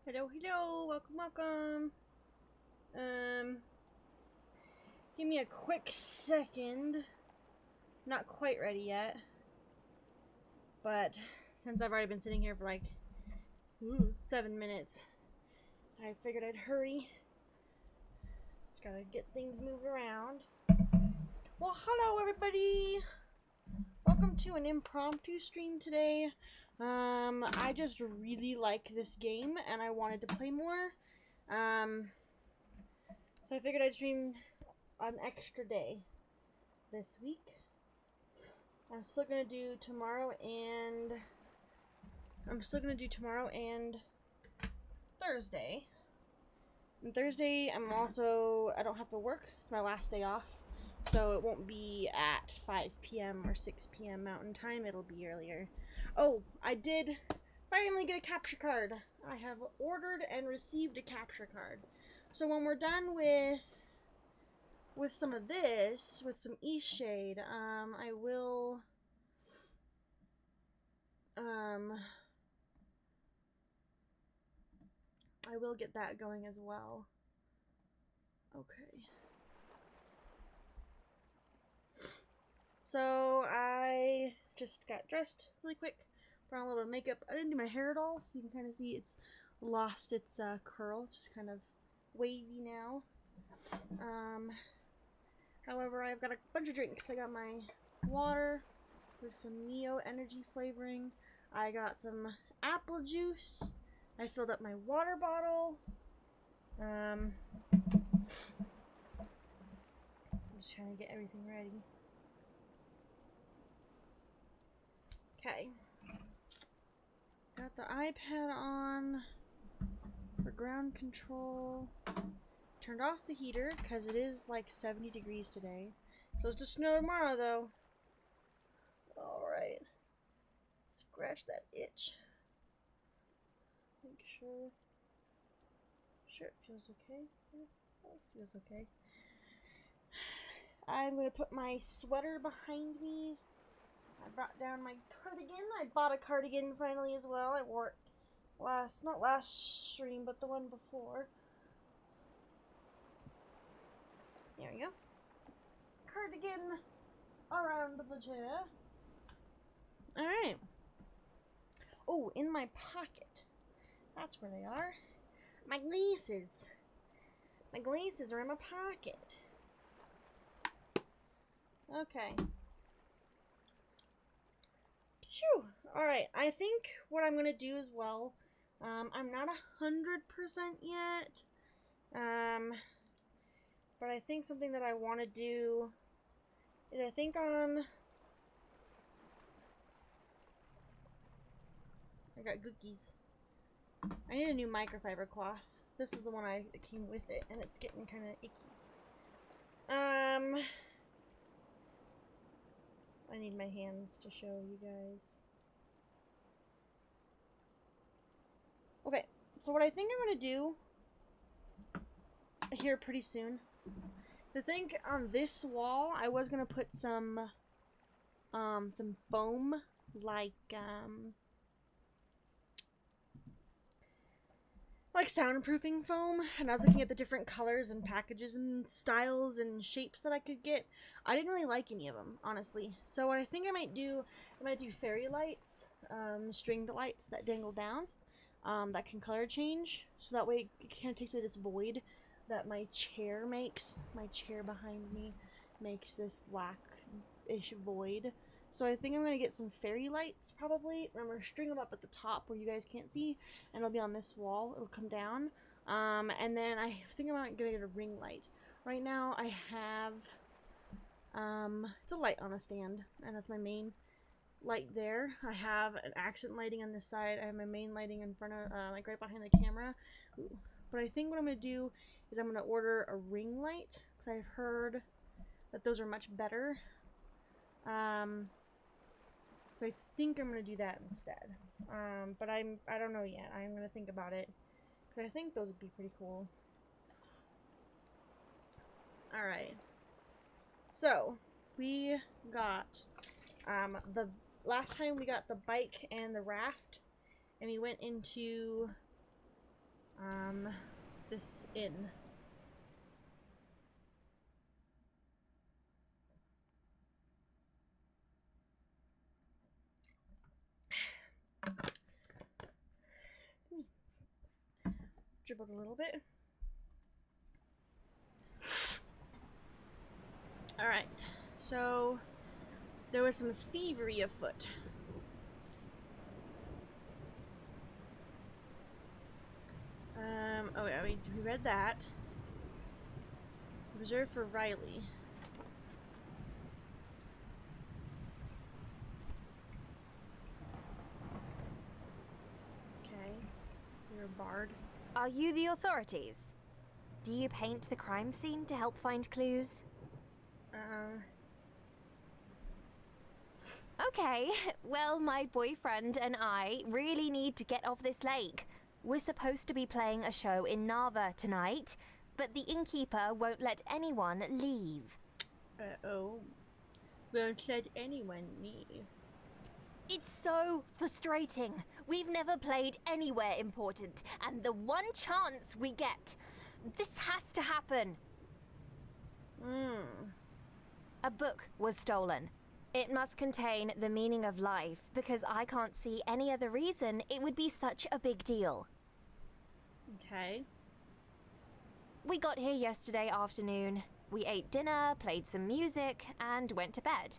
Hello, hello, welcome. Give me a quick second. Not quite ready yet. But since I've already been sitting here for like 7 minutes, I figured I'd hurry. Just gotta get things moved around. Well, hello everybody! Welcome to an impromptu stream today. I just really like this game and I wanted to play more. So I figured I'd stream an extra day this week. I'm still gonna do tomorrow and Thursday. And Thursday I don't have to work. It's my last day off. So it won't be at 5 p.m. or 6 p.m. Mountain Time. It'll be earlier. Oh, I did finally get a capture card. I have ordered and received a capture card. So when we're done with some of this, with some Eastshade, I will get that going as well. Okay. So I just got dressed really quick, put on a little bit of makeup. I didn't do my hair at all, so you can kind of see it's lost its curl. It's just kind of wavy now. However, I've got a bunch of drinks. I got my water with some Neo energy flavoring. I got some apple juice. I filled up my water bottle. So I'm just trying to get everything ready. Okay. Got the iPad on for ground control. Turned off the heater because it is like 70 degrees today. It's supposed to snow tomorrow though. Alright. Scratch that itch. Make sure it feels okay. Yeah, it feels okay. I'm going to put my sweater behind me. I brought down my cardigan. I bought a cardigan finally as well. I wore it not last stream, but the one before. There we go. Cardigan around the chair. Alright. Oh, in my pocket. That's where they are. My glasses. My glasses are in my pocket. Okay. Phew. Alright, I think what I'm gonna do as well, I'm not 100% yet, but I think something that I want to do is I got cookies. I need a new microfiber cloth. This is the one that came with it, and it's getting kind of ickies. I need my hands to show you guys. Okay, so what I think I'm gonna do here pretty soon. I think on this wall I was gonna put some foam, like soundproofing foam, and I was looking at the different colors and packages and styles and shapes that I could get. I didn't really like any of them, honestly. So what I think I might do fairy lights, stringed lights that dangle down, that can color change, so that way it kind of takes away this void that my chair makes. My chair behind me makes this blackish void. So I think I'm going to get some fairy lights, probably. I'm going to string them up at the top where you guys can't see, and it'll be on this wall. It'll come down. And then I think I'm going to get a ring light. Right now I have, it's a light on a stand, and that's my main light there. I have an accent lighting on this side. I have my main lighting in front of, like right behind the camera. Ooh. But I think what I'm going to do is I'm going to order a ring light, because I've heard that those are much better. So I think I'm going to do that instead. But I don't know yet. I'm going to think about it, because I think those would be pretty cool. Alright. So, we got, the last time we got the bike and the raft, and we went into this inn. Dribbled a little bit. Alright, so there was some thievery afoot. Oh yeah, we read that. Reserved for Riley. Okay, you're a bard. Are you the authorities? Do you paint the crime scene to help find clues? Okay, well, my boyfriend and I really need to get off this lake. We're supposed to be playing a show in Narva tonight, but the innkeeper won't let anyone leave. Uh-oh. Won't let anyone leave. It's so frustrating. We've never played anywhere important, and the one chance we get. This has to happen. A book was stolen. It must contain the meaning of life, because I can't see any other reason it would be such a big deal. Okay. We got here yesterday afternoon. We ate dinner, played some music, and went to bed.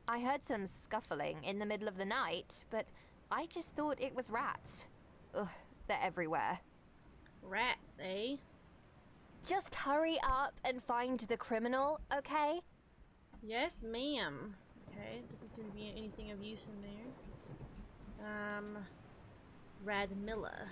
I heard some scuffling in the middle of the night, but I just thought it was rats. Ugh, they're everywhere. Rats, eh? Just hurry up and find the criminal, okay? Yes, ma'am. Okay, doesn't seem to be anything of use in there. Radmilla.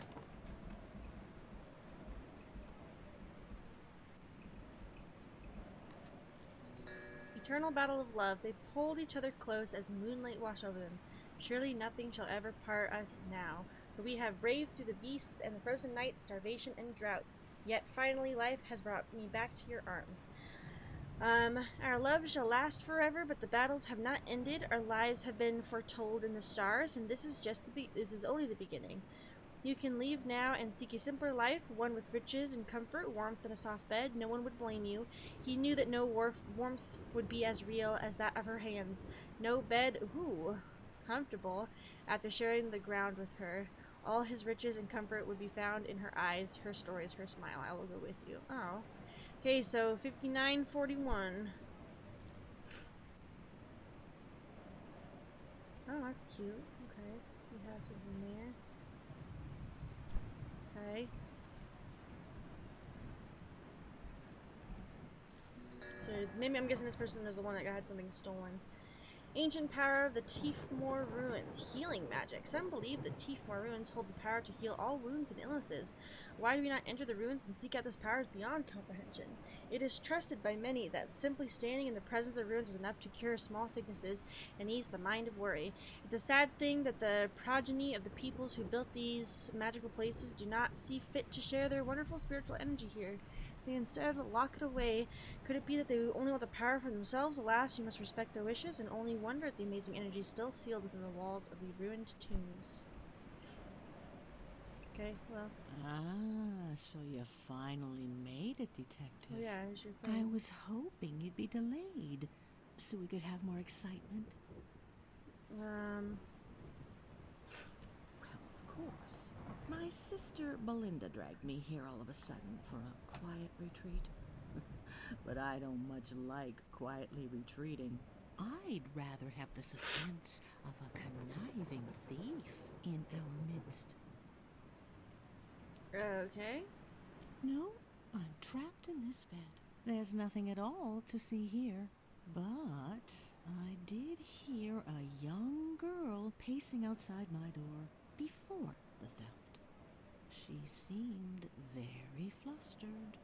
Eternal battle of love. They pulled each other close as moonlight washed over them. Surely nothing shall ever part us now, for we have braved through the beasts and the frozen night, starvation and drought. Yet finally life has brought me back to your arms. Our love shall last forever, but the battles have not ended. Our lives have been foretold in the stars, and this is only the beginning. You can leave now and seek a simpler life, one with riches and comfort, warmth and a soft bed. No one would blame you. He knew that no warmth would be as real as that of her hands. No bed, comfortable, after sharing the ground with her. All his riches and comfort would be found in her eyes, her stories, her smile. I will go with you. Oh. Okay, so 5941. Oh, that's cute. Okay, we have something there. Okay. So maybe I'm guessing this person was the one that had something stolen. Ancient power of the Tiefmoor ruins. Healing magic. Some believe the Tiefmoor ruins hold the power to heal all wounds and illnesses. Why do we not enter the ruins and seek out this power is beyond comprehension. It is trusted by many that simply standing in the presence of the ruins is enough to cure small sicknesses and ease the mind of worry. It's a sad thing that the progeny of the peoples who built these magical places do not see fit to share their wonderful spiritual energy here. They instead lock it away. Could it be that they only want the power for themselves? Alas, you must respect their wishes and only wonder at the amazing energy still sealed within the walls of the ruined tombs. Okay, well. Ah, so you finally made it, Detective. Oh yeah, here's your I thing. was hoping you'd be delayed, so we could have more excitement. Well, of course. My sister Belinda dragged me here all of a sudden for a quiet retreat. But I don't much like quietly retreating. I'd rather have the suspense of a conniving thief in our midst. Okay. No, I'm trapped in this bed. There's nothing at all to see here. But I did hear a young girl pacing outside my door before the theft. She seemed very flustered.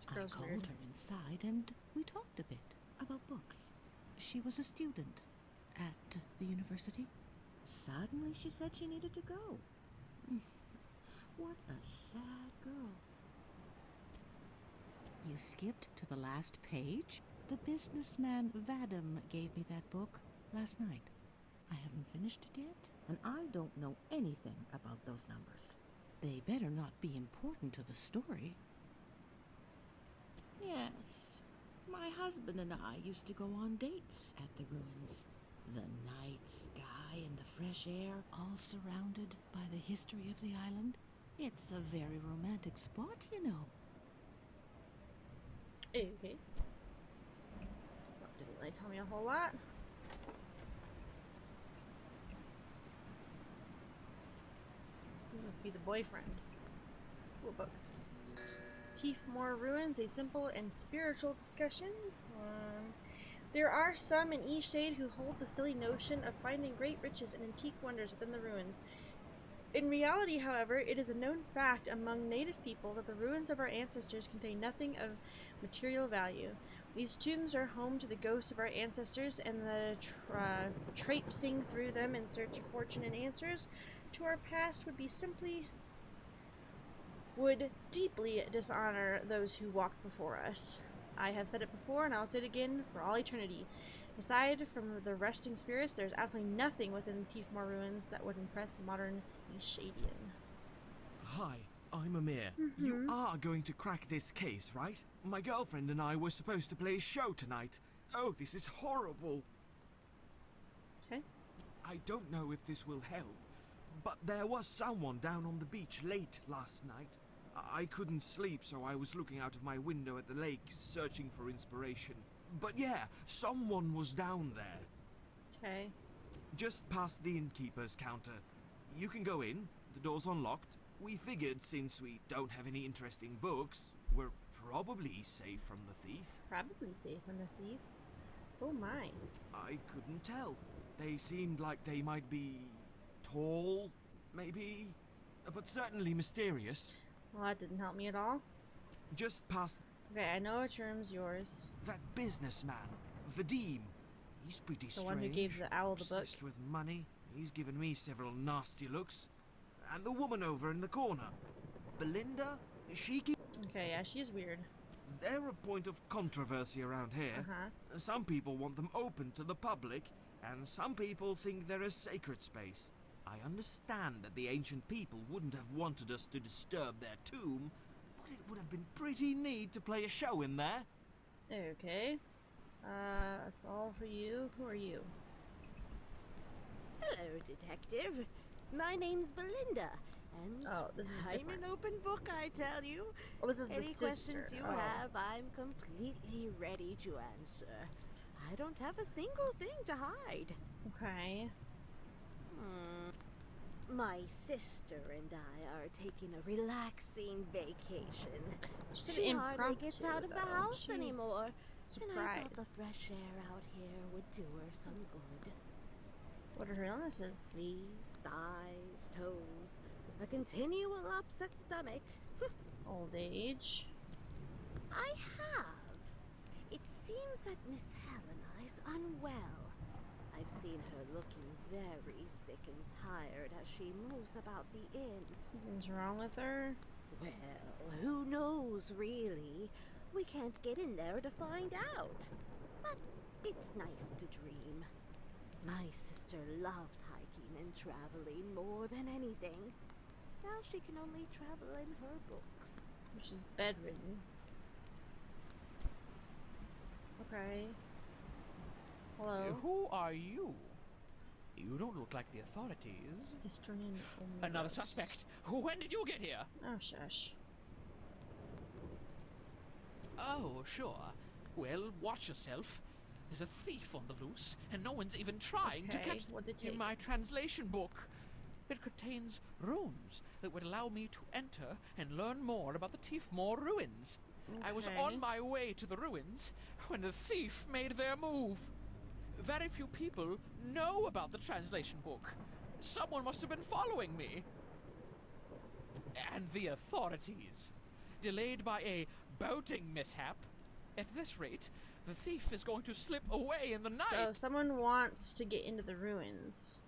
I called her inside and we talked a bit about books. She was a student at the university. Suddenly she said she needed to go. What a sad girl. You skipped to the last page? The businessman Vadim gave me that book last night. I haven't finished it yet, and I don't know anything about those numbers. They better not be important to the story. Yes, my husband and I used to go on dates at the ruins. The night sky and the fresh air, all surrounded by the history of the island. It's a very romantic spot, you know. Okay. Well, didn't really tell me a whole lot. He must be the boyfriend. Cool book. Teefmore Ruins, a simple and spiritual discussion. There are some in Eastshade who hold the silly notion of finding great riches and antique wonders within the ruins. In reality, however, it is a known fact among native people that the ruins of our ancestors contain nothing of material value. These tombs are home to the ghosts of our ancestors, and the traipsing through them in search of fortune and answers to our past would deeply dishonor those who walked before us. I have said it before, and I'll say it again for all eternity. Aside from the resting spirits, there's absolutely nothing within the Teefmore ruins that would impress modern Eastshadian. Hi, I'm Amir. You are going to crack this case, right? My girlfriend and I were supposed to play a show tonight. Oh, this is horrible. Okay. I don't know if this will help, but there was someone down on the beach late last night. I couldn't sleep, so I was looking out of my window at the lake, searching for inspiration. But yeah, someone was down there. Okay. Just past the innkeeper's counter. You can go in, the door's unlocked. We figured since we don't have any interesting books, we're probably safe from the thief. Probably safe from the thief. Oh my. I couldn't tell. They seemed like they might be tall, maybe, but certainly mysterious. Well, that didn't help me at all. Just past Okay, I know which room's yours. that businessman, Vadim. He's pretty The strange. one who gave the owl the book. Obsessed with money. He's given me several nasty looks. And the woman over in the corner, Belinda, she keeps... Okay, yeah, she's weird. They're a point of controversy around here. Uh-huh. Some people want them open to the public, and some people think they're a sacred space. I understand that the ancient people wouldn't have wanted us to disturb their tomb, but it would have been pretty neat to play a show in there. Okay. That's all for you. Who are you? Hello, Detective. My name's Belinda, and Oh, this is I'm different. an open book, I tell you. Oh, this is Any the sister. questions you Oh. have, I'm completely ready to answer. I don't have a single thing to hide. Okay. My sister and I are taking a relaxing vacation. She said She hardly gets impromptu, out of the though. house She- anymore. And I thought the Surprise. fresh air out here would do her some good. What are her illnesses? Knees, thighs, toes, a continual upset stomach. Old age. I have. It seems that Miss Helena is unwell. I've seen her looking very sick and tired as she moves about the inn. Something's wrong with her. Well, who knows, really? We can't get in there to find out. But it's nice to dream. My sister loved hiking and traveling more than anything. Now she can only travel in her books. She's bedridden. Okay. Hello. Who are you? You don't look like the authorities. Historian. Another suspect. When did you get here? Oh, shush. Oh, sure. Well, watch yourself. There's a thief on the loose, and no one's even trying to Okay, catch what'd it in take? my translation book. It contains runes that would allow me to enter and learn more about the Teefmore ruins. I was Okay. on my way to the ruins when the thief made their move. Very few people know about the translation book. Someone must have been following me. And the authorities. Delayed by a boating mishap. At this rate, the thief is going to slip away in the night. So someone wants to get into the ruins.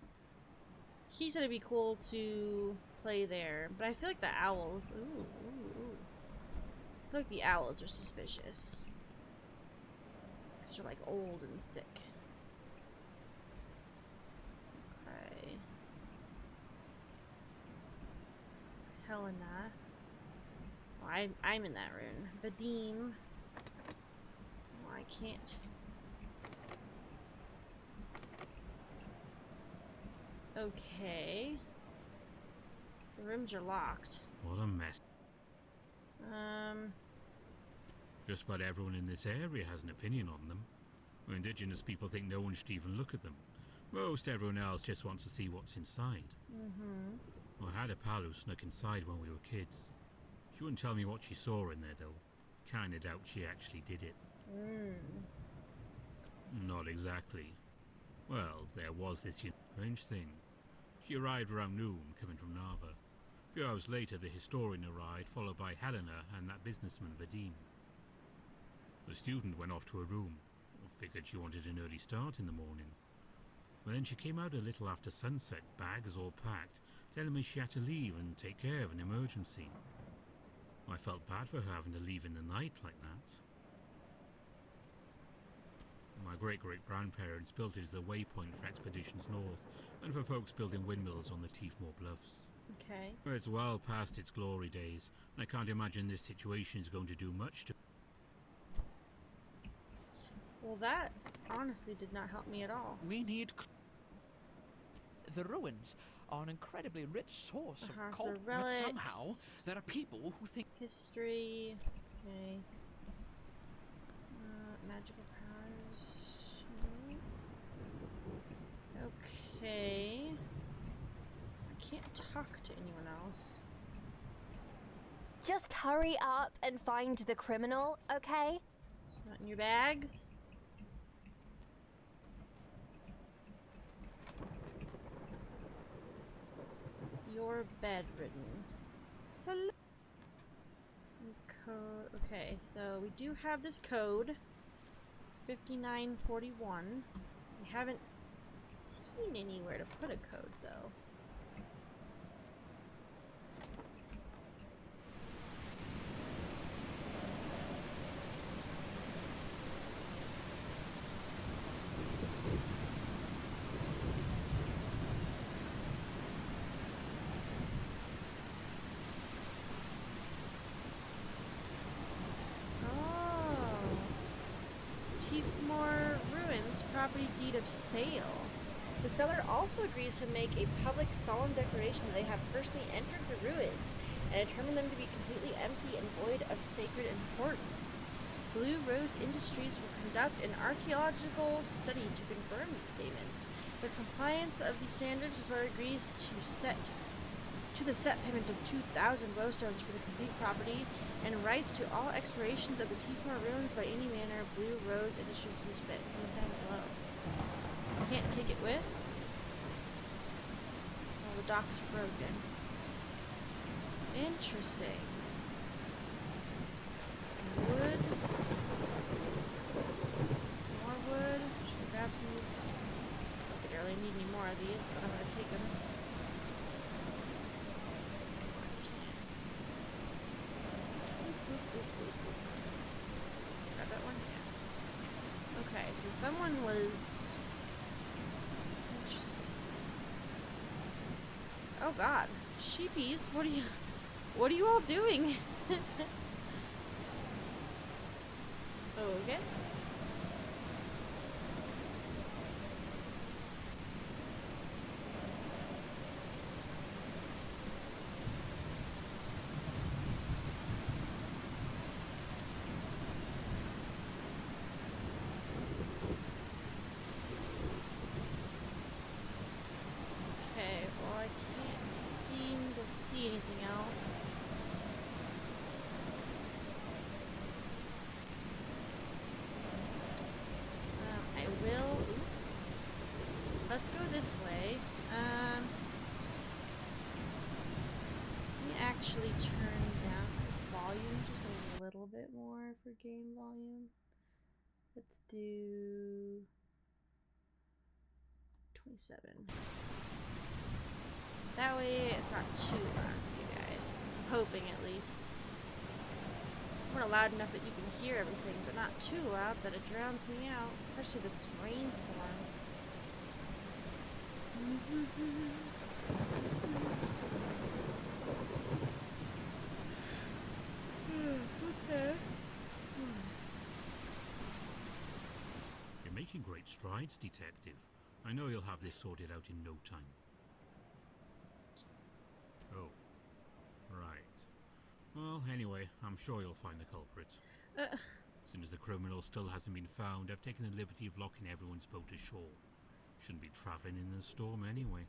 He said it'd be cool to play there, but I feel like the owls. Ooh. I feel like the owls are suspicious. Because they're like old and sick. Okay. Helena. Oh, I'm in that rune. Vadim. Oh, I can't. Okay. The rooms are locked. What a mess. Um. Just about everyone in this area has an opinion on them. Indigenous people think no one should even look at them. Most everyone else just wants to see what's inside. Mm-hmm. I had a pal who snuck inside when we were kids. She wouldn't tell me what she saw in there, though. Kinda doubt she actually did it. Not exactly. Well, there was this strange thing. She arrived around noon, coming from Nava. A few hours later, the historian arrived, followed by Helena and that businessman, Vadim. The student went off to her room. Figured she wanted an early start in the morning. But then she came out a little after sunset, bags all packed, telling me she had to leave and take care of an emergency. I felt bad for her having to leave in the night like that. My great-great-grandparents built it as a waypoint for expeditions north, and for folks building windmills on the Tiefmoor Bluffs. Okay. It's well past its glory days, and I can't imagine this situation is going to do much to... Well, that honestly did not help me at all. We need... The ruins are an incredibly rich source of So cult, but relics, somehow there are people who think... history. Okay. Magical powers. Okay. I can't talk to anyone else. Just hurry up and find the criminal, okay? It's not in your bags. You're bedridden. Hello. Code. Okay, so we do have this code. 5941. We haven't seen anywhere to put a code though. Tiefmoor Ruins property deed of sale. The seller also agrees to make a public solemn declaration that they have personally entered the ruins and determined them to be completely empty and void of sacred importance. Blue Rose Industries will conduct an archaeological study to confirm these statements. For compliance of these standards, the seller agrees to the set payment of 2,000 glowstones for the complete property and rights to all explorations of the Tiefmoor ruins by any manner Blue Rose Industries sees fit. What is that below? Can't take it with? Well, the docks are broken. Interesting. Some wood. Some more wood. Should we grab these? I don't really need any more of these, but I'm gonna take them. Grab that one? Yeah. Okay, so someone was... Interesting. Oh god. Sheepies, what are you all doing? Okay. Anything else? I will. Let's go this way. Let me actually turn down the volume just a little bit more for game volume. Let's do 27. That way it's not too loud for you guys. I'm hoping at least. We're loud enough that you can hear everything, but not too loud that it drowns me out. Especially this rainstorm. Okay. You're making great strides, Detective. I know you'll have this sorted out in no time. Oh. Right. Well, anyway, I'm sure you'll find the culprit. Since the criminal still hasn't been found, I've taken the liberty of locking everyone's boat ashore. Shouldn't be travelling in the storm anyway.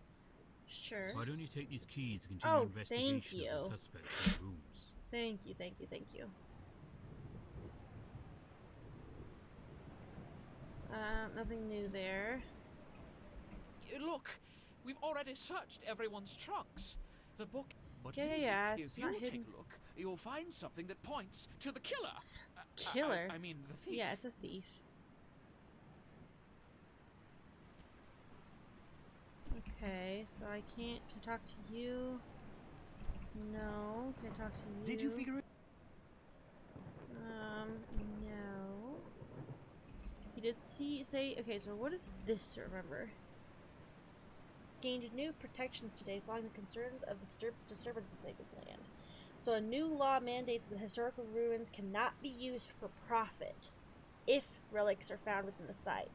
Sure. Why don't you take these keys and continue investigation thank you. of the suspects in the rooms? Thank you, thank you, thank you. Nothing new there. Look, we've already searched everyone's trunks. The book. But Yeah, maybe it's if you not take hidden. a look, you'll find something that points to the killer. Killer? I mean, the thief. Yeah, it's a thief. Okay, so I can't. Can I talk to you? No. Can I talk to you? Did you figure it? No. He did say. Okay, so what is this? Remember? Gained new protections today following the concerns of the disturbance of sacred land. So a new law mandates that historical ruins cannot be used for profit if relics are found within the site.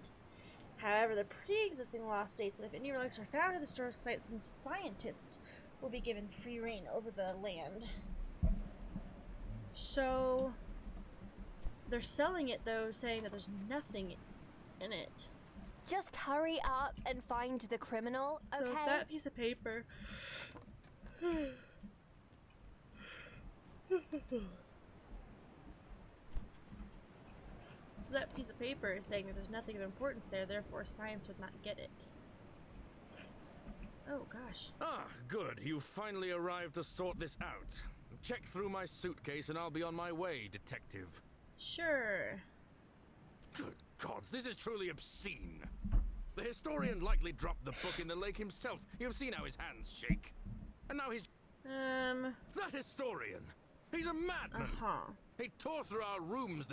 However, the pre-existing law states that if any relics are found at the historic sites, then scientists will be given free reign over the land. So they're selling it though, saying that there's nothing in it. Just hurry up and find the criminal, okay? So if that piece of paper So that piece of paper is saying that there's nothing of importance there, therefore science would not get it. Oh gosh. Ah, good. You finally arrived to sort this out. Check through my suitcase and I'll be on my way, detective. Sure. Good gods, this is truly obscene. The historian likely dropped the book in the lake himself. You've seen how his hands shake. And now he's... That historian! He's a madman! He tore through our rooms.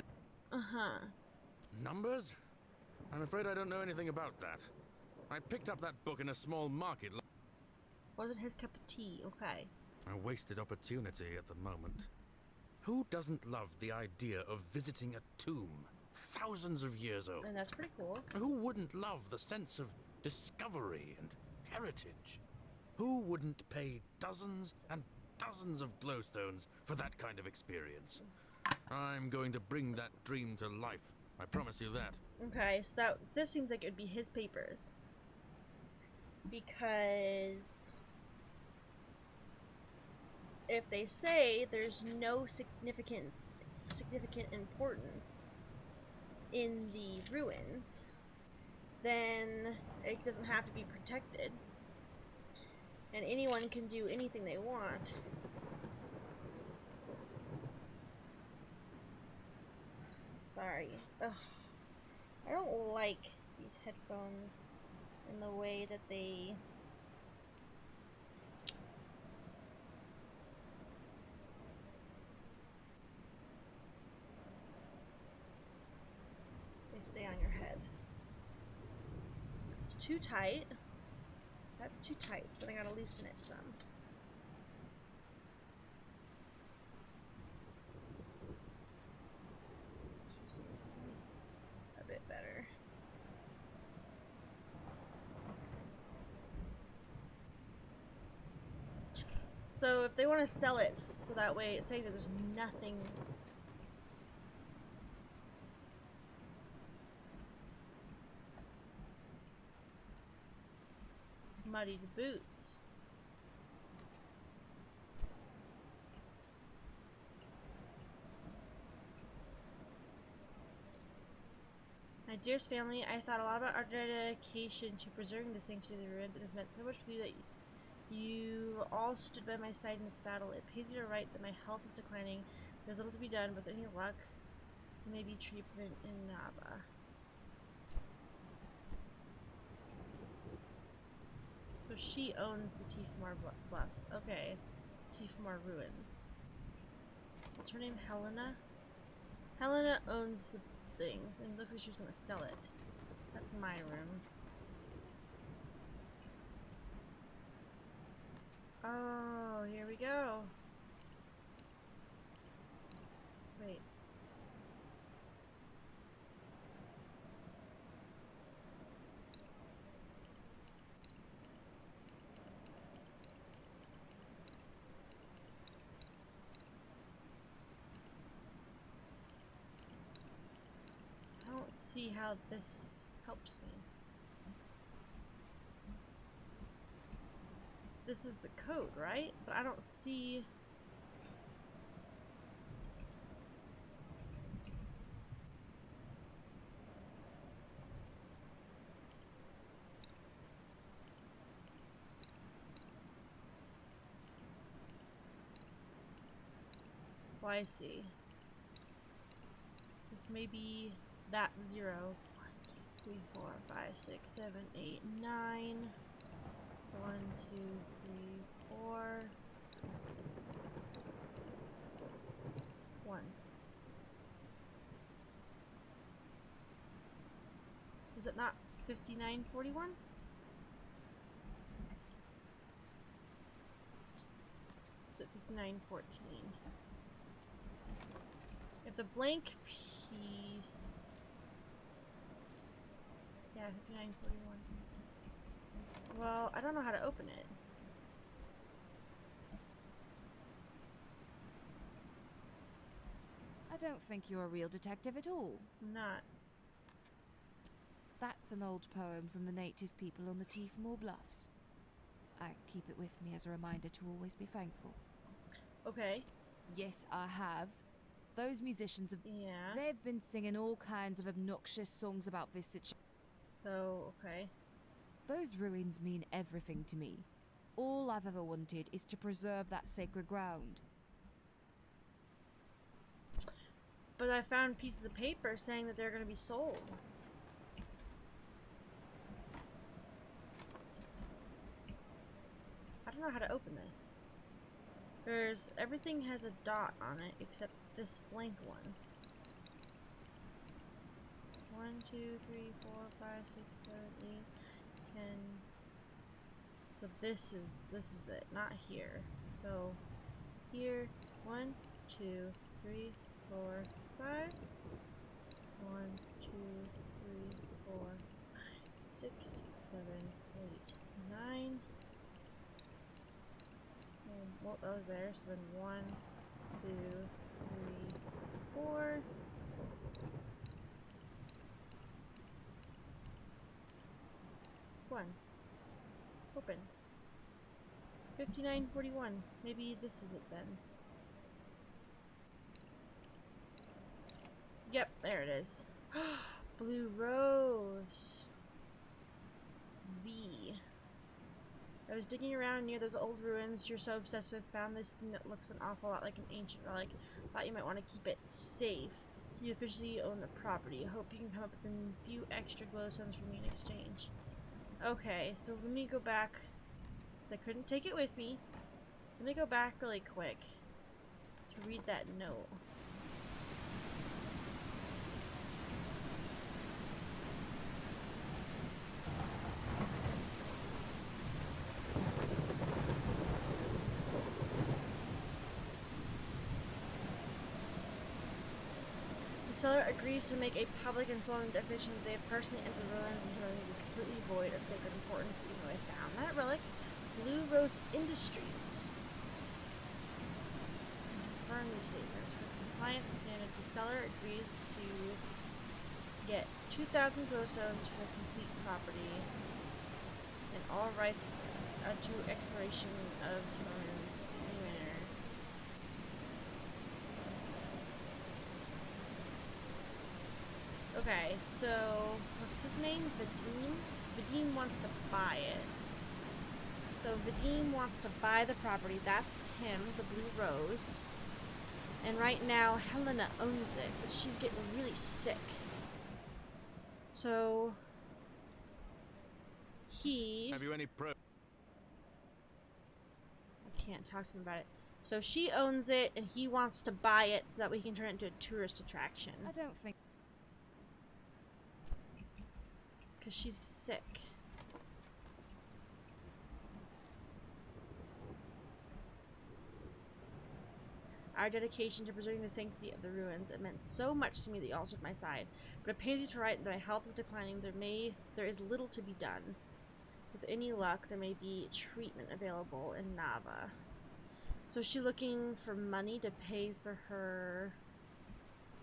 Numbers? I'm afraid I don't know anything about that. I picked up that book in a small market. Wasn't his cup of tea, okay. A wasted opportunity at the moment. Who doesn't love the idea of visiting a tomb thousands of years old? And that's pretty cool. Who wouldn't love the sense of discovery and heritage? Who wouldn't pay dozens and dozens of glowstones for that kind of experience? I'm going to bring that dream to life. I promise you that. Okay, so this seems like it would be his papers. Because if they say there's no significant importance in the ruins, then it doesn't have to be protected. And anyone can do anything they want. Sorry. Ugh. I don't like these headphones in the way that they stay on your head. It's too tight. That's too tight, so then I gotta loosen it some. Seems a bit better. So if they want to sell it so that way it says that there's nothing muddied boots. My dearest family, I thought a lot about our dedication to preserving the sanctity of the ruins. It has meant so much for you that you all stood by my side in this battle. It pays you to write that my health is declining. There's little to be done. With any luck, there may be treatment in Nava. So she owns the Tiefmar Bluffs. Okay. Tiefmar Ruins. What's her name? Helena? Helena owns the things, and it looks like she was going to sell it. That's my room. Oh, here we go. Wait. I don't see how this helps me. This is the code, right? But I don't see... Oh, I see. Maybe that 0. 1, 2, 3, 4, 5, 6, 7, 8, 9. 1, 2, 3, 4. 1. Is it not 5941? Is it 5914? If the blank piece... Yeah, 5941. Well, I don't know how to open it. I don't think you're a real detective at all. I'm not. That's an old poem from the native people on the Tiefmoor Bluffs. I keep it with me as a reminder to always be thankful. Okay. Yes, I have. Those musicians have... Yeah. They've been singing all kinds of obnoxious songs about this situation. So, okay. Those ruins mean everything to me. All I've ever wanted is to preserve that sacred ground. But I found pieces of paper saying that they're going to be sold. I don't know how to open this. Everything has a dot on it except this blank one. 1, 2, 3, 4, 5, 6, 7, 8, 10. So this is it, not here. So here, 1, 2, 3, 4, 5. 1, 2, 3, 4, 5, 6, 7, 8, 9. Well, that was there. So then 1, 2, 3, 4. 1. Open. 5941. Maybe this is it then. Yep, there it is. Blue Rose. V. I was digging around near those old ruins you're so obsessed with, found this thing that looks an awful lot like an ancient relic. Thought you might want to keep it safe. You officially own the property. I hope you can come up with a few extra glowstones for me in exchange. Okay, so let me go back. I couldn't take it with me. Let me go back really quick to read that note. The seller agrees to make a public and solemn declaration that they have personally entered the ruins and are completely void of sacred importance, even though I found that relic. Blue Rose Industries. Confirm these statements. With compliance and standard, the seller agrees to get 2,000 glowstones for the complete property and all rights to exploration of the ruins to any manner. Okay, so what's his name? Vadim? Vadim wants to buy it. So Vadim wants to buy the property. That's him, the Blue Rose. And right now Helena owns it, but she's getting really sick. So he... Have you any pro... I can't talk to him about it. So she owns it and he wants to buy it so that we can turn it into a tourist attraction. I don't think... Because she's sick. our dedication to preserving the sanctity of the ruins. It meant so much to me that you all stood at my side. But it pains me to write that my health is declining. There is little to be done. With any luck, there may be treatment available in Nava. So is she looking for money to pay for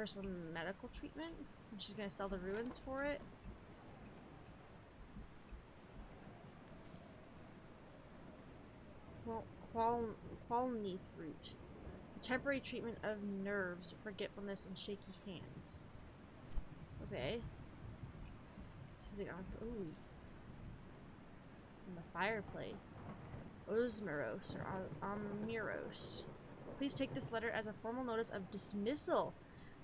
some medical treatment? And she's gonna sell the ruins for it? Qualneath root. Temporary treatment of nerves, forgetfulness, and shaky hands. Okay. She's like, ooh. In the fireplace. Osmeros or Amiros. Please take this letter as a formal notice of dismissal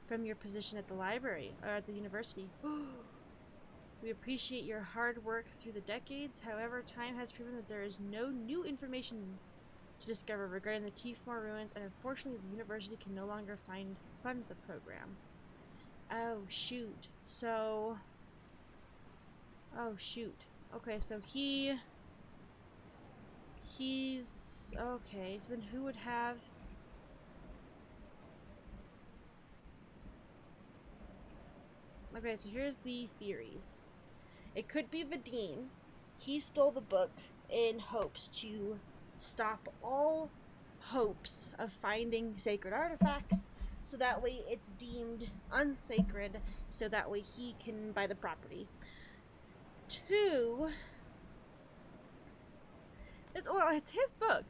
from your position at the library or at the university. We appreciate your hard work through the decades. However, time has proven that there is no new information to discover regarding the Tiefmoor ruins, and unfortunately the university can no longer fund the program. Oh shoot. So okay, so he's okay, so then who would have okay, so here's the theories. It could be Vadim. He stole the book in hopes to stop all hopes of finding sacred artifacts, so that way it's deemed unsacred, so that way he can buy the property. 2, it's his book.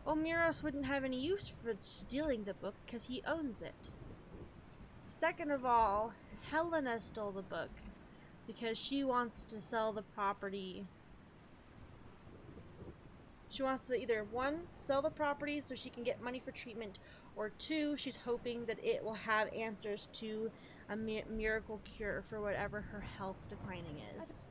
Omiros wouldn't have any use for stealing the book because he owns it. Second of all, Helena stole the book because she wants to sell the property. She wants to either 1, sell the property so she can get money for treatment, or 2, she's hoping that it will have answers to a miracle cure for whatever her health declining is.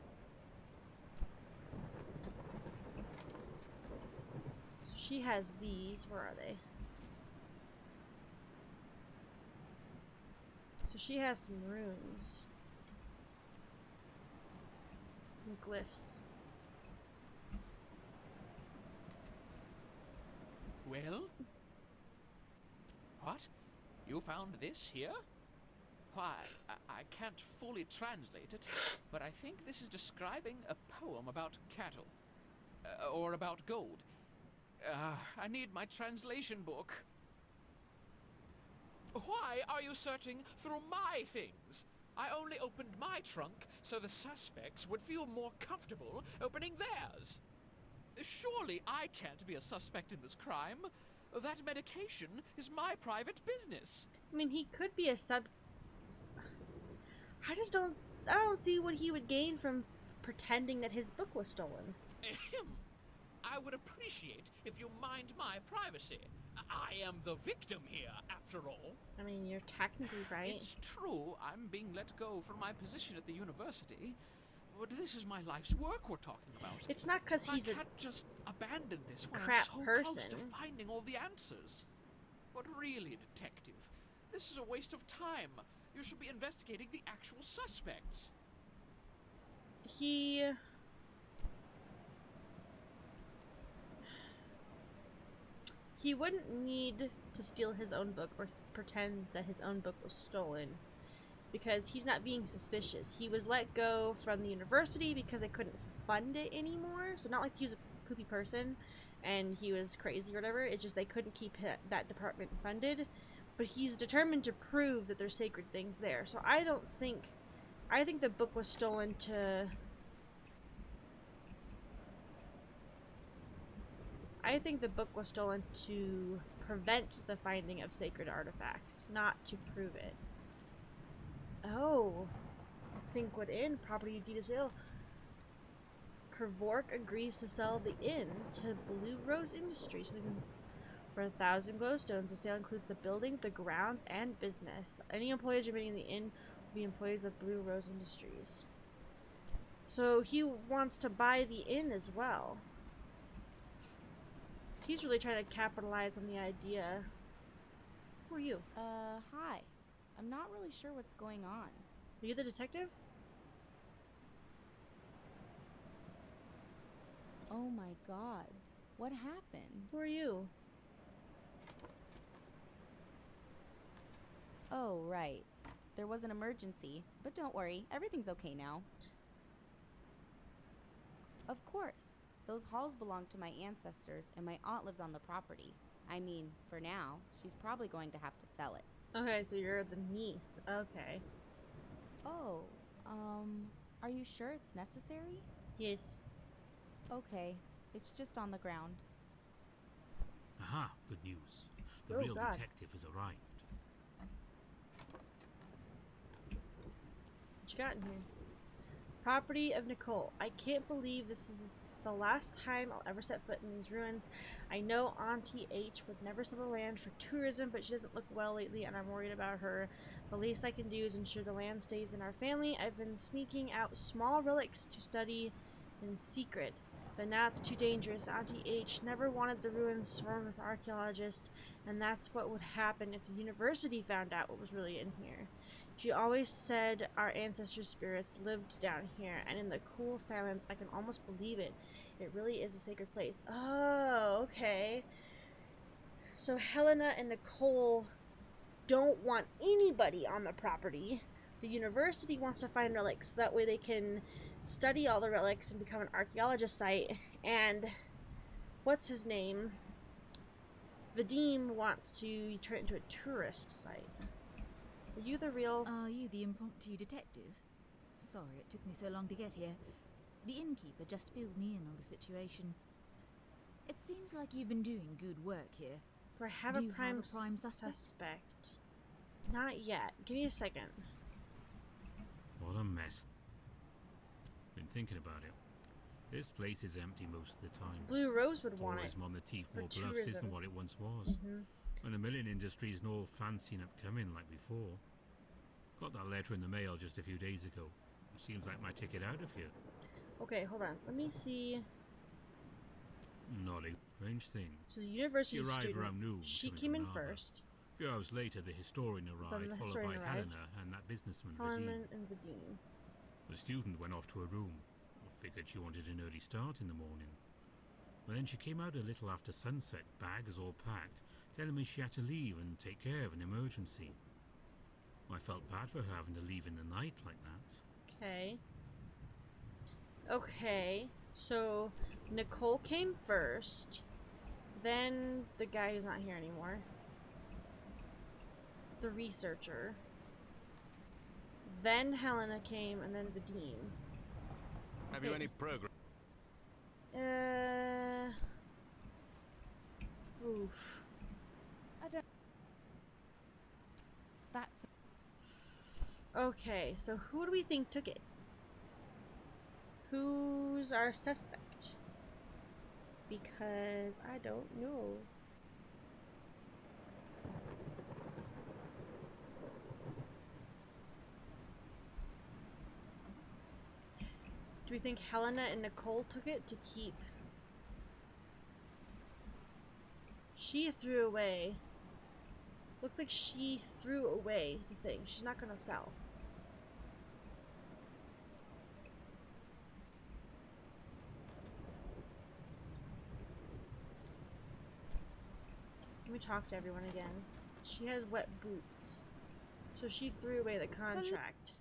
So she has these. Where are they? So she has some runes. Some glyphs. Well? What? You found this here? Why, I can't fully translate it, but I think this is describing a poem about cattle. Or about gold. I need my translation book. Why are you searching through my things? I only opened my trunk so the suspects would feel more comfortable opening theirs. Surely I can't be a suspect in this crime. That medication is my private business. I mean, he could be a I don't see what he would gain from pretending that his book was stolen. Ahem. I would appreciate if you mind my privacy. I am the victim here, after all. I mean, you're technically right. It's true, I'm being let go from my position at the university, but this is my life's work we're talking about. It's not because he's I can't just abandon this when crap I'm so person. close to finding all the answers. But really, detective, this is a waste of time. You should be investigating the actual suspects. He wouldn't need to steal his own book or pretend that his own book was stolen, because he's not being suspicious. He was let go from the university because they couldn't fund it anymore. So not like he was a poopy person and he was crazy or whatever. It's just they couldn't keep that department funded. But he's determined to prove that there's sacred things there. So I think the book was stolen to... I think the book was stolen to prevent the finding of sacred artifacts, not to prove it. Oh. Sinkwood Inn, property deed of sale. Kervork agrees to sell the inn to Blue Rose Industries for 1,000 glowstones. The sale includes the building, the grounds, and business. Any employees remaining in the inn will be employees of Blue Rose Industries. So he wants to buy the inn as well. He's really trying to capitalize on the idea. Who are you? Hi. I'm not really sure what's going on. Are you the detective? Oh my gods. What happened? Who are you? Oh, right. There was an emergency, but don't worry, everything's okay now. Of course. Those halls belong to my ancestors, and my aunt lives on the property. I mean, for now, she's probably going to have to sell it. Okay, so you're the niece. Okay. Oh, are you sure it's necessary? Yes. Okay, it's just on the ground. Aha, good news. The Oh, real God. detective has arrived. What you got in here? Property of Nicole. I can't believe this is the last time I'll ever set foot in these ruins. I know Auntie H would never sell the land for tourism, but she doesn't look well lately and I'm worried about her. The least I can do is ensure the land stays in our family. I've been sneaking out small relics to study in secret, but now it's too dangerous. Auntie H never wanted the ruins swarmed with archaeologists, and that's what would happen if the university found out what was really in here. She always said our ancestors' spirits lived down here, and in the cool silence, I can almost believe it. It really is a sacred place. Oh, okay. So Helena and Nicole don't want anybody on the property. The university wants to find relics, so that way they can study all the relics and become an archaeologist site. And what's his name? Vadim wants to turn it into a tourist site. Are you the real... Are you the impromptu detective? Sorry it took me so long to get here. The innkeeper just filled me in on the situation. It seems like you've been doing good work here. Do I have Do a you prime have a prime suspect? suspect? Not yet. Give me a second. What a mess. Been thinking about it. This place is empty most of the time. Blue Rose would want it. Tourism on the for Teefmore Bluffs tourism. isn't what it once was. And the milling industry's no fancy and upcoming like before. Got that letter in the mail just a few days ago. Seems like my ticket out of here. Okay, hold on. Let me see. Not a strange thing. So the university She arrived student, around noon. she coming came from in Narva. first. A few hours later, the historian arrived, the followed historian by arrived. Helena and that businessman, Vadim. Harmon and Vadim. The student went off to her room. I figured she wanted an early start in the morning. But then she came out a little after sunset, bags all packed, telling me she had to leave and take care of an emergency. I felt bad for her having to leave in the night like that. Okay. Okay. So Nicole came first. Then the guy who's not here anymore. The researcher. Then Helena came, and then Vadim. Have you any progress? Oof. I don't... That's... Okay, so who do we think took it? Who's our suspect? Because I don't know. Do we think Helena and Nicole took it to keep? She threw away. Looks like she threw away the thing. She's not gonna sell. Let me talk to everyone again. She has wet boots. So she threw away the contract.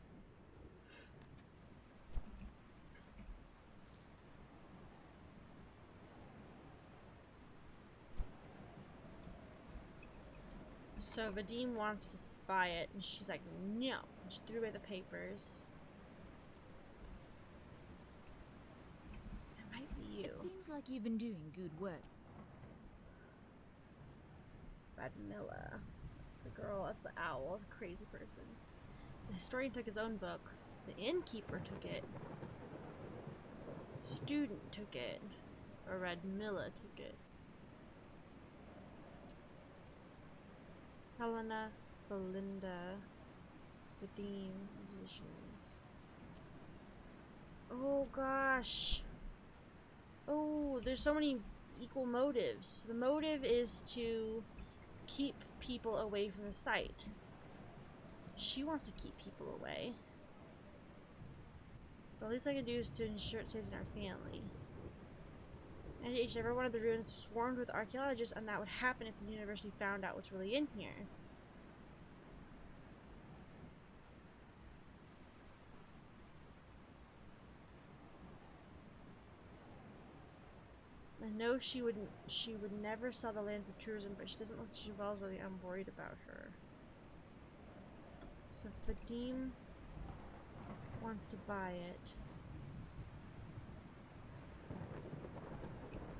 So Vadim wants to spy it, and she's like, no. And she threw away the papers. It might be you. It seems like you've been doing good work. Radmilla. That's the girl, that's the owl, the crazy person. The historian took his own book. The innkeeper took it. The student took it. Or Radmilla took it. Helena, Belinda, Vadim, musicians. Oh gosh. Oh, there's so many equal motives. The motive is to keep people away from the site. She wants to keep people away. The least I can do is to ensure it stays in our family. And each every one of the ruins swarmed with archaeologists, and that would happen if the university found out what's really in here. No, she wouldn't. She would never sell the land for tourism, but she doesn't look like she was really. I'm worried about her. So Vadim wants to buy it.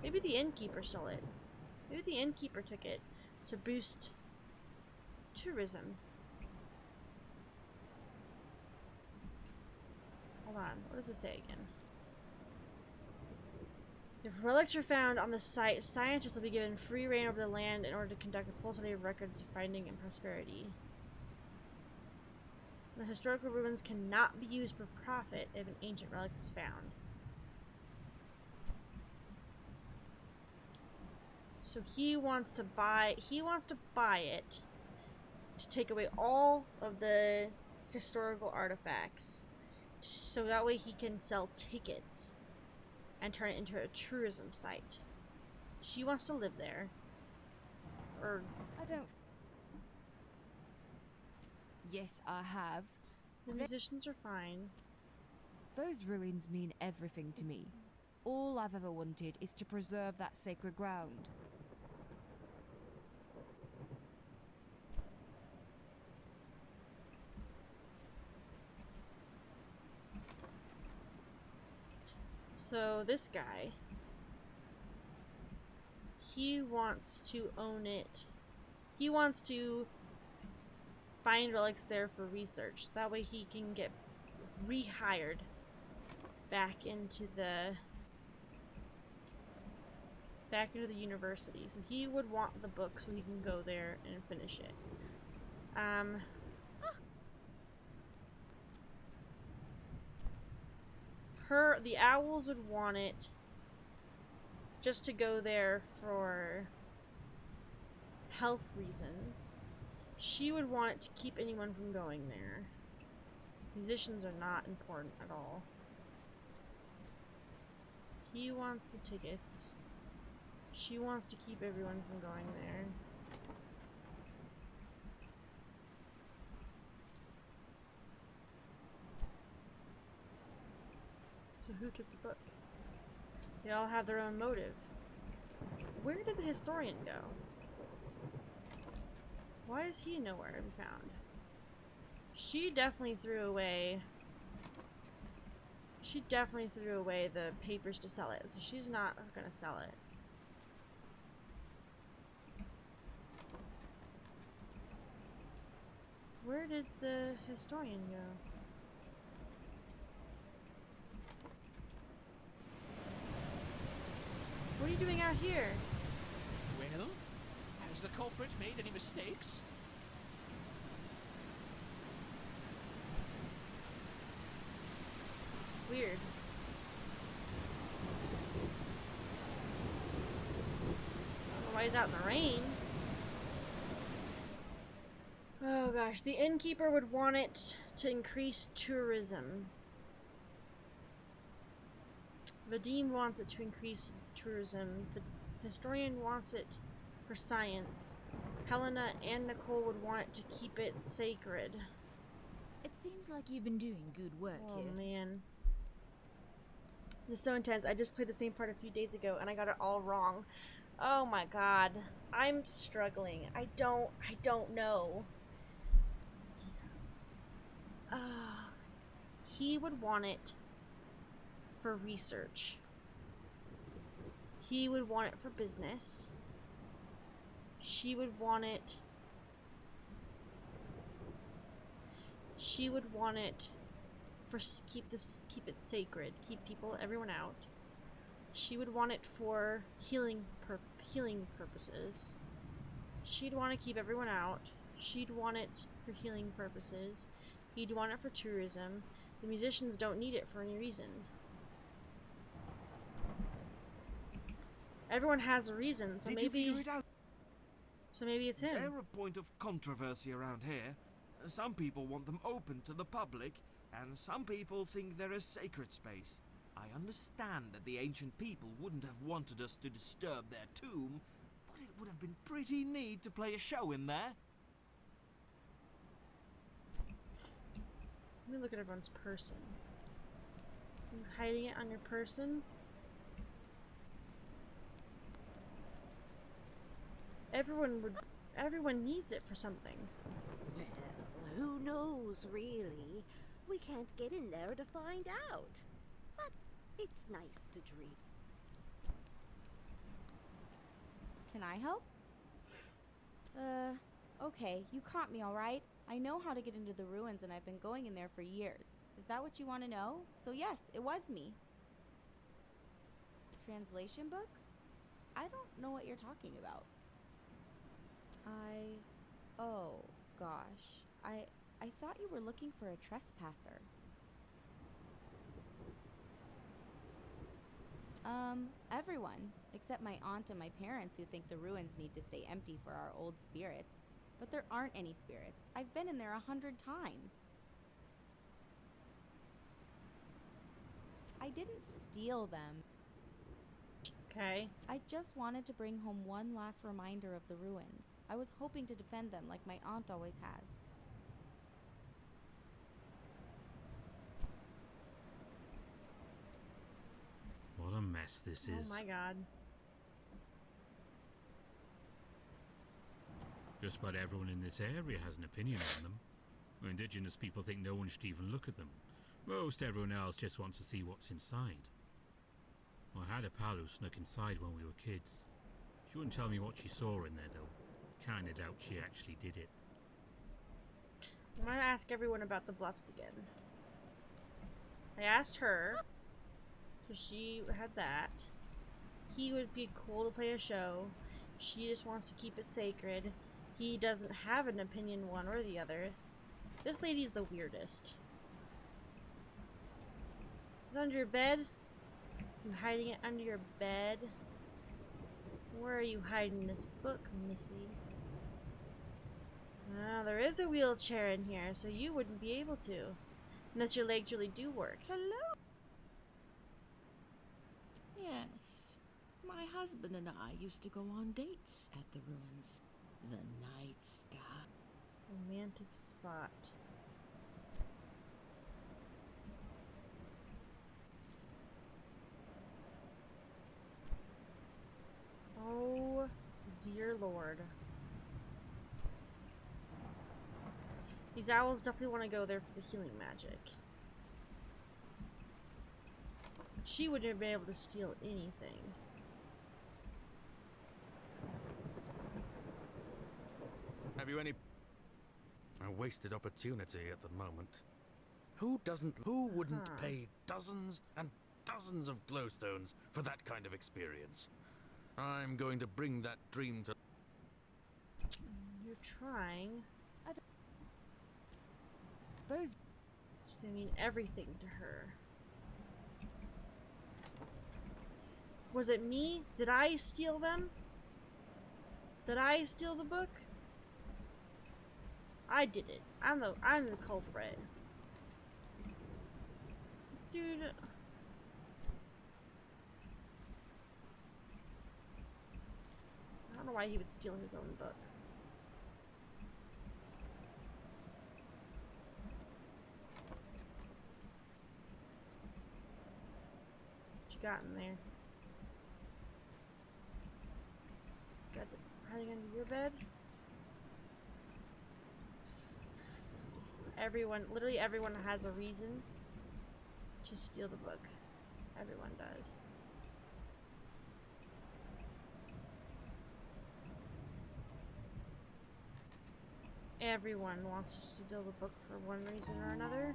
Maybe the innkeeper sold it. Maybe the innkeeper took it to boost tourism. Hold on. What does it say again? If relics are found on the site, scientists will be given free reign over the land in order to conduct a full study of records of finding and prosperity. The historical ruins cannot be used for profit if an ancient relic is found. So he wants to buy it to take away all of the historical artifacts, so that way he can sell tickets and turn it into a tourism site. She wants to live there. Or I don't. Yes, I have. the musicians are fine. Those ruins mean everything to me. All I've ever wanted is to preserve that sacred ground. So this guy, he wants to own it. He wants to find relics there for research. That way he can get rehired back into the university. So he would want the book so he can go there and finish it. The owls would want it just to go there for health reasons. She would want it to keep anyone from going there. Musicians are not important at all. He wants the tickets. She wants to keep everyone from going there. So who took the book? They all have their own motive. Where did the historian go? Why is he nowhere to be found? She definitely threw away the papers to sell it, so she's not gonna sell it. Where did the historian go? What are you doing out here? Well, has the culprit made any mistakes? Weird. I don't know why he's out in the rain. Oh gosh, the innkeeper would want it to increase tourism. Vadim wants it to increase tourism. The historian wants it for science. Helena and Nicole would want it to keep it sacred. It seems like you've been doing good work Oh here. man. This is so intense. I just played the same part a few days ago and I got it all wrong. Oh my god. I'm struggling. I don't know. He would want it for research. He would want it for business. She would want it. She would want it for keep it sacred, keep everyone out. She would want it for healing purposes. She'd want to keep everyone out. She'd want it for healing purposes. He'd want it for tourism. The musicians don't need it for any reason. Everyone has a reason, so Did maybe you figure it out? So maybe it's him. They're a point of controversy around here. Some people want them open to the public, and some people think they're a sacred space. I understand that the ancient people wouldn't have wanted us to disturb their tomb, but it would have been pretty neat to play a show in there. Let me look at everyone's person. Are you hiding it on your person? Everyone needs it for something. Well, who knows, really? We can't get in there to find out. But it's nice to dream. Can I help? Okay, you caught me, alright? I know how to get into the ruins and I've been going in there for years. Is that what you want to know? So yes, it was me. Translation book? I don't know what you're talking about. Oh, gosh. I thought you were looking for a trespasser. Everyone, except my aunt and my parents who think the ruins need to stay empty for our old spirits. But there aren't any spirits. I've been in there 100 times. I didn't steal them. Okay. I just wanted to bring home one last reminder of the ruins. I was hoping to defend them like my aunt always has. What a mess this is. Oh my god. Just about everyone in this area has an opinion on them. Indigenous people think no one should even look at them. Most everyone else just wants to see what's inside. Well, I had a pal who snuck inside when we were kids. She wouldn't tell me what she saw in there, though. Kinda doubt she actually did it. I'm gonna ask everyone about the bluffs again. I asked her, so she had that. He would be cool to play a show. She just wants to keep it sacred. He doesn't have an opinion one or the other. This lady's the weirdest. Is it under your bed? You hiding it under your bed? Where are you hiding this book, missy? Ah, there is a wheelchair in here, so you wouldn't be able to. Unless your legs really do work. Hello? Yes. My husband and I used to go on dates at the ruins. The night sky. Romantic spot. Oh, dear Lord. These owls definitely want to go there for the healing magic. She wouldn't have been able to steal anything. Have you any... A wasted opportunity at the moment. Who wouldn't pay dozens and dozens of glowstones for that kind of experience? I'm going to bring that dream to... You're trying. Those... They mean everything to her. Was it me? Did I steal them? Did I steal the book? I did it. I'm the culprit. This dude... I don't know why he would steal his own book. What you got in there? Got it hiding under your bed? Everyone, literally everyone has a reason to steal the book. Everyone does. Everyone wants to steal the book for one reason or another.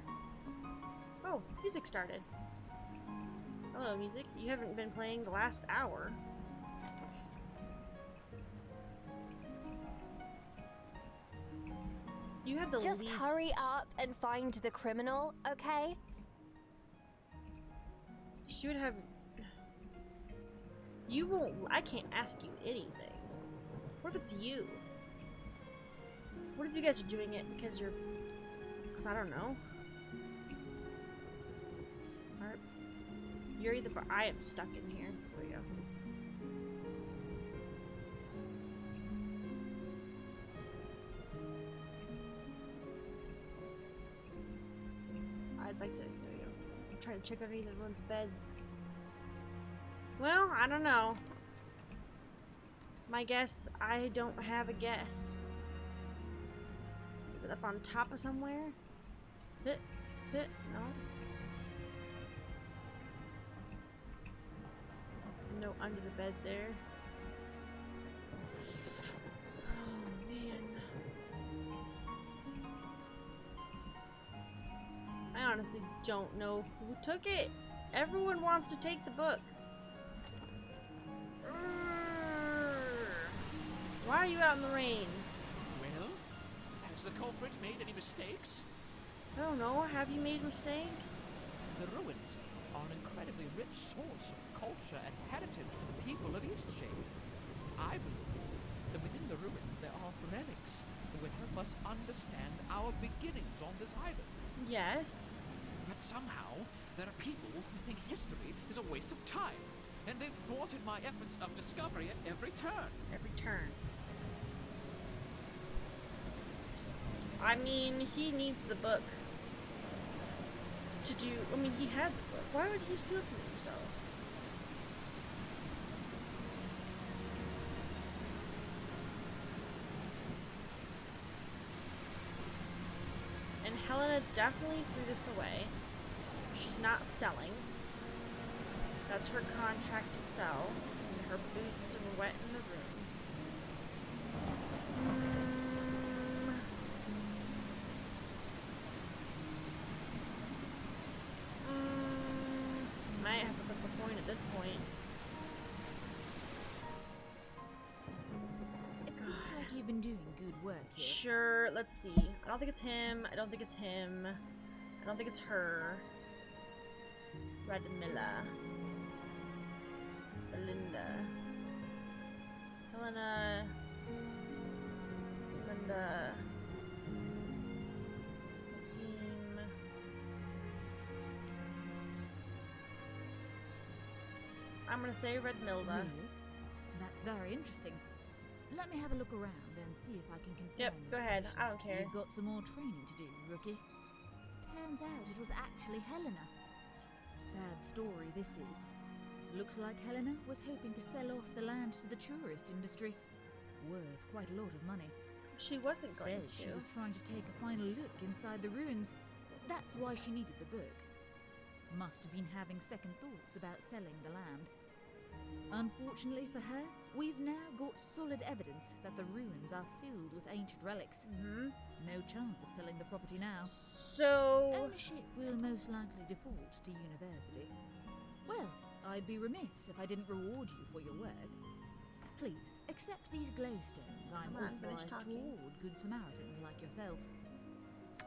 Oh, music started. Hello, music. You haven't been playing the last hour. You have the Just least... hurry up and find the criminal, okay? She would have... You won't... I can't ask you anything. What if it's you? What if you guys are doing it because you're... Because I don't know. Or you're either... I am stuck in here. There we go. I'd like to... There we go. I'm trying to check underneath everyone's beds. Well, I don't know. My guess, I don't have a guess. Is it up on top of somewhere? Hit, no. No, under the bed there. Oh man. I honestly don't know who took it. Everyone wants to take the book. Why are you out in the rain? Well, has the culprit made any mistakes? I don't know. Have you made mistakes? The ruins are an incredibly rich source of culture and heritage for the people of Eastshade. I believe that within the ruins there are relics that would help us understand our beginnings on this island. Yes. But somehow, there are people who think history is a waste of time, and they've thwarted my efforts of discovery at every turn. Every turn. I mean, he needs the book to do. I mean, he had the book. Why would he steal it from himself? And Helena definitely threw this away. She's not selling. That's her contract to sell. And her boots are wet in the room. Might have to flip a coin at this point. It seems like you've been doing good work here. Sure, let's see. I don't think it's him. I don't think it's him. I don't think it's her. Radmilla. Belinda. Helena. Linda. Nadine. I'm gonna say Redmilda. Really? That's very interesting. Let me have a look around and see if I can confirm. Yep, your go ahead. suspicion. I don't care. You've got some more training to do, rookie. Turns out it was actually Helena. Sad story this is. Looks like Helena was hoping to sell off the land to the tourist industry. Worth quite a lot of money. She wasn't going Said to. she was trying to take a final look inside the ruins. That's why she needed the book. Must have been having second thoughts about selling the land. Unfortunately for her, we've now got solid evidence that the ruins are filled with ancient relics. No chance of selling the property now. So... Ownership will most likely default to university. Well, I'd be remiss if I didn't reward you for your work. Please, accept these glowstones I'm Come on, finish authorized to talking. award good Samaritans like yourself.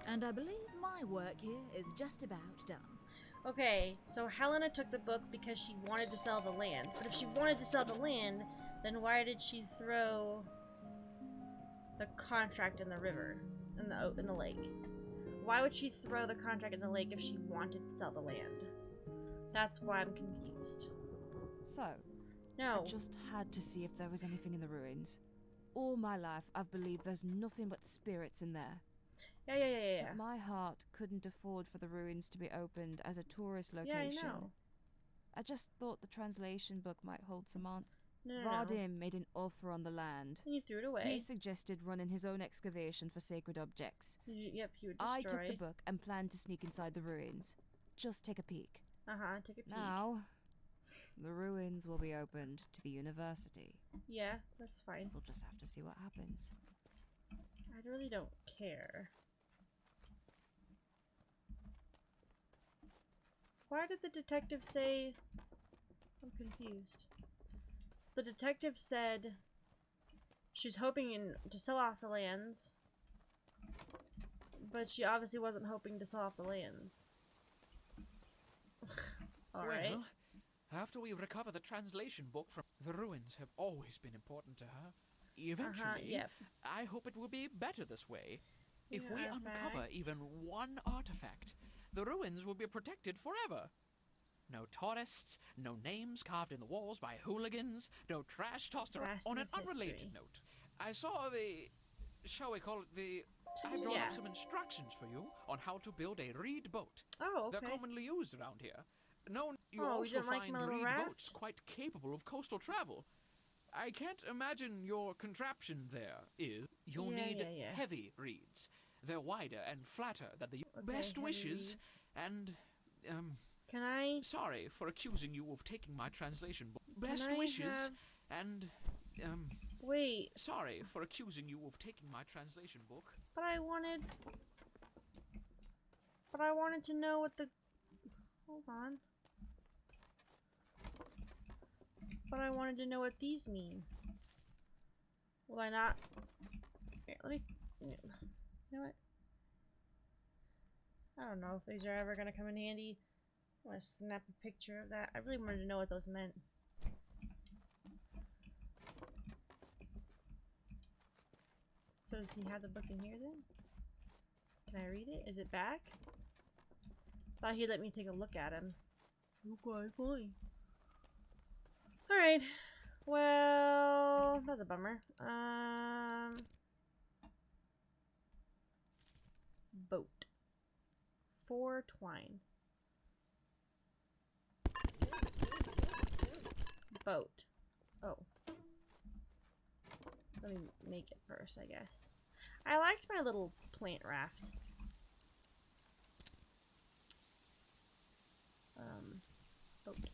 And I believe my work here is just about done. Okay, so Helena took the book because she wanted to sell the land. But if she wanted to sell the land, then why did she throw the contract in the river, in the lake? Why would she throw the contract in the lake if she wanted to sell the land? That's why I'm confused. So, No. I just had to see if there was anything in the ruins. All my life, I've believed there's nothing but spirits in there. Yeah. But my heart couldn't afford for the ruins to be opened as a tourist Yeah, location. I know. I just thought the translation book might hold some on. No. Vadim made an offer on the land. And you threw it away. He suggested running his own excavation for sacred objects. Yep, he would destroy. I took the book and planned to sneak inside the ruins. Just take a peek. Take a peek. Now, the ruins will be opened to the university. Yeah, that's fine. We'll just have to see what happens. I really don't care. Why did the detective say... I'm confused. So the detective said she's hoping to sell off the lands, but she obviously wasn't hoping to sell off the lands. Alright. Well, after we recover the translation book from the ruins have always been important to her. Eventually, yep. I hope it will be better this way. If New we uncover artifact. even one artifact, the ruins will be protected forever. No tourists, no names carved in the walls by hooligans, no trash tossed around. Rest On in an unrelated history. note, I saw shall we call it I've drawn Yeah. up some instructions for you on how to build a reed boat. Oh, okay. They're commonly used around here. You Oh, we also didn't like find my little reed raft? boats quite capable of coastal travel. I can't imagine your contraption there is. You'll need heavy reeds. They're wider and flatter than the best wishes. Reeds. And, Can I? sorry for accusing you of taking my translation book. Best I wishes have... and, Wait. sorry for accusing you of taking my translation book. But I wanted to know what the... Hold on. But I wanted to know what these mean. Will I not? Here, let me... You know what? I don't know if these are ever gonna come in handy. I'm gonna snap a picture of that. I really wanted to know what those meant. So does he have the book in here then? Can I read it? Is it back? Thought he'd let me take a look at him. Okay, fine. Alright. Well, that's a bummer. Boat. 4 twine. Boat. Oh. Let me make it first, I guess. I liked my little plant raft. Boat.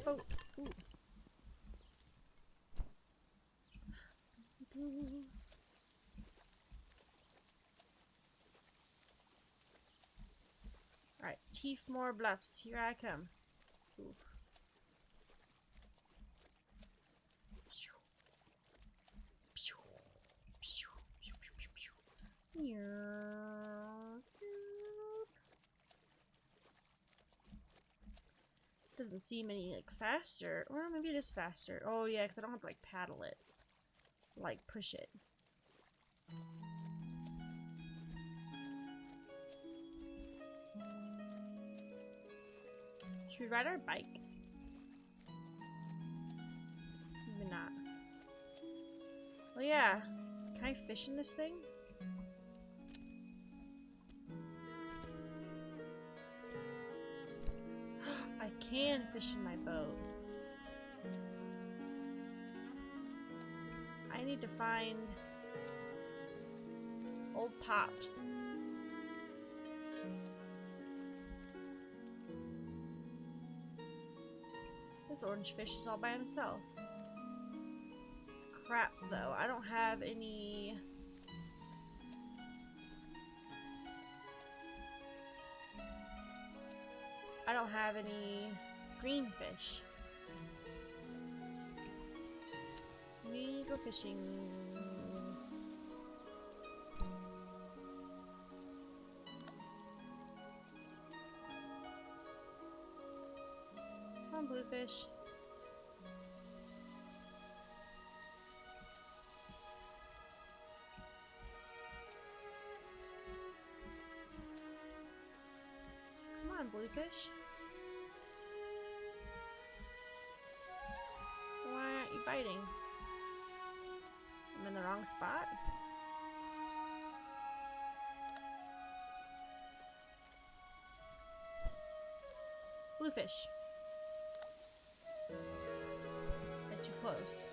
Boat. Ooh. Alright, Teefmore Bluffs, here I come. Ooh. Doesn't seem any like faster, or maybe it is faster. Oh yeah, because I don't have to like paddle it, like push it. Should we ride our bike? Maybe not. Well, yeah. Can I fish in this thing? I can fish in my boat. I need to find old Pops. This orange fish is all by himself. Crap, though. I don't have any... I don't have any green fish. Let me go fishing. Come on, bluefish. Come on, bluefish. Why aren't you biting? I'm in the wrong spot. Bluefish. Get too close.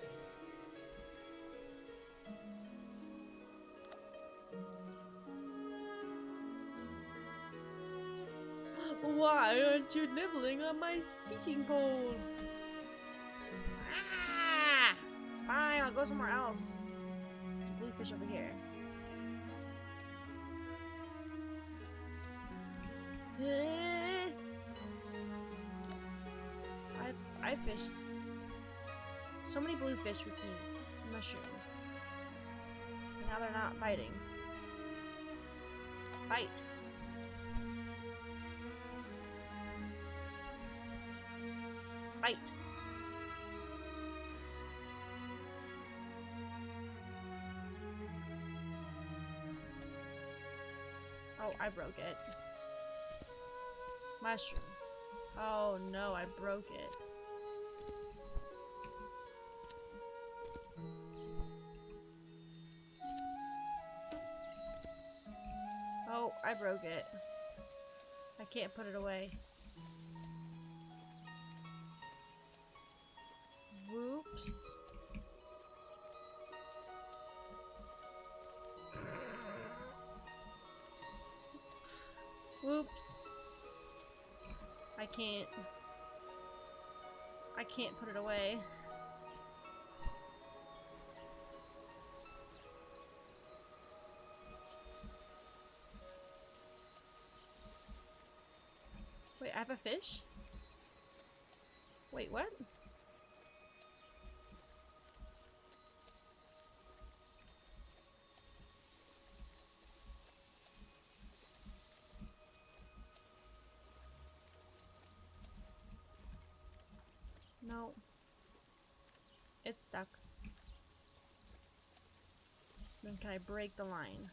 Why aren't you nibbling on my fishing pole? Ah! Fine, I'll go somewhere else. Bluefish over here. I fished so many bluefish with these mushrooms. Now they're not biting. Bite. Bite. Oh, I broke it. Mushroom. Oh no, I broke it. Oh, I broke it. I can't put it away. Whoops. Whoops. I can't put it away. Wait, I have a fish? Wait, what? No. It's stuck. Then can I break the line?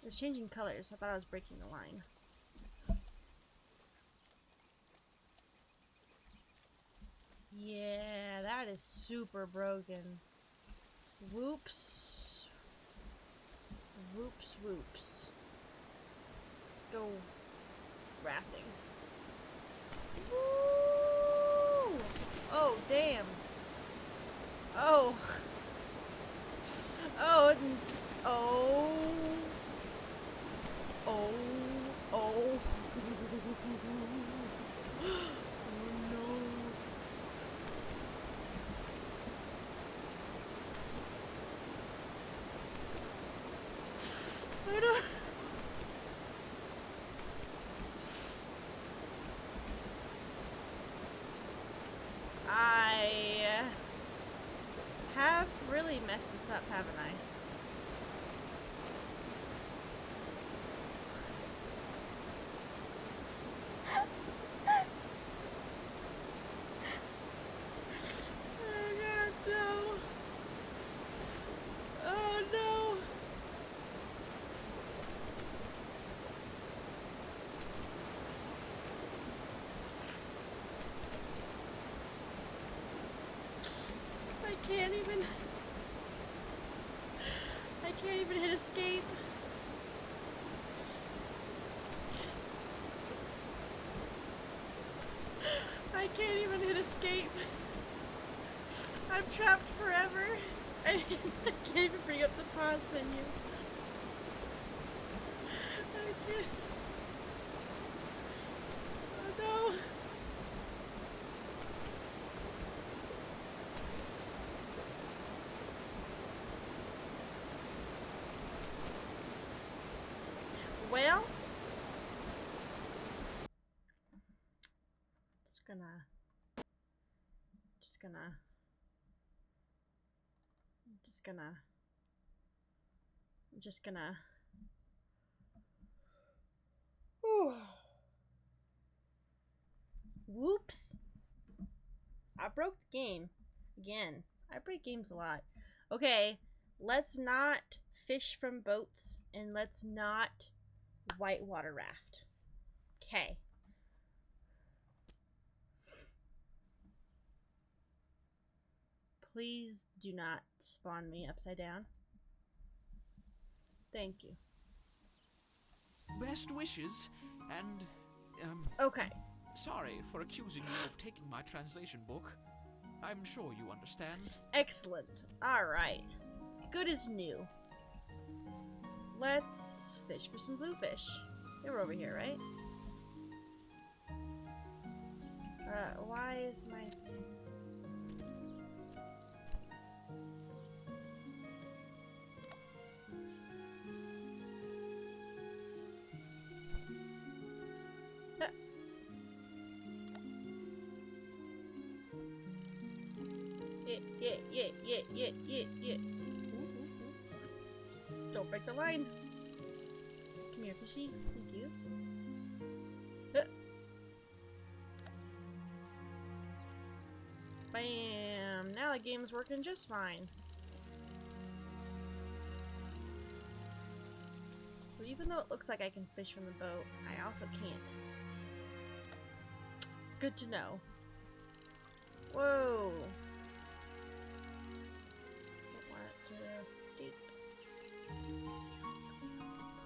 It's changing colors. I thought I was breaking the line. Yeah, that is super broken. Whoops. Whoops, whoops. Let's go rafting. Woo! Oh, damn. Oh. Oh, oh. Oh. Oh. I don't... I have really messed this up, haven't I? Oh god, no. Oh no. I can't even hit escape. I can't even hit escape. I'm trapped forever. I can't even bring up the pause menu. I can't. Oh no. Well, just gonna. Whew. Whoops. I broke the game. Again. I break games a lot. Okay, let's not fish from boats and let's not whitewater raft. Okay. Please do not spawn me upside down. Thank you. Best wishes, and, okay. Sorry for accusing you of taking my translation book. I'm sure you understand. Excellent. Alright. Good as new. Let's fish for some bluefish. They were over here, right? Why is my thing... Yeah. Don't break the line. Come here, fishy. Thank you. Bam! Now the game's working just fine. So even though it looks like I can fish from the boat, I also can't. Good to know. Whoa! Escape.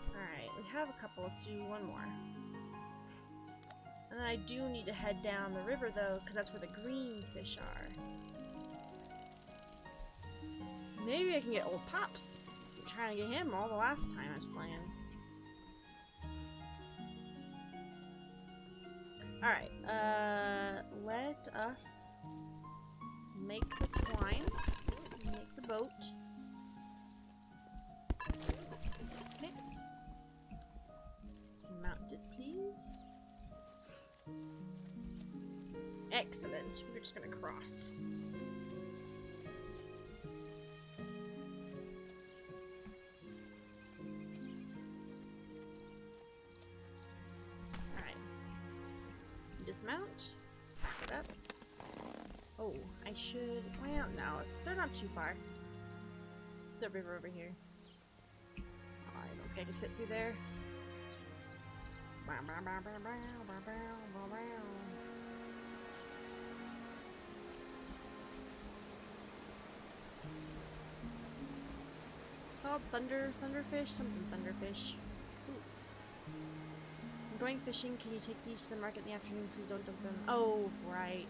Alright, we have a couple. Let's do one more. And then I I do need to head down the river though, because that's where the green fish are. Maybe I can get old Pops. I'm trying to get him all the last time I was playing. Alright, let us make the twine, make the boat. Okay. Mount it, please. Excellent. We're just gonna cross. Dismount. Back it up. Oh, I should. Well, no, they're not too far. The river over here. Oh, I don't think I can fit through there. Oh, thunderfish, something thunderfish. Ooh. I'm going fishing. Can you take these to the market in the afternoon? Please don't dump them. Oh, right.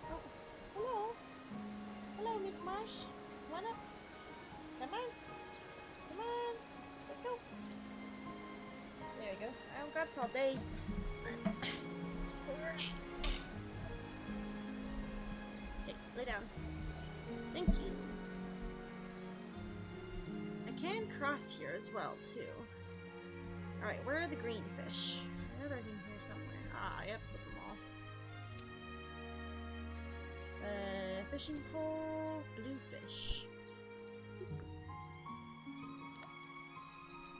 Oh, hello. Hello, Miss Marsh. Come on up. Come on. Come on. Let's go. There we go. I haven't got all day. Okay, lay down. Thank you. I can cross here as well, too. Alright, where are the green fish? I know they're in here somewhere. Ah, yep, put them all. Fishing pole, bluefish.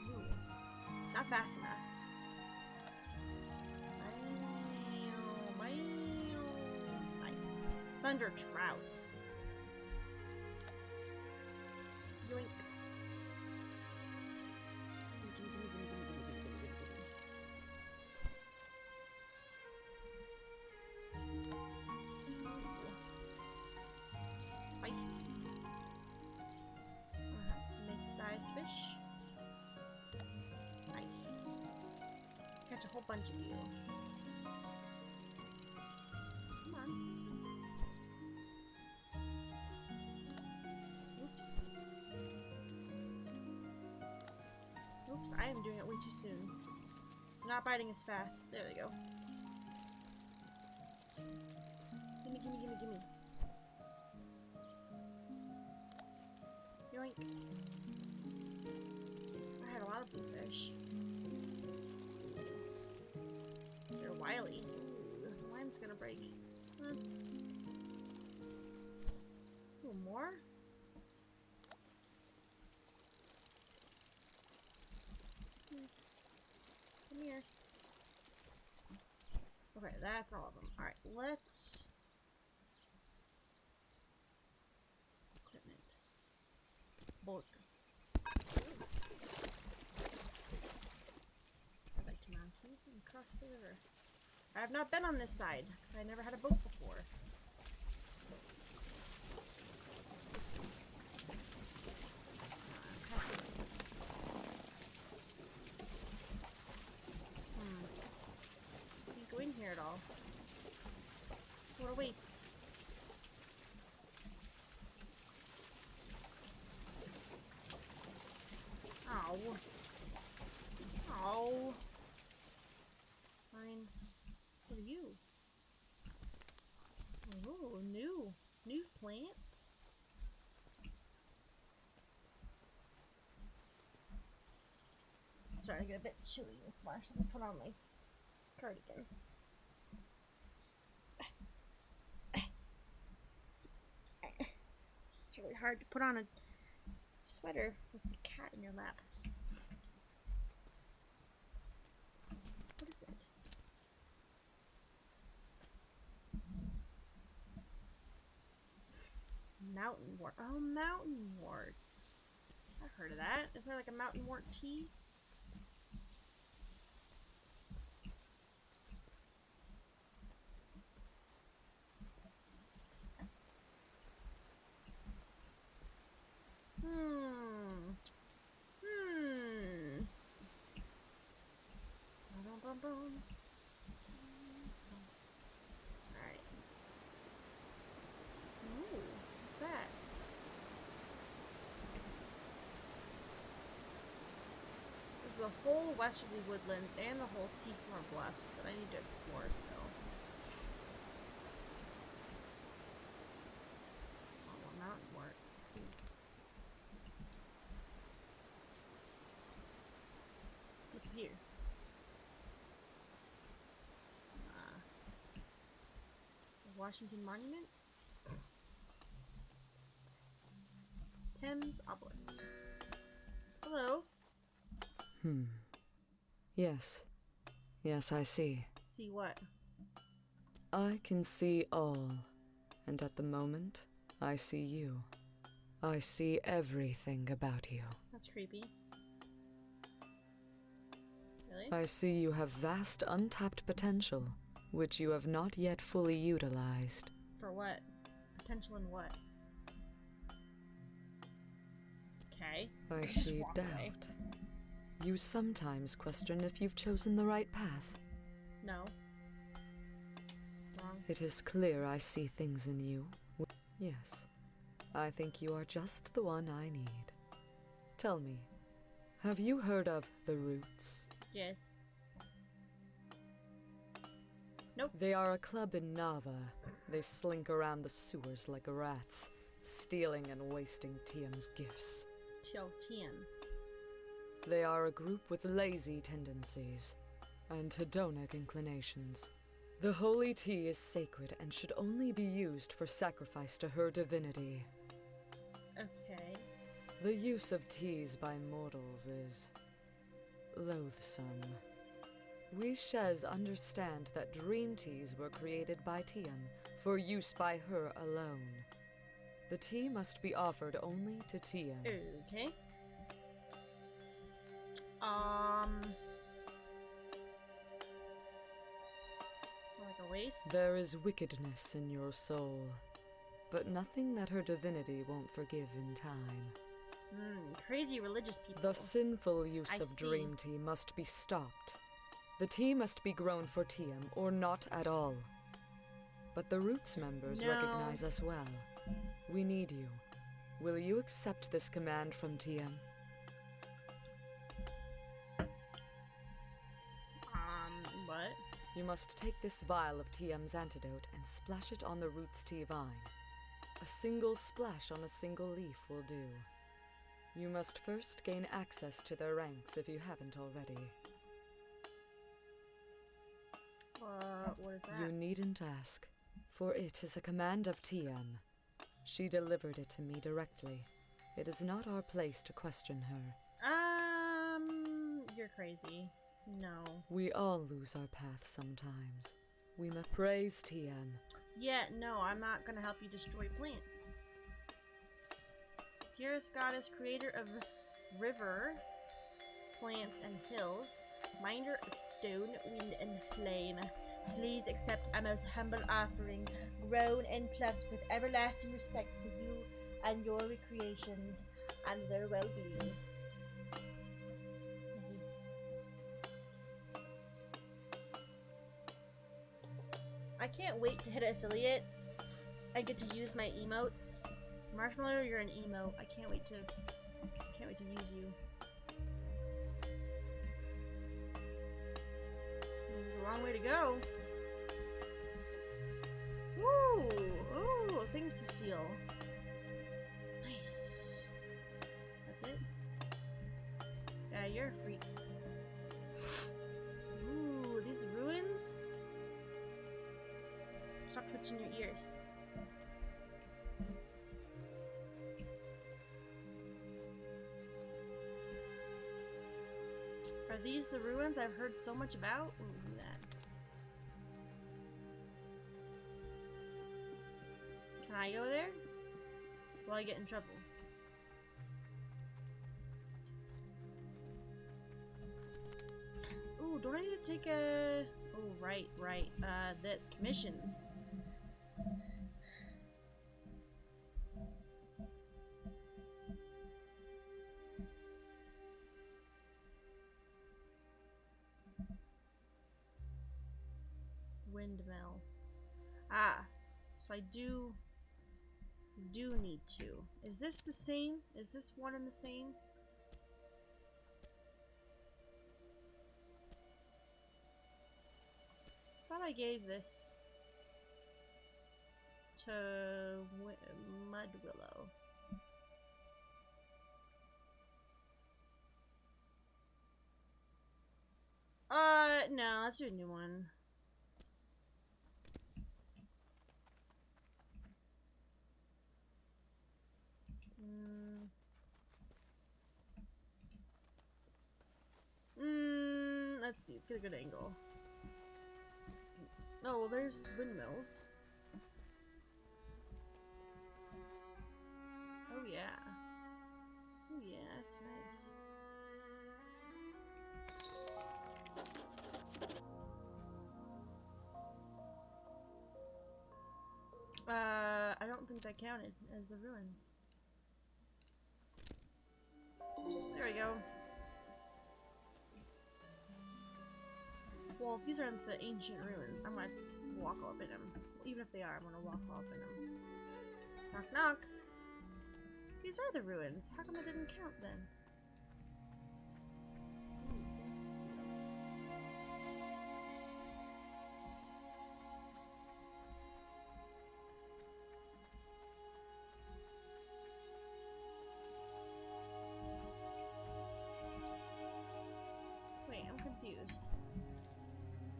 Ooh, not fast enough. Nice. Thunder trout. Yoink. Mid-sized fish. Nice. Catch a whole bunch of you. Come on. Oops. Oops, I am doing it way too soon. Not biting as fast. There we go. Gimme, gimme, gimme, gimme. Yoink. I had a lot of bluefish. They're wily. Ooh, the line's gonna break. Ooh, more? Come here. Okay, that's all of them. Alright, let's... Equipment. Bulk. I'd like to mount these and cross the river. I have not been on this side, because I never had a boat before. Can't go in here at all. What a waste. Ow. Ow. Fine. What are you? Oh, new plants. Starting to get a bit chilly this March, so I'm gonna put on my cardigan. It's really hard to put on a sweater with a cat in your lap. What is it? Mountain wort. Oh, mountain wort. I've heard of that. Isn't there like a mountain wort tea? I don't bum, bum. Alright. Ooh, what's that? There's the whole westerly woodlands and the whole Tiefmoor Bluffs that I need to explore still. Oh, more mountain work. What's here? The Washington Monument? Thames Obelisk. Hello. Yes. Yes, I see. See what? I can see all. And at the moment, I see you. I see everything about you. That's creepy. Really? I see you have vast untapped potential, which you have not yet fully utilized. For what? Potential in what? Okay. I Just see walk doubt. away. You sometimes question if you've chosen the right path. No. Wrong. It is clear I see things in you. Yes. I think you are just the one I need. Tell me, have you heard of the Roots? Yes. Nope. They are a club in Nava. They slink around the sewers like rats, stealing and wasting TM's gifts. TM. They are a group with lazy tendencies and hedonic inclinations. The holy tea is sacred and should only be used for sacrifice to her divinity. Okay. The use of teas by mortals is loathsome. We Shez understand that dream teas were created by Tiam for use by her alone. The tea must be offered only to Tiam. Okay. Like a waste? There is wickedness in your soul, but nothing that her divinity won't forgive in time. Crazy religious people. The sinful use I of see. dream tea must be stopped. The tea must be grown for Tiam, or not at all. But the Roots members No. recognize us well. We need you. Will you accept this command from Tiam? What? You must take this vial of Tiam's antidote and splash it on the Roots tea vine. A single splash on a single leaf will do. You must first gain access to their ranks if you haven't already. What is that? You needn't ask, for it is a command of Tiam. She delivered it to me directly. It is not our place to question her. You're crazy. No. We all lose our path sometimes. We must praise Tiam. Yeah, no, I'm not gonna help you destroy plants. Dearest goddess, creator of river, plants, and hills, minder of stone, wind, and flame, please accept our most humble offering, grown and plucked with everlasting respect for you and your recreations and their well-being. I can't wait to hit affiliate. I get to use my emotes. Marshmallow, you're an emote. I can't wait to use you. The wrong way to go. Ooh, things to steal. Nice. That's it? Yeah, you're a freak. Ooh, these ruins? Stop twitching your ears. Are these the ruins I've heard so much about? Ooh, look at that. Can I go there? Will I get in trouble? Ooh, don't I need to take a... Oh, right. This. Commissions. windmill. Ah, so I do need two. Is this the same? Is this one and the same? I thought I gave this to Mudwillow. No, let's do a new one. Let's see, let's get a good angle. Oh, well, there's the windmills. Oh, yeah. Oh, yeah, that's nice. I don't think that counted as the ruins. There we go. Well, if these aren't the ancient ruins, I'm gonna walk up in them. Even if they are, I'm gonna walk up in them. Knock knock! These are the ruins. How come I didn't count then? Ooh, there's the steel. Wait, I'm confused.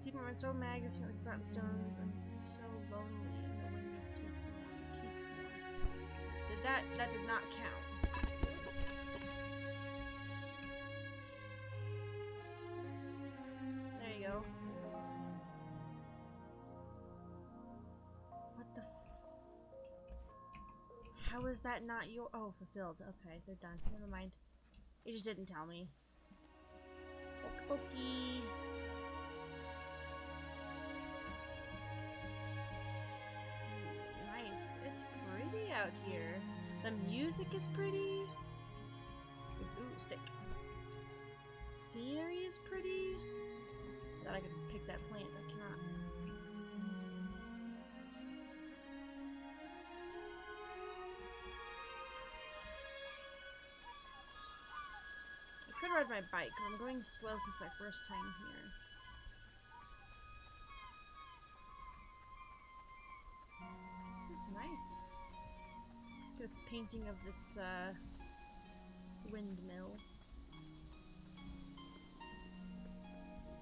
People are so magnificently forgotten stones and so lonely in the wind of tooth. That did not count. There you go. What the how is that not your fulfilled. Okay, they're done. Never mind. It just didn't tell me. Okey-dokey. Nice. It's pretty out here. The music is pretty. Ooh, stick. Scenery is pretty. I thought I could pick that plant, I cannot. I could ride my bike, but I'm going slow because it's my first time here. That's nice. Let's get a painting of this windmill.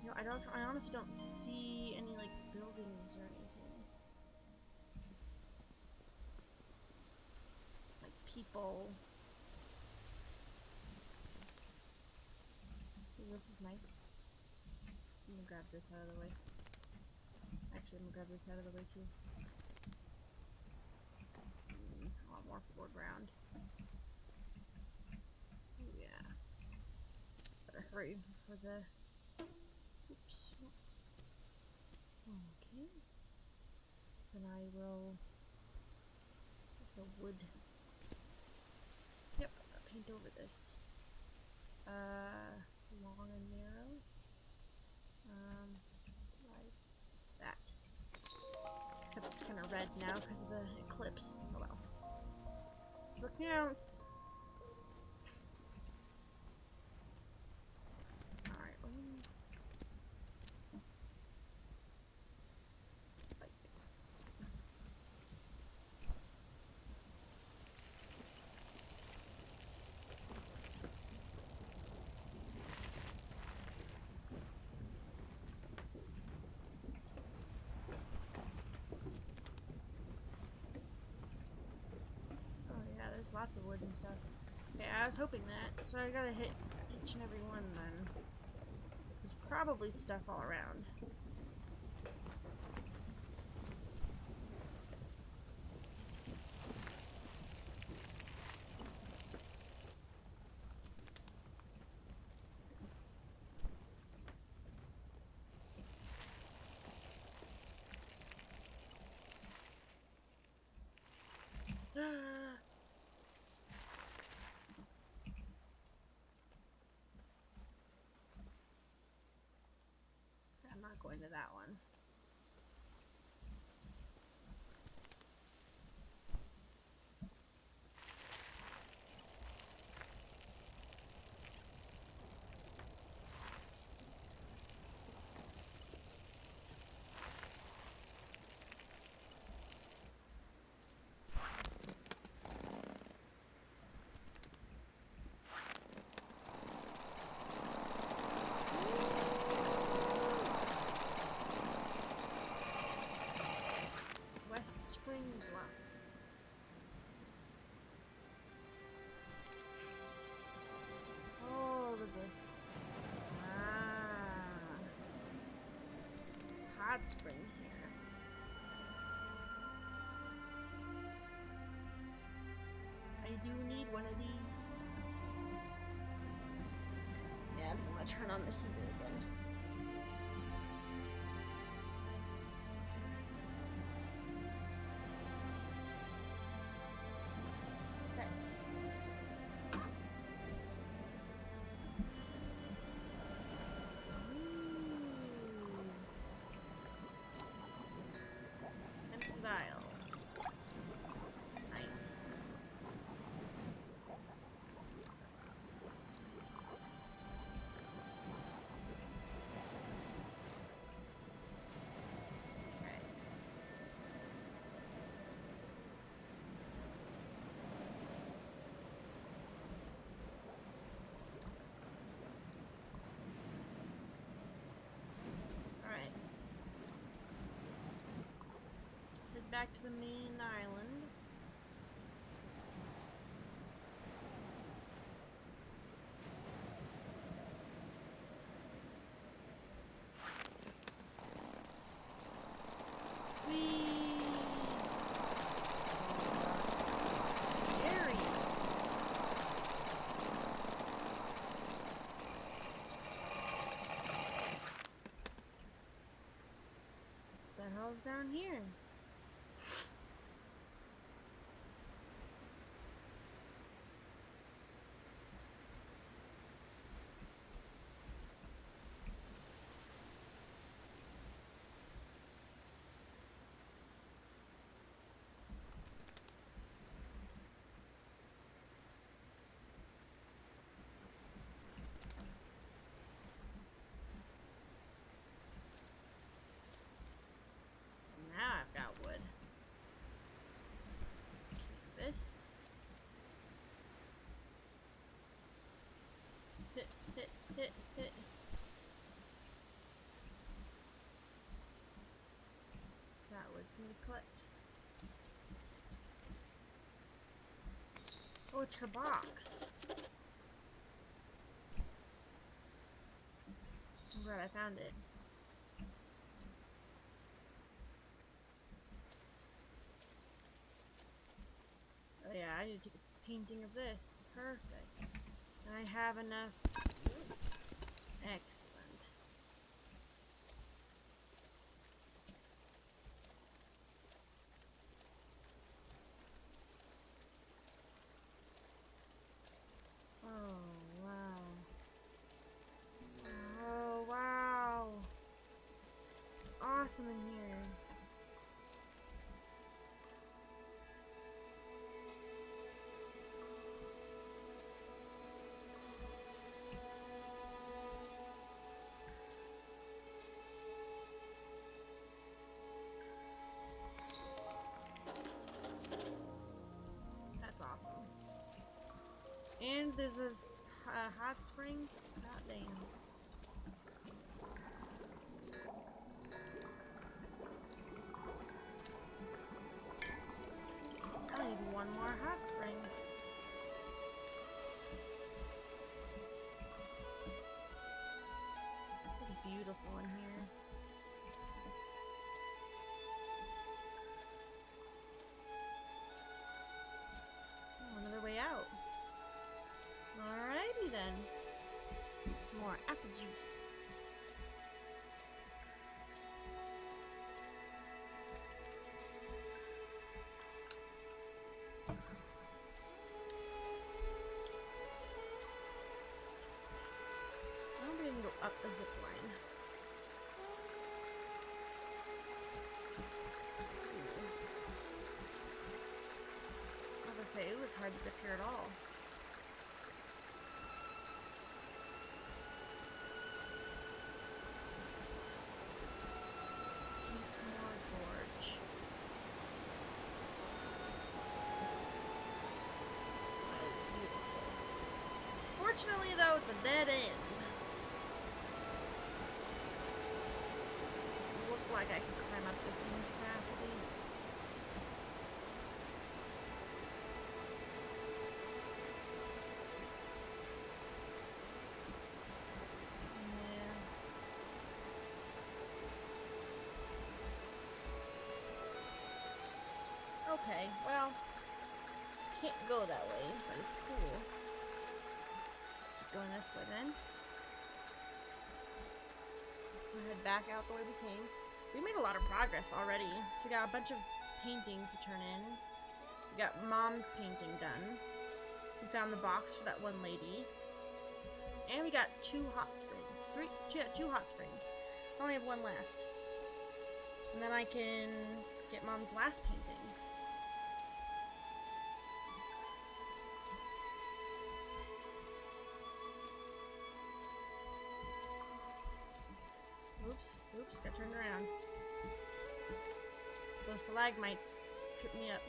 You know, I honestly don't see any like buildings or anything. Like people. Ooh, this is nice. I'm gonna grab this out of the way. Actually, I'm gonna grab this out of the way too. I want more foreground. Ooh, yeah. Better hurry for the. Oops. Okay. Then I will get the wood. Yep, I'll paint over this. Long and narrow. Like that. Except it's kind of red now because of the eclipse. Oh well. Still counts. Alright, there's lots of wood and stuff. Okay, I was hoping that, so I gotta hit each and every one then. There's probably stuff all around. I'm not going to that one. hot spring here. I do need one of these. Yeah, I'm gonna turn on the heater again. Back to the main island. Scary. What the hell's down here? Now I've got wood. This. Hit, hit, hit, hit. That wood can we collect? Oh, it's her box. I'm glad I found it. Oh yeah, I need to take a painting of this. Perfect. I have enough. Excellent. Oh, wow. Oh, wow. Awesome in here. That's awesome. And there's a hot spring. God damn. I need one more hot spring. It's beautiful in here. Oh, another way out. Alrighty then. Some more apple juice. I wonder if I can go up a zip line. I was gonna say, ooh, it's hard to get here at all. Unfortunately, though, it's a dead end. It looked like I could climb up this in capacity. Yeah. Okay, well, can't go that way, but it's cool. Let's keep going this way then. We'll head back out the way we came. We made a lot of progress already. We got a bunch of paintings to turn in. We got Mom's painting done. We found the box for that one lady. And we got 2 hot springs. 2 hot springs. I only have 1 left. And then I can get Mom's last painting. Oops, got turned around. Those stalagmites trip me up.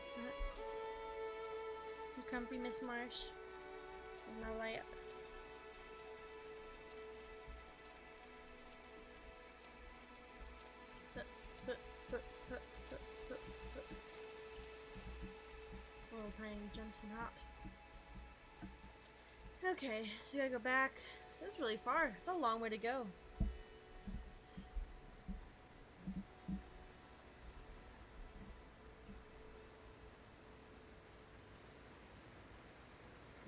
You comfy, Miss Marsh? In my lap. Little tiny jumps and hops. Okay, so we gotta go back. That's really far. It's a long way to go.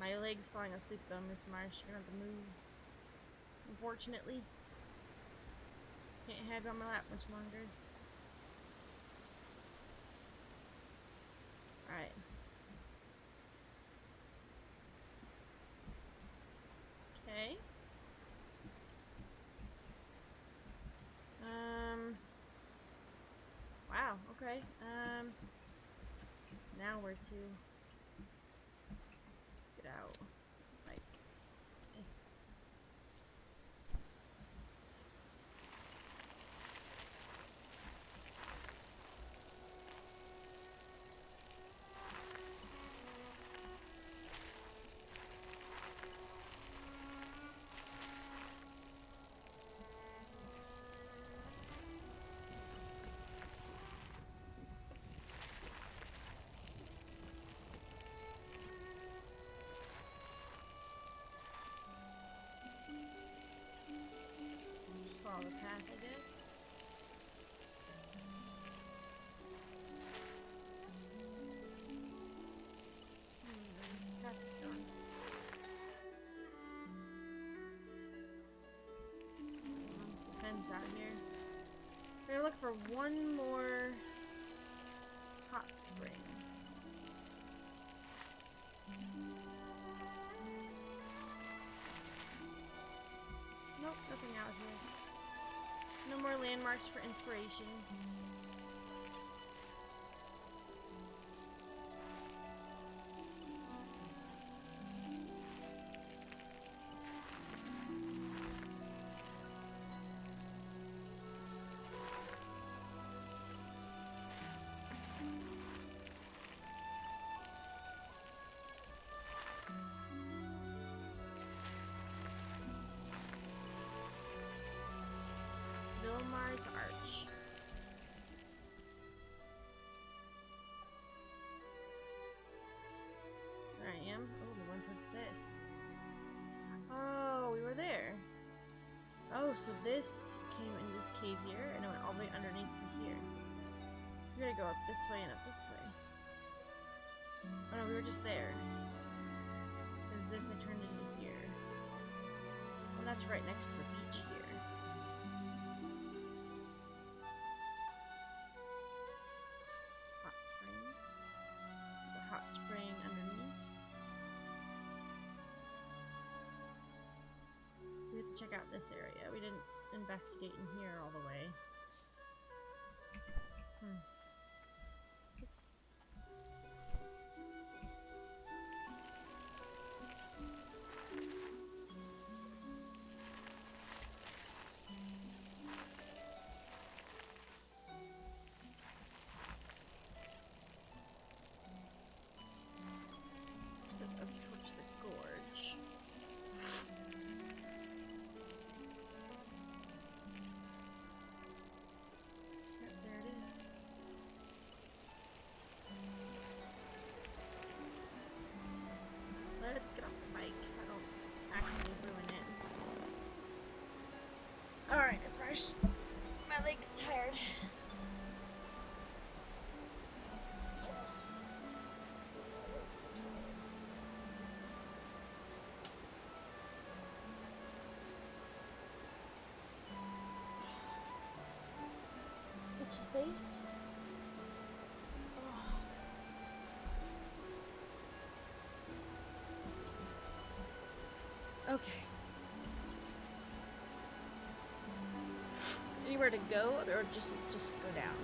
My leg's falling asleep though, Miss Marsh. You're gonna have to move. Unfortunately. Can't have you on my lap much longer. Alright. Okay. Wow, okay. Now where to? Let's get out. Like, just follow the path, I guess. Path is gone. It's a fence out here. We're gonna look for one more hot spring. Nope, nothing out here. No more landmarks for inspiration. Vilmar's Arch. There I am. Oh, we went with this. Oh, we were there. Oh, so this came in this cave here, and it went all the way underneath to here. We gotta go up this way and up this way. Oh no, we were just there. Because this I turned into here. Well, that's right next to the beach here. Spring underneath. We have to check out this area. We didn't investigate in here all the way. Oops. Let's get off the bike so I don't accidentally ruin it. Alright, Miss Marsh. My leg's tired. itchy face. Oh. Okay. Anywhere to go, or just go down?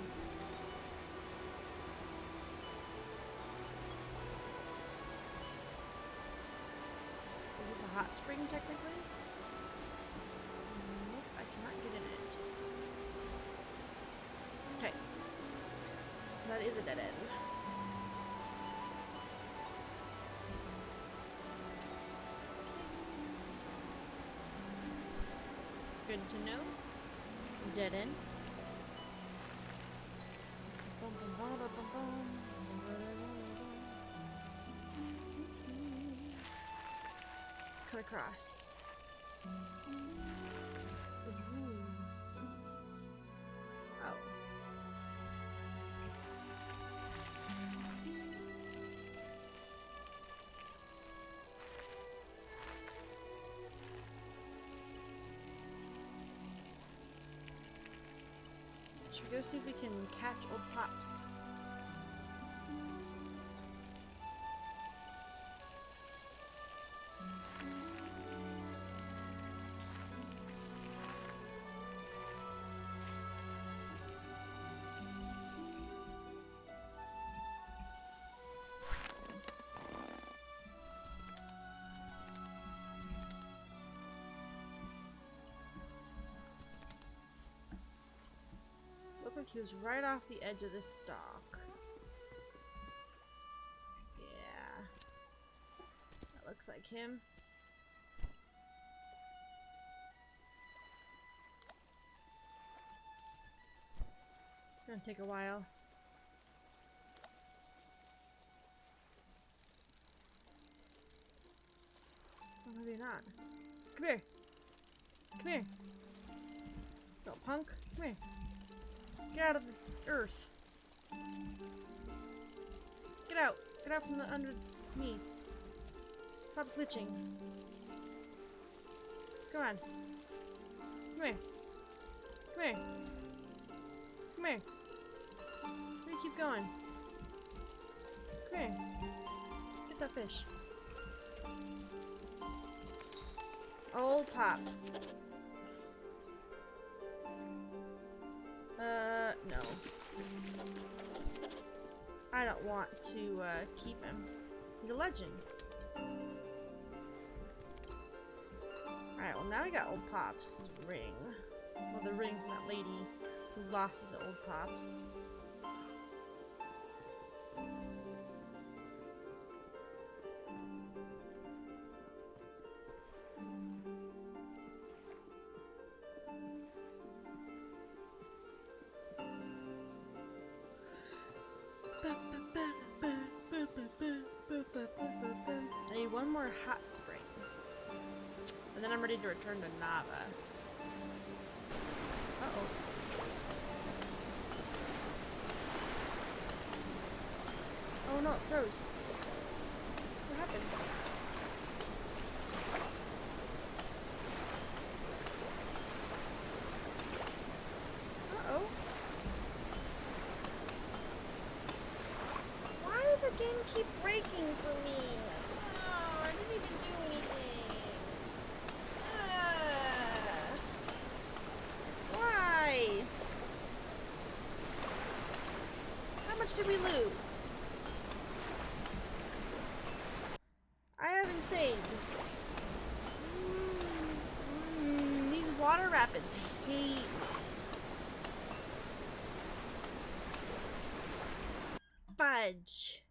Is this a hot spring technically? Nope, I cannot get in it. Okay. So that is a dead end. Good to know. Dead end. Let's cut across. Oh. Should we go see if we can catch old pops? Looked like he was right off the edge of this dock. Yeah. That looks like him. It's gonna take a while. Oh, maybe not. Come here. Come here. Little punk. Come here. Get out of the earth. Get out. Get out from the underneath. Stop glitching. Come on. Come here. Come here. Come here. Where do you keep going? Come here. Get that fish. Old pops. No. I don't want to, keep him. He's a legend. Alright, well now we got old Pops' ring. Well, the ring from that lady who lost the old Pops. I need one more hot spring. And then I'm ready to return to Nava. Uh-oh. Oh no, it froze. What happened? Uh-oh. Why does the game keep breaking for me? Oh, I didn't even do anything. Why? How much did we lose? I haven't saved. These water rapids hate me. Fudge.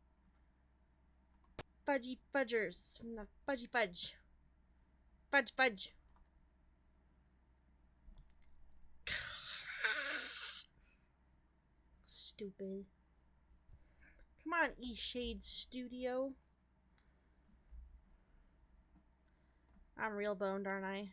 Fudgy fudgers from the fudgy fudge. Fudge fudge. Stupid. Come on, Eastshade Studio. I'm real boned, aren't I?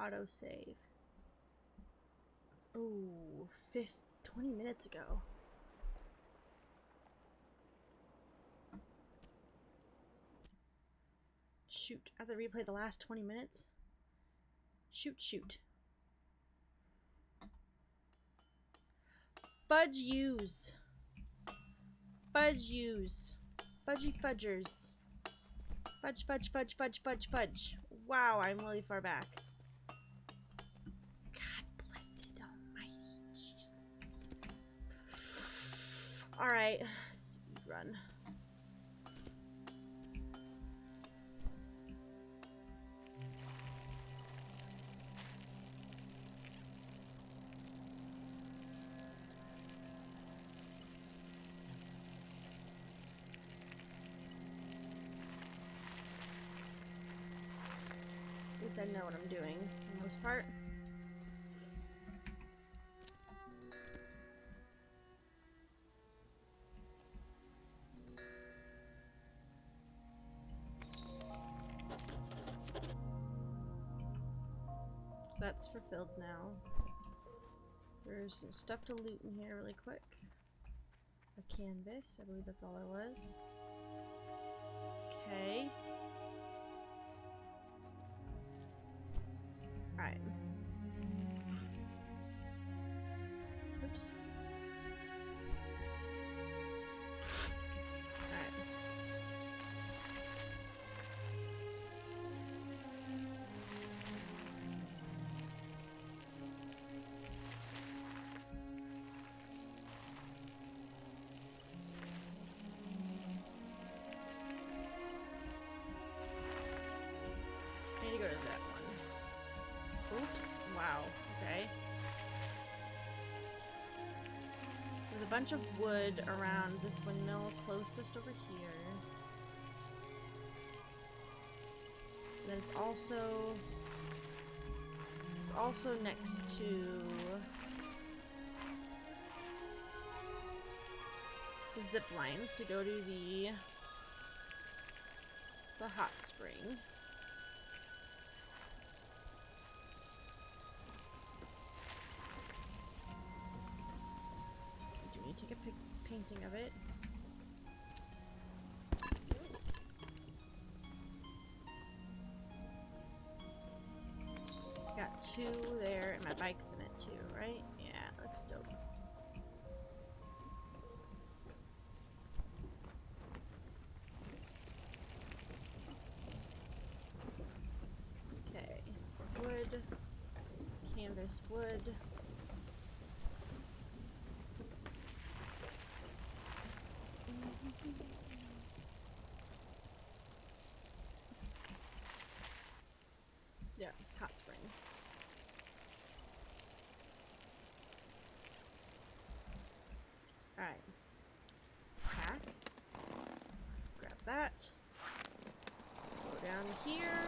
Autosave. Ooh, 20 minutes ago. shoot. I have to replay the last 20 minutes. Shoot. Fudge use. Fudgy fudgers. Fudge. Wow, I'm really far back. God bless it, almighty Jesus. Alright, speed run. At least I know what I'm doing for the most part. That's fulfilled now. There's some stuff to loot in here really quick. A canvas, I believe that's all there was. Okay. Alright. Oops. Alright. I need to go to that one. Oops. Wow. Okay. There's a bunch of wood around this windmill closest over here. And then it's also next to the zip lines to go to the hot spring. Do we take a painting of it? Got two there, and my bike's in it too, right? Yeah, it looks dope. Okay, wood, canvas, wood. Yeah, hot spring. Alright. Pack. Grab that. Go down here.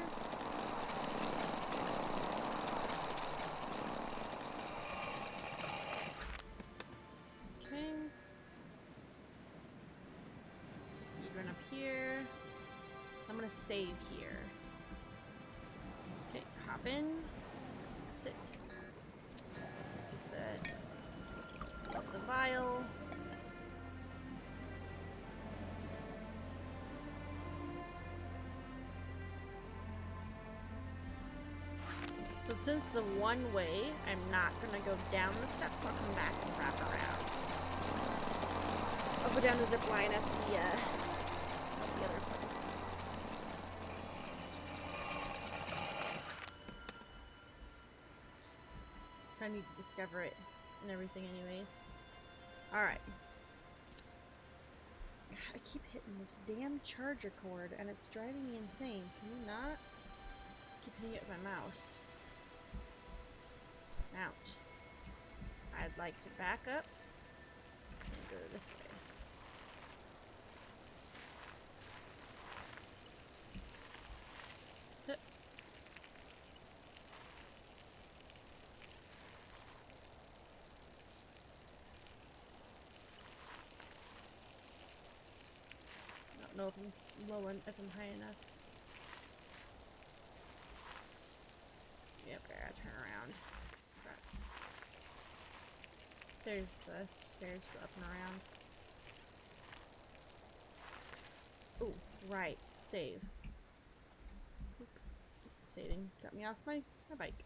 Okay. Speed run up here. I'm gonna save here. Okay, hop in. Sit. Get the vial. So since it's a one-way, I'm not gonna go down the steps. I'll come back and wrap around. I'll go down the zip line at the other place. So I need to discover it and everything anyways. Alright. I keep hitting this damn charger cord and it's driving me insane. Can you not? I keep hitting it with my mouse. Out. I'd like to back up and go this way. Hup. I don't know if I'm low and if I'm high enough. Yep, I gotta turn around. There's the stairs go up and around. Oh, right. Save. saving. Got me off my bike.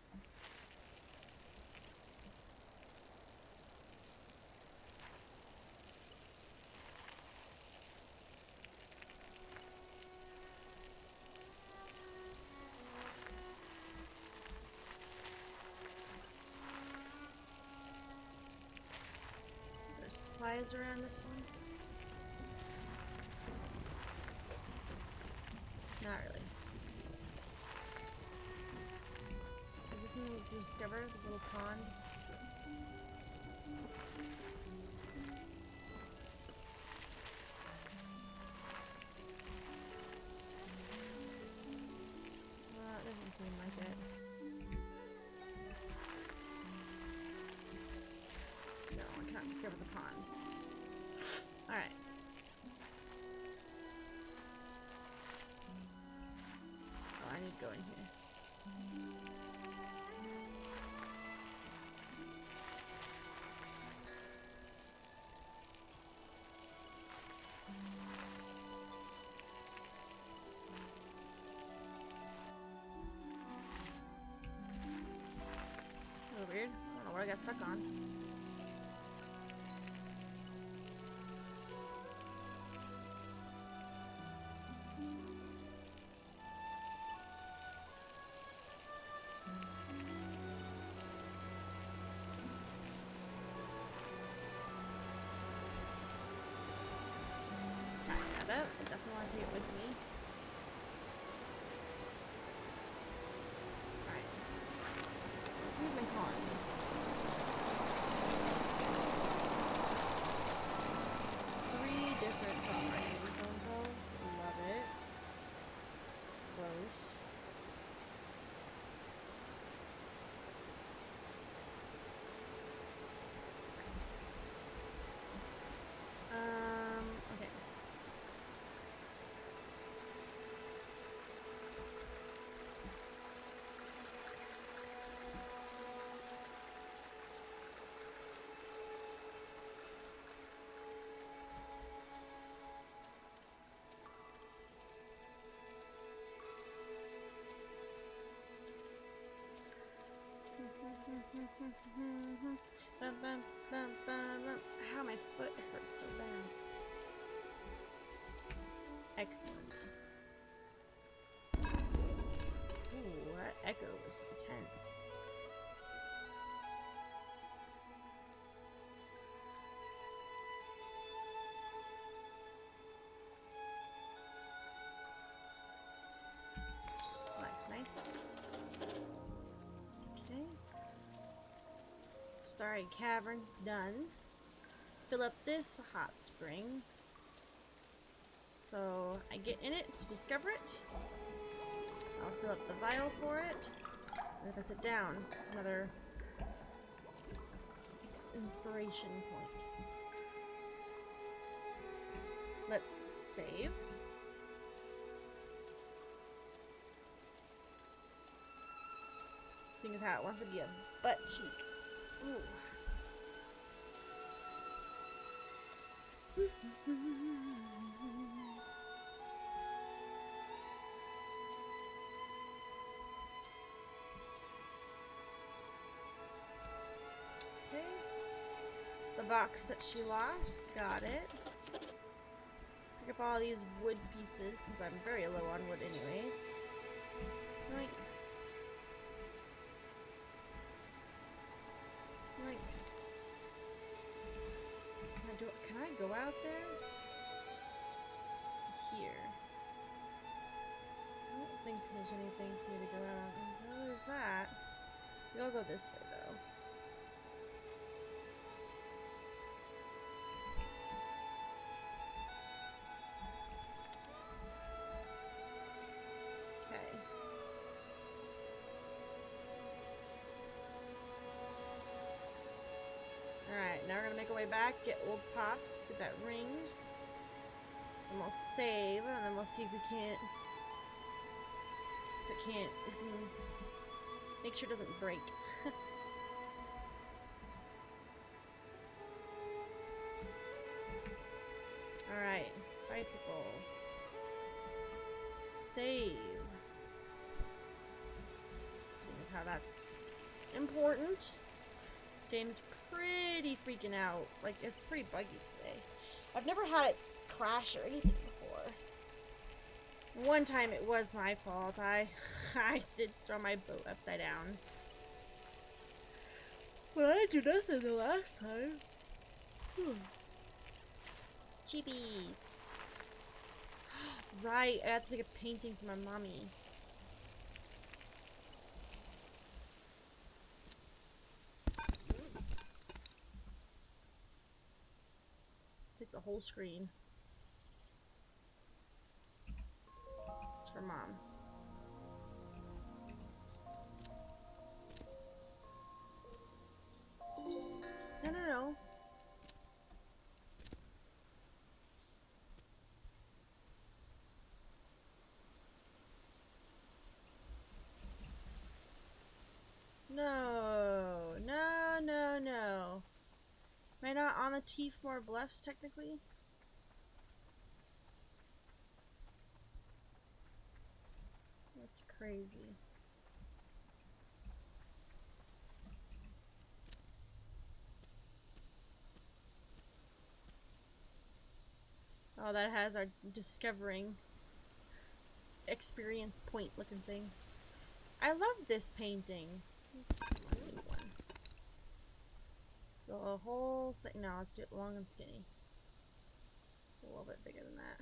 There's supplies around this one. Not really. Is this something to discover? The little pond? It doesn't seem like it. No, I cannot discover the pond. Alright. Oh, I need to go in here. A little weird. I don't know what I got stuck on. I definitely want to take it with me. Alright. Who's been calling me? Three different phone calls. Love it. Gross. Okay. How my foot hurts so bad. Excellent. Ooh, that echo was intense. Nice. Okay. Starry Cavern, done. Fill up this hot spring. So I get in it to discover it. I'll fill up the vial for it. And if I sit down, it's another inspiration point. Let's save. Seeing as how it wants to be a butt cheek. Ooh. Okay. The box that she lost. Got it. Pick up all these wood pieces since I'm very low on wood anyways. Like. Can I go out there? Here. I don't think there's anything for me to go out. Oh, there's that. We all go this way though. Okay. Alright, now we're gonna make our way back, get old Pops, get that ring, and we'll save, and then we'll see if we can't, if we can make sure it doesn't break. Alright, bicycle. Save. seeing as how that's important. Game's pretty freaking out. Like, it's pretty buggy today. I've never had it crash or anything before. One time it was my fault. I did throw my boat upside down. Well, I didn't do nothing the last time. Cheapies. Right, I have to take a painting for my mommy. Take the whole screen. It's for mom. No. No. Am I not on the Teefmore Bluffs, technically? That's crazy. Oh, that has our discovering experience point looking thing. I love this painting. The whole thing. No, let's do it long and skinny. A little bit bigger than that.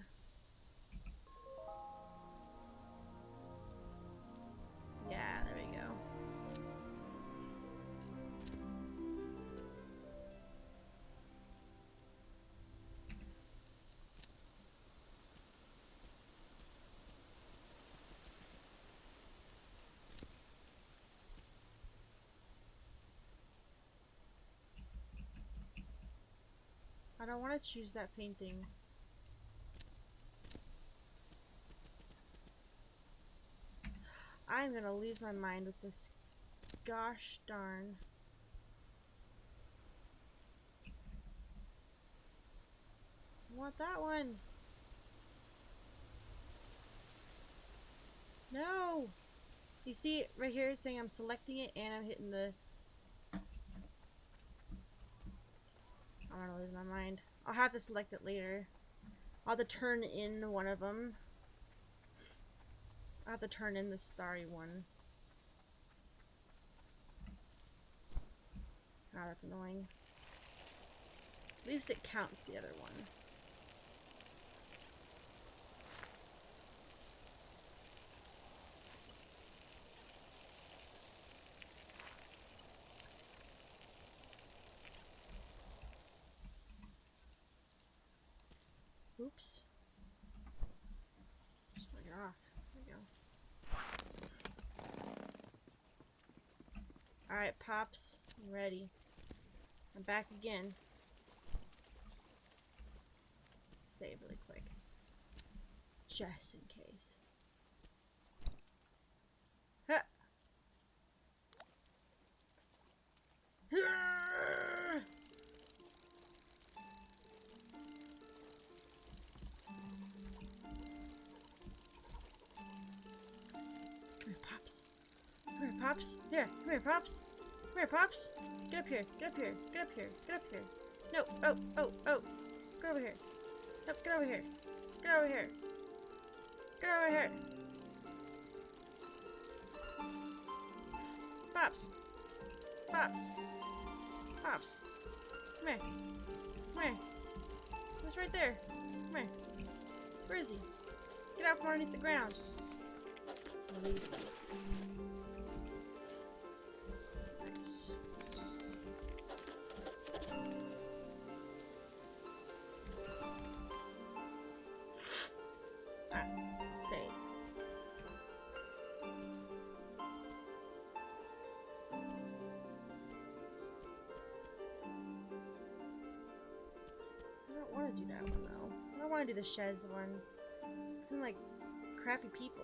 Yeah, there we go. I don't want to choose that painting. I'm gonna lose my mind with this. Gosh darn. I want that one. No! You see right here it's saying I'm selecting it and I'm hitting the... I'm gonna lose my mind. I'll have to select it later. I'll have to turn in one of them. I'll have to turn in the starry one. Oh, that's annoying. At least it counts the other one. Oops. Just took it off. There we go. Alright, Pops. I'm ready. I'm back again. Save really quick. Just in case. Ha! Come here, Pops. Here, come here, Pops. Come here, Pops. Get up here. Get up here. Get up here. Get up here. No. Oh. Get over here. Nope, get over here. Get over here. Get over here. Pops. Pops. Pops. Come here. Come here. He's right there. Come here. Where is he? Get out from underneath the ground. Release him. Nice. Alright, save. I don't want to do that one though. I don't want to do the Shez one. Seem like crappy people.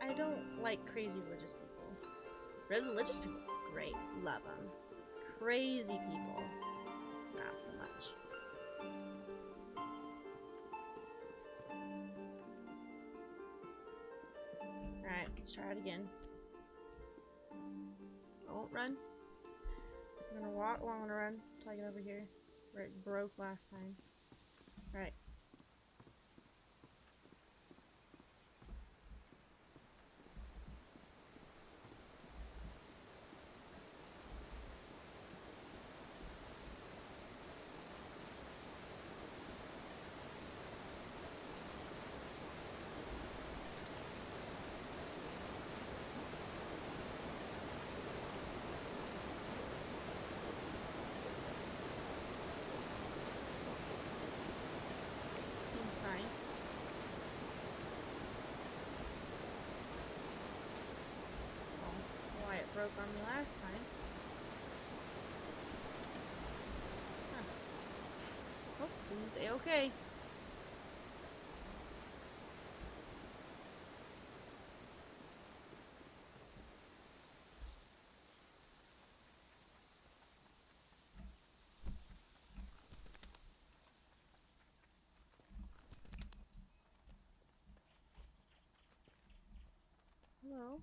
I don't like crazy religious people. Religious people, great, love them. Crazy people, not so much. Alright, let's try it again. I won't run. I'm gonna walk. Well, I'm gonna run until I get over here where it broke last time. Alright. Seems fine. Well, why it broke on me last time. Huh. Oh, seems a-okay. Hello?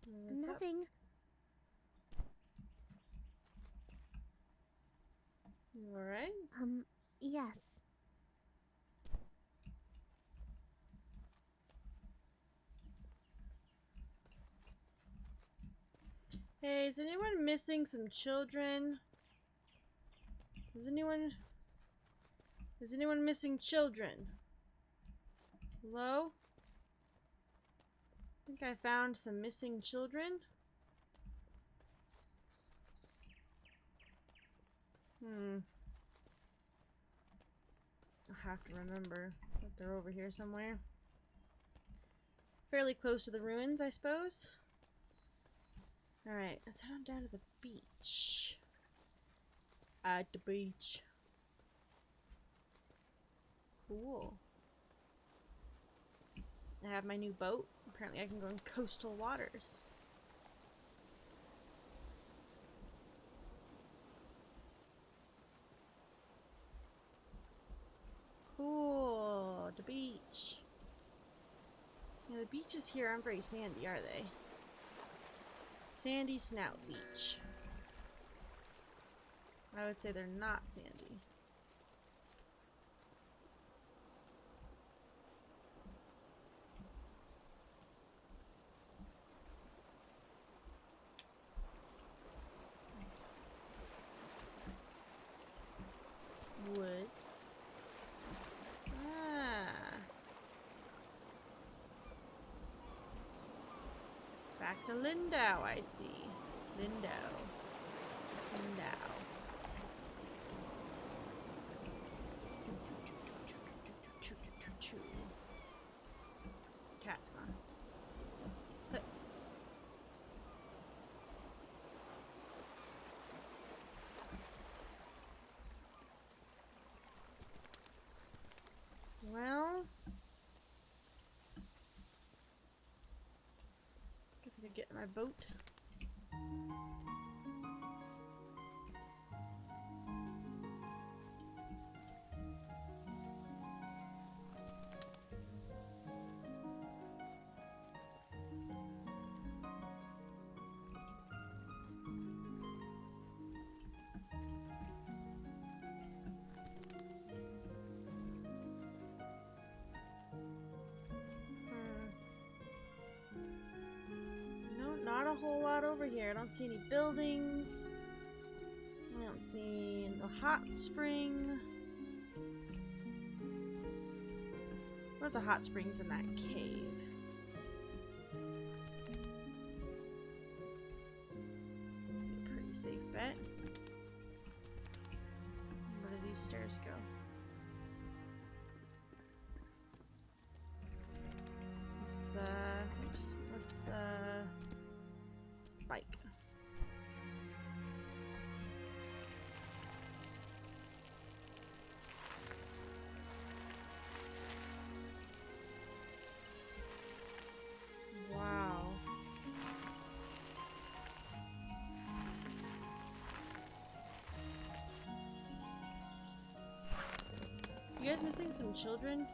What's up? Nothing. You alright? Yes. Hey, is anyone missing some children? Is anyone missing children? Hello? I think I found some missing children. I'll have to remember that they're over here somewhere. Fairly close to the ruins, I suppose. Alright, let's head on down to the beach. At the beach. Cool. I have my new boat. Apparently I can go in coastal waters. Cool. The beach. Yeah, the beaches here aren't very sandy, are they? Sandy Snout Beach. I would say they're not sandy. Wood. Back to Lindau, I see. Lindau. Cat's gone. Well, guess I could get in my boat. Not a whole lot over here. I don't see any buildings. I don't see the hot spring. What are the hot springs in that cave? Pretty safe bet. Where do these stairs go? Let's bike. Wow. You guys missing some children?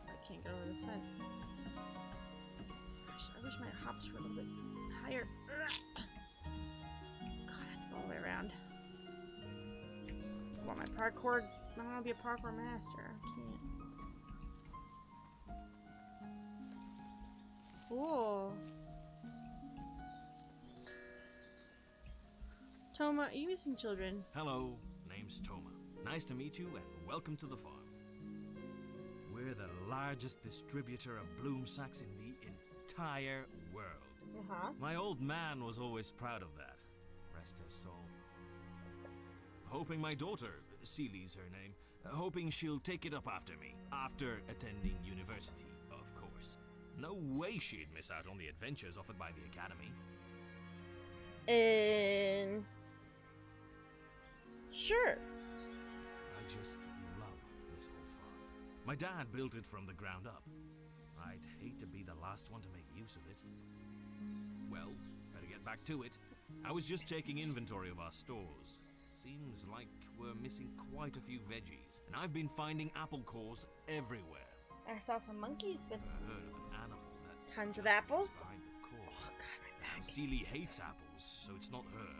I can't go over this fence. I wish my hops were a little bit higher. God, I have to go all the way around. I want my parkour. I want to be a parkour master. I can't. Cool. Toma, are you missing children? Hello, name's Toma. Nice to meet you and welcome to the farm. We're the largest distributor of bloom sacks in the entire world. My old man was always proud of that. Rest his soul. Hoping my daughter, Ceilie's her name, hoping she'll take it up after me, after attending university, of course. No way she'd miss out on the adventures offered by the academy. Sure. I just love this old farm. My dad built it from the ground up. I'd hate to be the last one to make use of it. Well, better get back to it. I was just taking inventory of our stores. Seems like we're missing quite a few veggies, and I've been finding apple cores everywhere. I saw some monkeys with I heard of an animal that tons of just apples. behind the core. Oh god, my back. Celie hates apples, so it's not her.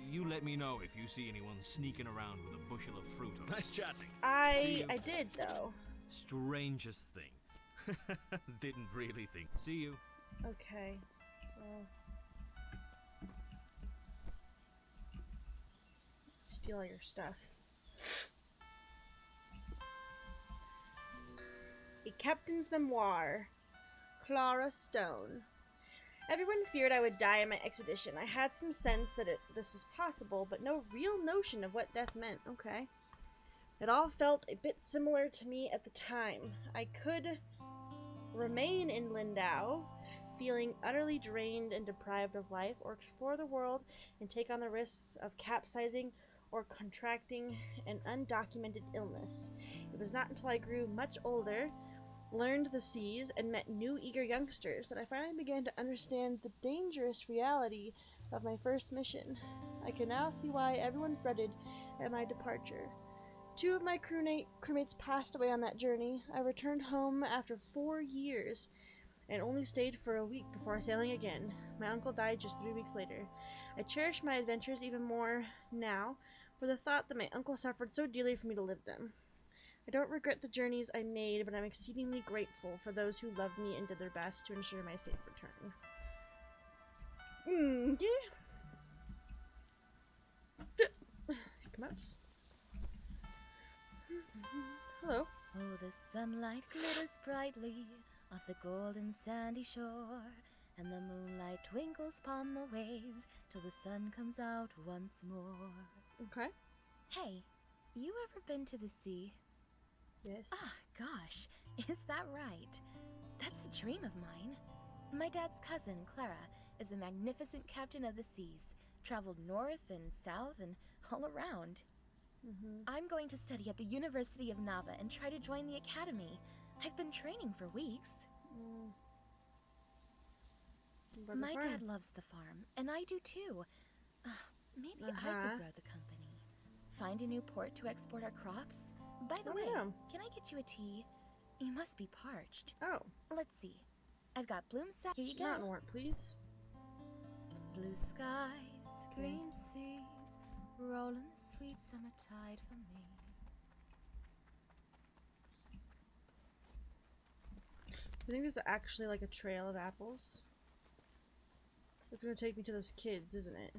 You let me know if you see anyone sneaking around with a bushel of fruit. Nice chatting. I did though. Strangest thing. Didn't really think. See you. Okay. Well. Steal your stuff. A Captain's Memoir. Clara Stone. Everyone feared I would die in my expedition. I had some sense that this was possible, but no real notion of what death meant. Okay. It all felt a bit similar to me at the time. I could remain in Lindau, feeling utterly drained and deprived of life, or explore the world and take on the risks of capsizing or contracting an undocumented illness. It was not until I grew much older, learned the seas, and met new eager youngsters that I finally began to understand the dangerous reality of my first mission. I can now see why everyone fretted at my departure. 2 of my crewmates passed away on that journey. I returned home after 4 years and only stayed for a week before sailing again. My uncle died just 3 weeks later. I cherish my adventures even more now for the thought that my uncle suffered so dearly for me to live them. I don't regret the journeys I made, but I'm exceedingly grateful for those who loved me and did their best to ensure my safe return. Yeah. Come on. Hello. Oh, the sunlight glitters brightly off the golden sandy shore, and the moonlight twinkles upon the waves till the sun comes out once more. Okay. Hey, you ever been to the sea? Yes. Ah, gosh, is that right? That's a dream of mine. My dad's cousin, Clara, is a magnificent captain of the seas, traveled north and south and all around. I'm going to study at the University of Nava and try to join the academy. I've been training for weeks. My dad loves the farm, and I do too. Maybe I could grow the company. Find a new port to export our crops. By the way, can I get you a tea? You must be parched. Oh. Let's see. I've got bloom sack. Here you go. Not more, please. Blue skies, green seas, rolling sweet summer tide for me. I think there's actually like a trail of apples. It's gonna take me to those kids, isn't it?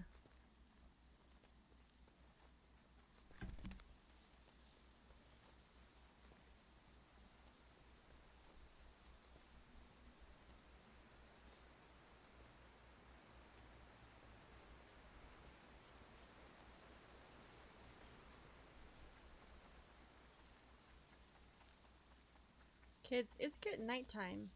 Kids, it's getting nighttime.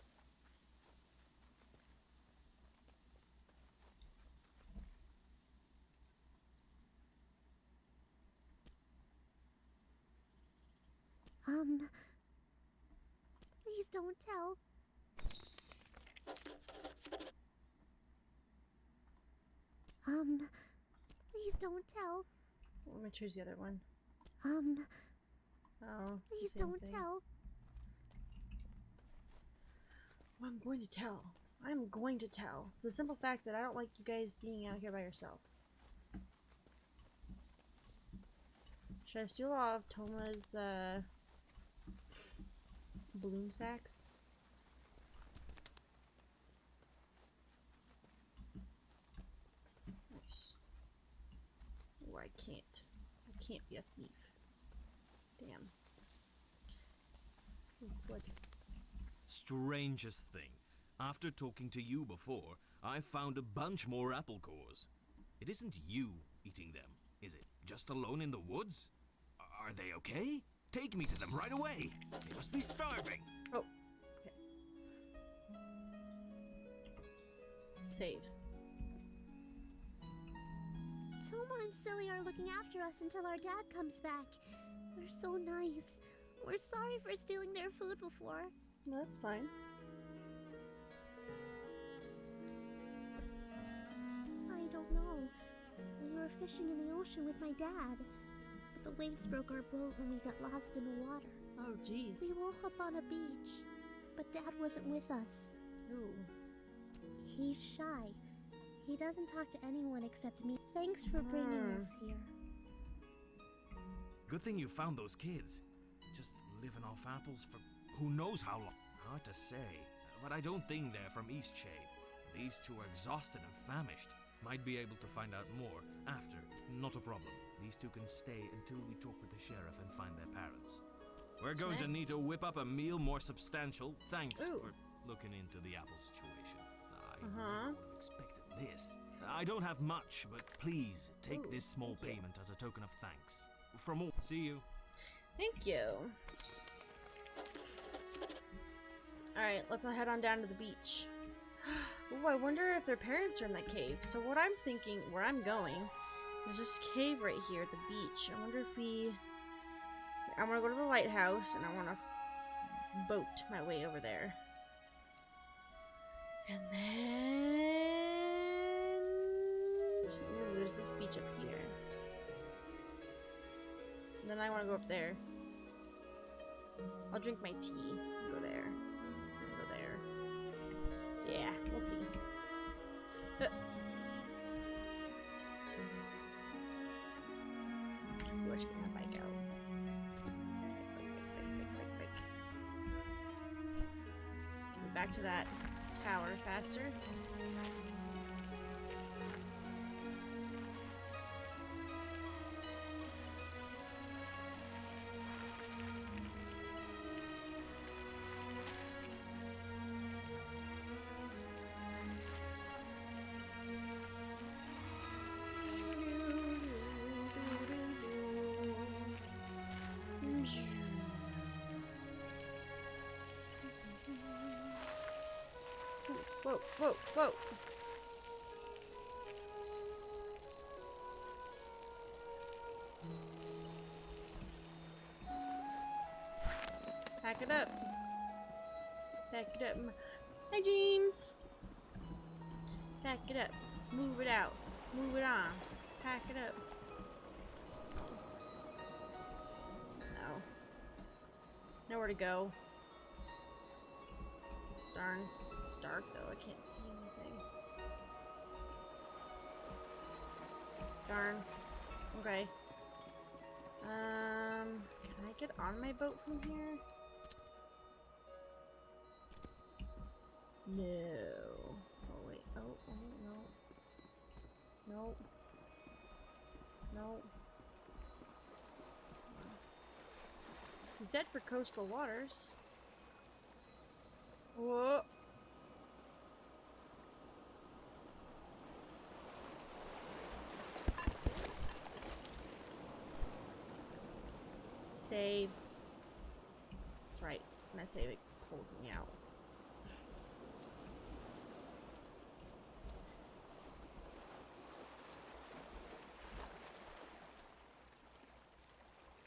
Please don't tell. Please don't tell. Let me choose the other one. Oh. Please don't tell. Well, I'm going to tell. I'm going to tell. The simple fact that I don't like you guys being out here by yourself. Should I steal all of Toma's bloom sacks? Nice. Oh, I can't. I can't be a thief. Damn. Ooh, what? Strangest thing. After talking to you before, I found a bunch more apple cores. It isn't you eating them, is it? Just alone in the woods? Are they okay? Take me to them right away. They must be starving. Oh. Okay. Save. Toma and Silly are looking after us until our dad comes back. They're so nice. We're sorry for stealing their food before. No, that's fine. I don't know. We were fishing in the ocean with my dad. But the waves broke our boat and we got lost in the water. Oh, jeez. We woke up on a beach, but Dad wasn't with us. Ooh. He's shy. He doesn't talk to anyone except me. Thanks for bringing us here. Good thing you found those kids. Just living off apples for who knows how long. Hard to say, but I don't think they're from Eastshade. These two are exhausted and famished. Might be able to find out more after. Not a problem. These two can stay until we talk with the sheriff and find their parents. We're going to need to whip up a meal more substantial. Thanks for looking into the apple situation. I would have expected this. I don't have much, but please take this small payment as a token of thanks. From all. See you. Thank you. Alright, let's head on down to the beach. Oh, I wonder if their parents are in that cave. So what I'm thinking, where I'm going, there's this cave right here at the beach. I wonder if I want to go to the lighthouse, and I want to boat my way over there. And then... Ooh, there's this beach up here. And then I want to go up there. I'll drink my tea and go there. Go there. Yeah, we'll see. Where should my bike go? Get back to that tower faster. Whoa, whoa, whoa. Pack it up. Pack it up. Hi, James. Pack it up. Move it out. Move it on. Pack it up. No. Nowhere to go. Darn. It's dark though, I can't see anything. Darn. Okay. Can I get on my boat from here? No. Oh wait. Oh no. Nope. Nope. Z for coastal waters. Whoa. Save. That's right. When I save, it pulls me out.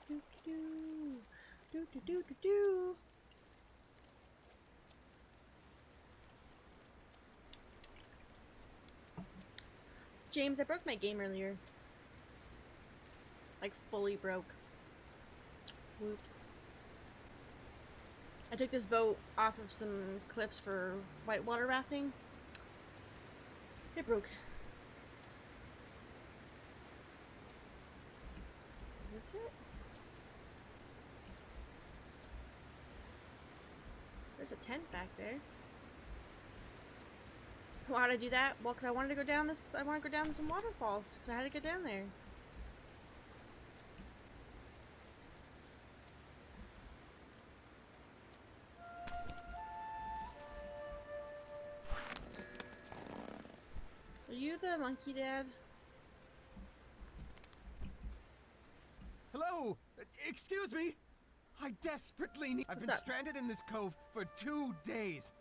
Do do do do do do. James, I broke my game earlier. Like fully broke. Whoops. I took this boat off of some cliffs for whitewater rafting, It broke. Is this it? There's a tent back there. Why did I do that? Well, because I wanted to go down this. I want to go down some waterfalls because I had to get down there. Are you the monkey dad? Hello! Excuse me! I desperately need... I've been stranded in this cove for 2 days.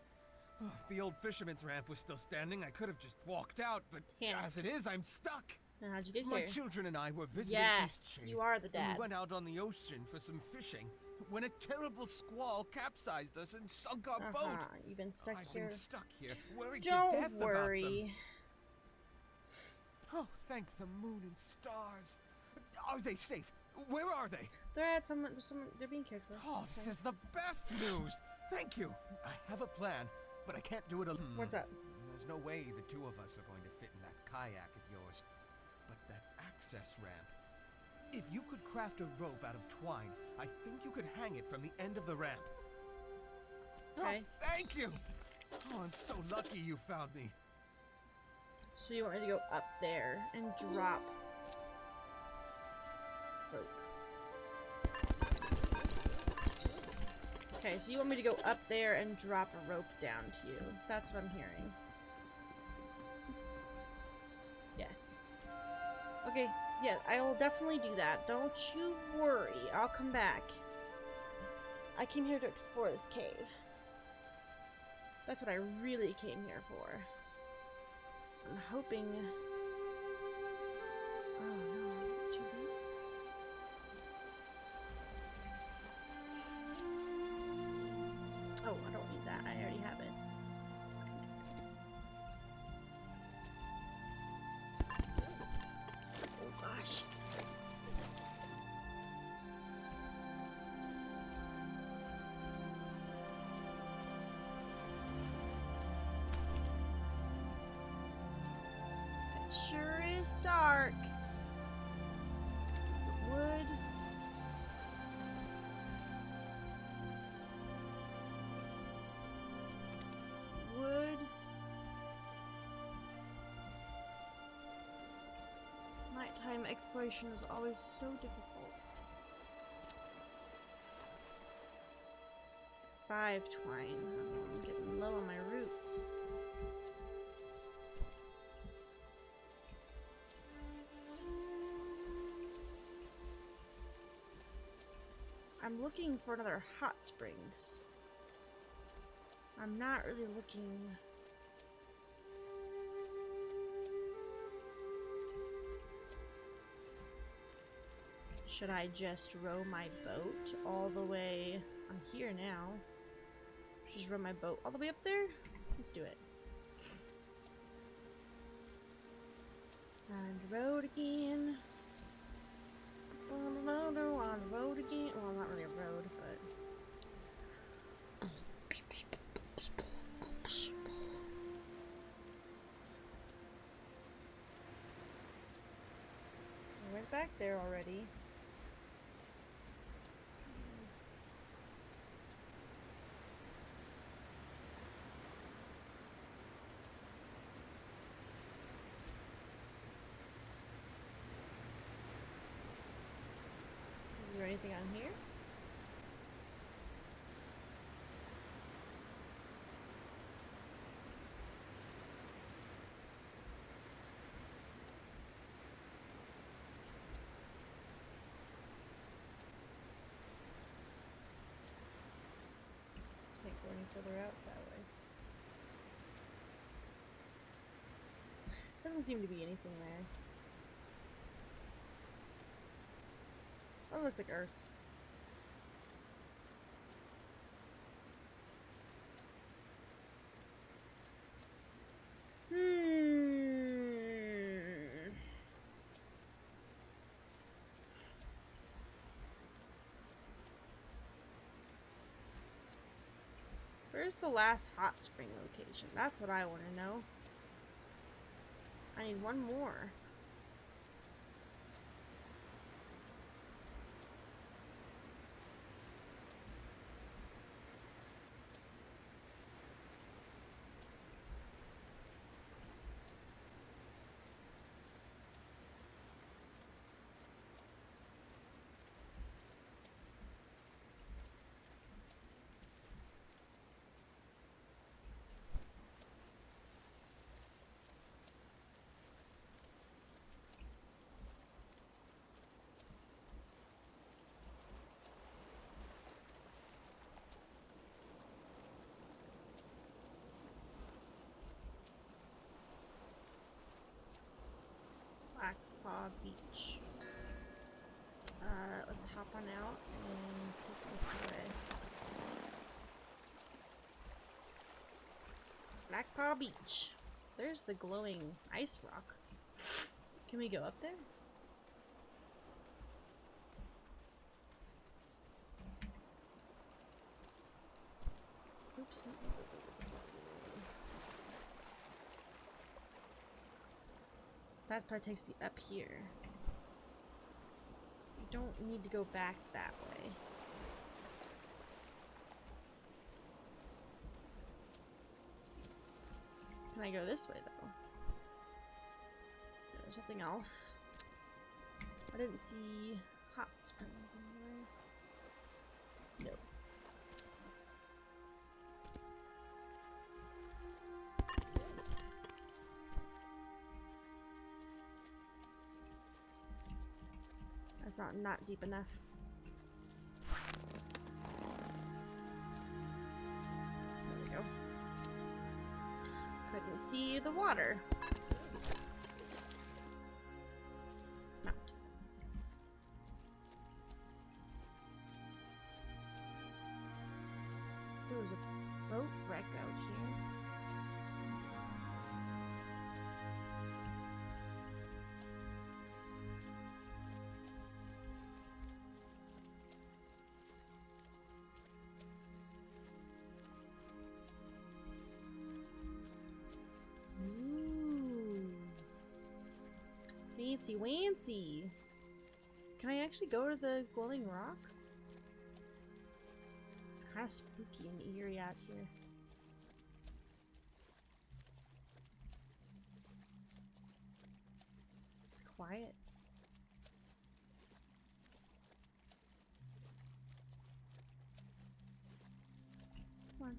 Oh, if the old fisherman's ramp was still standing, I could have just walked out, but as it is, I'm stuck. Now, how'd you get My here? children and I were visiting Eastshade. You are the dad. And we went out on the ocean for some fishing when a terrible squall capsized us and sunk our boat. You've been stuck I've here. been stuck here, worried Don't to death worry. about them. Oh, thank the moon and stars. Are they safe? Where are they? They're at some. They're being cared for. Oh, this is the best news. Thank you. I have a plan, but I can't do it alone. What's up? There's no way the two of us are going to fit in that kayak of yours. But that access ramp. If you could craft a rope out of twine, I think you could hang it from the end of the ramp. Okay. Oh, thank you. Oh, I'm so lucky you found me. So you want me to go up there and drop rope. Okay, so you want me to go up there and drop a rope down to you. That's what I'm hearing. Yes. Okay, yeah, I will definitely do that. Don't you worry. I'll come back. I came here to explore this cave. That's what I really came here for. I'm hoping... Oh no, too deep? Oh, I don't need that. I already have it. Oh gosh. It sure is dark. Some wood. Some wood. Nighttime exploration is always so difficult. 5 twine. Oh, I'm getting low on my roots. I'm looking for another hot springs. I'm not really looking... Should I just row my boat all the way... I'm here now. Just row my boat all the way up there? Let's do it. On the road again. On the road again. Well, not really a road, but... I went back there already. Is there anything on here? Can't go any further out that way. Doesn't seem to be anything there. Oh, looks like Earth. Where's the last hot spring location? That's what I want to know. I need one more. Black Paw Beach. Let's hop on out and take this way. Black Paw Beach. There's the glowing ice rock. Can we go up there? Oops. That part takes me up here. I don't need to go back that way. Can I go this way though? There's nothing else. I didn't see hot springs anywhere. No. That's not deep enough. There we go. Couldn't see the water. Not. There was a boat wreck out here. Fancy wancy. Can I actually go to the glowing rock? It's kind of spooky and eerie out here. It's quiet. Come on.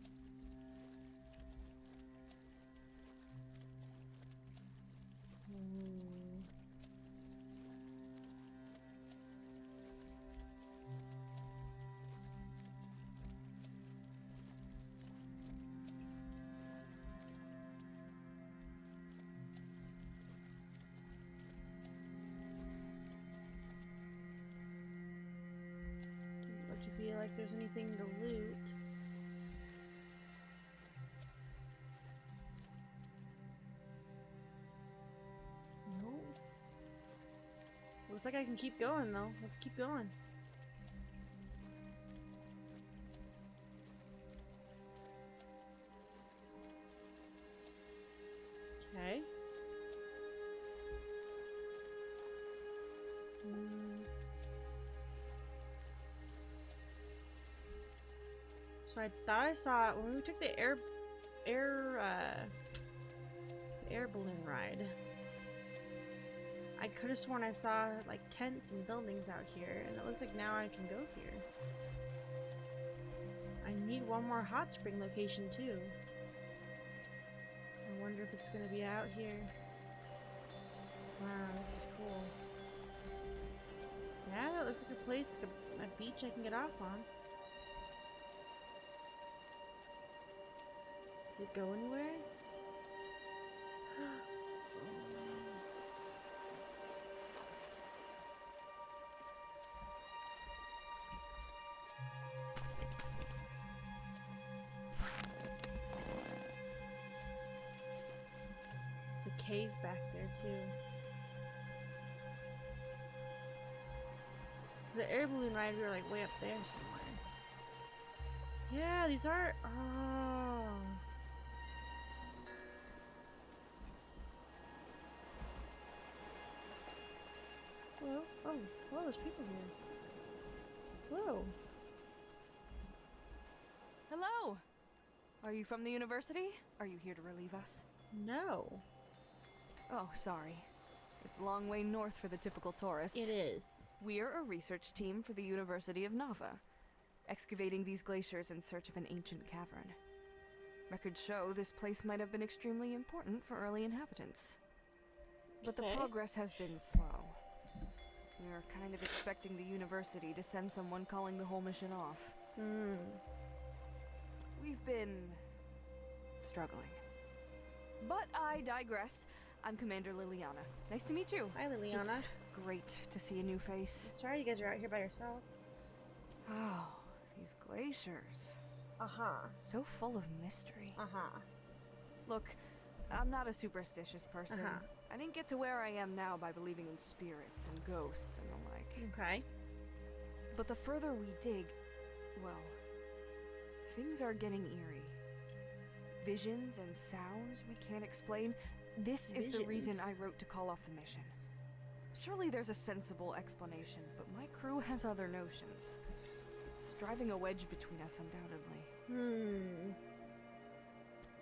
Doesn't look to be like there's anything to loot. No. Looks like I can keep going though. Let's keep going. Okay. So I thought I saw it when we took the air balloon ride. I could have sworn I saw like tents and buildings out here, and it looks like now I can go here. I need one more hot spring location too. I wonder if it's gonna be out here. Wow, this is cool. Yeah, that looks like a place, like a beach I can get off on. Did it go anywhere? There's a cave back there too. The air balloon ride, we were like way up there somewhere. Yeah, these are. Oh. Hello? Oh, hello, there's people here. Whoa. Hello! Are you from the university? Are you here to relieve us? No. Oh, sorry. It's a long way north for the typical tourist. It is. We're a research team for the University of Nava, excavating these glaciers in search of an ancient cavern. Records show this place might have been extremely important for early inhabitants. But the progress has been slow. We were kind of expecting the university to send someone calling the whole mission off. We've been struggling. But I digress. I'm Commander Liliana. Nice to meet you. Hi, Liliana. It's great to see a new face. Sorry you guys are out here by yourself. Oh, these glaciers. Uh-huh. So full of mystery. Uh-huh. Look, I'm not a superstitious person. Uh-huh. I didn't get to where I am now by believing in spirits and ghosts and the like. Okay. But the further we dig, well, things are getting eerie. Visions and sounds we can't explain. This is the reason I wrote to call off the mission. Surely there's a sensible explanation, but my crew has other notions. It's driving a wedge between us, undoubtedly.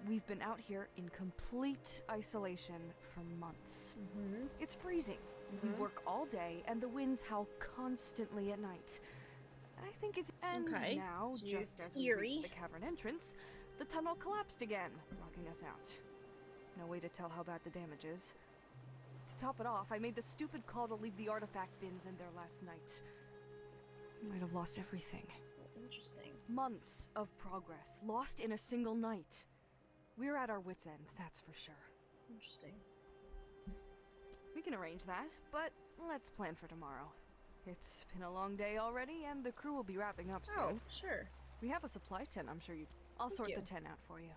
We've been out here in complete isolation for months. It's freezing. We work all day, and the winds howl constantly at night. I think it's now, so just as we reach the cavern entrance, the tunnel collapsed again, blocking us out. No way to tell how bad the damage is. To top it off, I made the stupid call to leave the artifact bins in there last night. We might have lost everything. Interesting. Months of progress, lost in a single night. We're at our wits' end, that's for sure. Interesting. We can arrange that, but let's plan for tomorrow. It's been a long day already, and the crew will be wrapping up soon. Oh, sure. We have a supply tent, I'm sure I'll sort the tent out for you.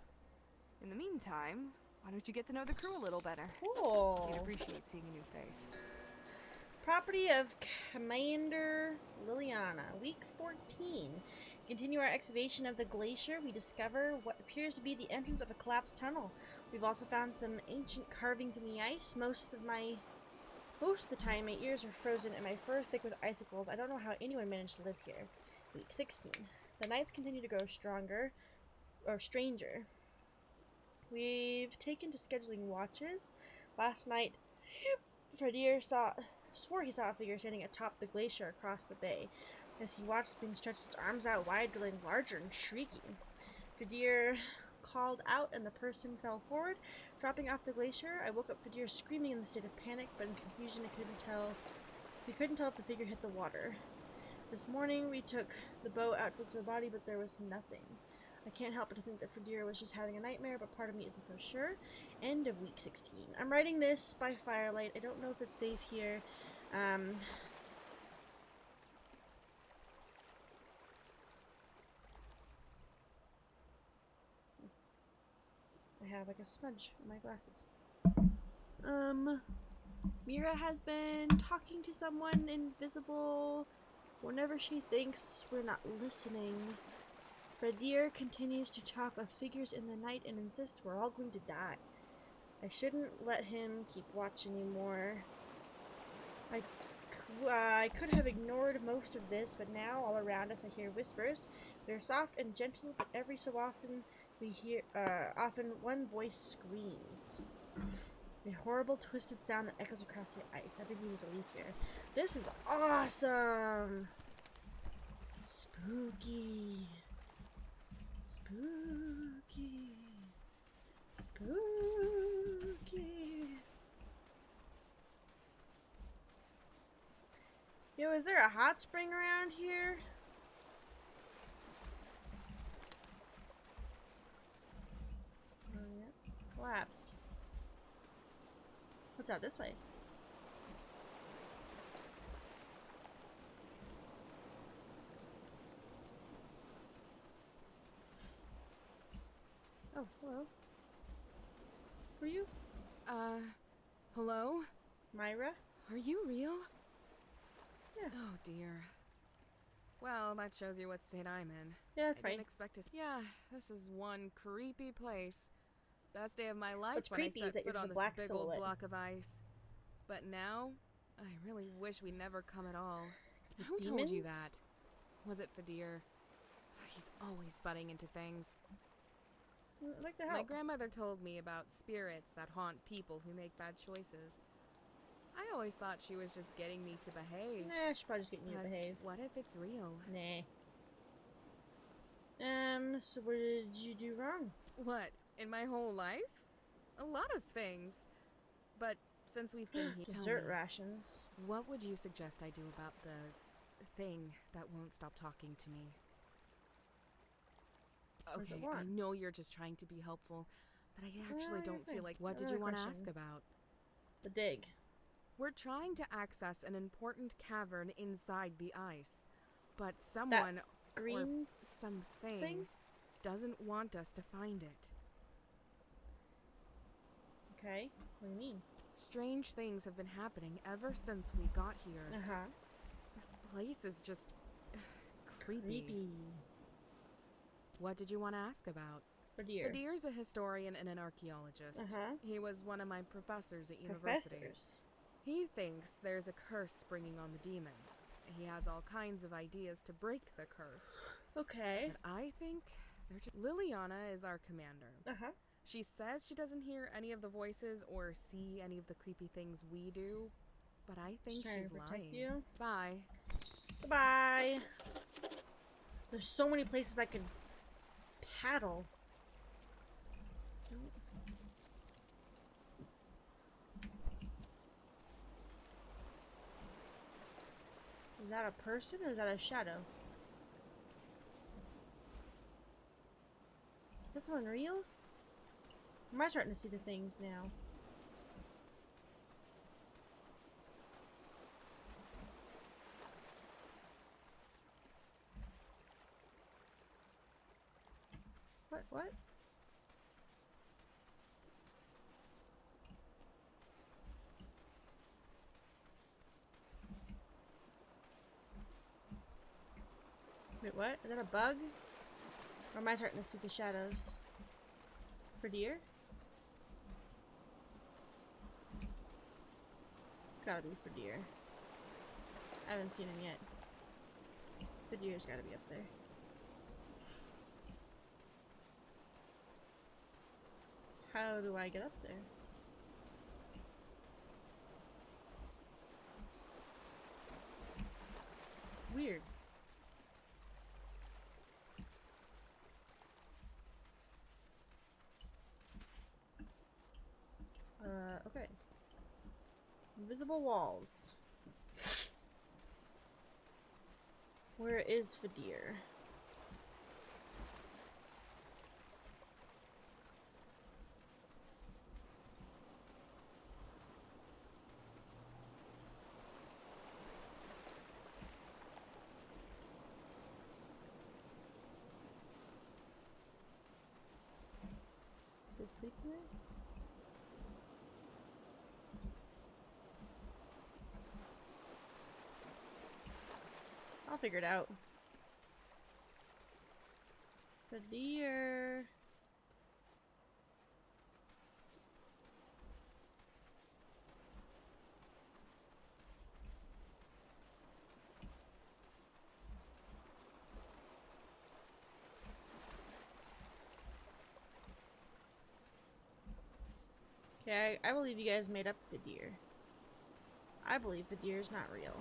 In the meantime, why don't you get to know the crew a little better? Cool. You'd appreciate seeing a new face. Property of Commander Liliana, week 14. Continue our excavation of the glacier. We discover what appears to be the entrance of a collapsed tunnel. We've also found some ancient carvings in the ice. Most of the time, my ears are frozen and my fur thick with icicles. I don't know how anyone managed to live here. Week 16. The nights continue to grow stranger. We've taken to scheduling watches. Last night, Fredier swore he saw a figure standing atop the glacier across the bay. As he watched, the thing stretched its arms out wide, growing larger and shrieking. Fredier called out and the person fell forward, dropping off the glacier. I woke up Fredier screaming in a state of panic, but in confusion we couldn't tell if the figure hit the water. This morning we took the boat out to look for the body, but there was nothing. I can't help but to think that Fredier was just having a nightmare, but part of me isn't so sure. End of week 16. I'm writing this by firelight. I don't know if it's safe here. I have like a smudge in my glasses. Mira has been talking to someone invisible whenever she thinks we're not listening. Fredier continues to talk of figures in the night and insists we're all going to die. I shouldn't let him keep watch anymore. I could have ignored most of this, but now all around us I hear whispers. They're soft and gentle, but every so often we hear, one voice screams. A horrible, twisted sound that echoes across the ice. I think we need to leave here. This is awesome! Spooky. Spooky. Spooky. Yo, is there a hot spring around here? Oh, yeah. It's collapsed. What's out this way? Oh, hello. Who are you? Hello? Myra? Are you real? Yeah. Oh, dear. Well, that shows you what state I'm in. Yeah, that's I fine. didn't expect to. Yeah, this is one creepy place. Best day of my life What's when I creepy is set that you're foot just on a this black big silhouette. old block of ice. But now, I really wish we never come at all. The Who told you demons? that? Was it Fadir? He's always butting into things. I'd like to My help. grandmother told me about spirits that haunt people who make bad choices. I always thought she was just getting me to behave. Nah, she's probably just getting you to But behave. what if it's real? Nah. So what did you do wrong? What, in my whole life? A lot of things. But since we've been here, Dessert tell me, rations. what would you suggest I do about the thing that won't stop talking to me? What does it Okay, I want? know you're just trying to be helpful, but I actually you're don't fine. feel like... What did Another you want to question. ask about? The dig. We're trying to access an important cavern inside the ice, but someone or green something thing? doesn't want us to find it. Okay. What do you mean? Strange things have been happening ever since we got here. Uh-huh. This place is just creepy. What did you want to ask about? Fadir. Fadir's a historian and an archaeologist. Uh-huh. He was one of my professors at university. Professors. He thinks there's a curse springing on the demons. He has all kinds of ideas to break the curse. Okay. But I think they're just... Liliana is our commander. Uh-huh. She says she doesn't hear any of the voices or see any of the creepy things we do, but I think Just trying she's to protect lying. you. Bye. Goodbye. There's so many places I could paddle. Is that a person or is that a shadow? That's unreal? Am I starting to see the things now? What? Wait, what? Is that a bug? Or am I starting to see the shadows? For deer? It's gotta be for deer. I haven't seen him yet. The deer's gotta be up there. How do I get up there? Weird. Okay. Invisible walls. Where is Fadir? Is he sleeping there? I'll figure it out. The deer. Okay, I believe you guys made up Fadir. I believe Fadir is not real.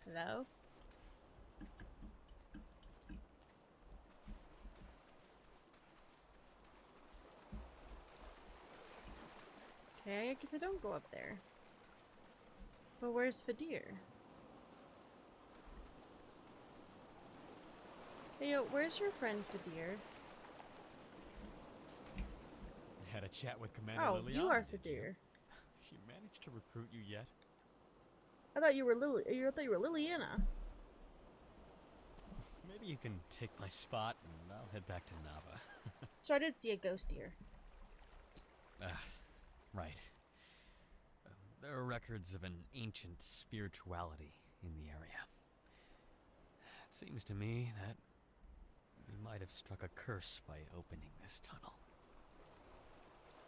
Hello? Okay, I guess I don't go up there. But where's Fadir? Hey, yo, where's your friend Fadir? Had a chat with Commander Oh, Liliana, you are did you? Fadir. She managed to recruit you yet? I thought you were Liliana. Maybe you can take my spot and I'll head back to Nava. So I did see a ghost deer. Right. There are records of an ancient spirituality in the area. It seems to me that we might have struck a curse by opening this tunnel.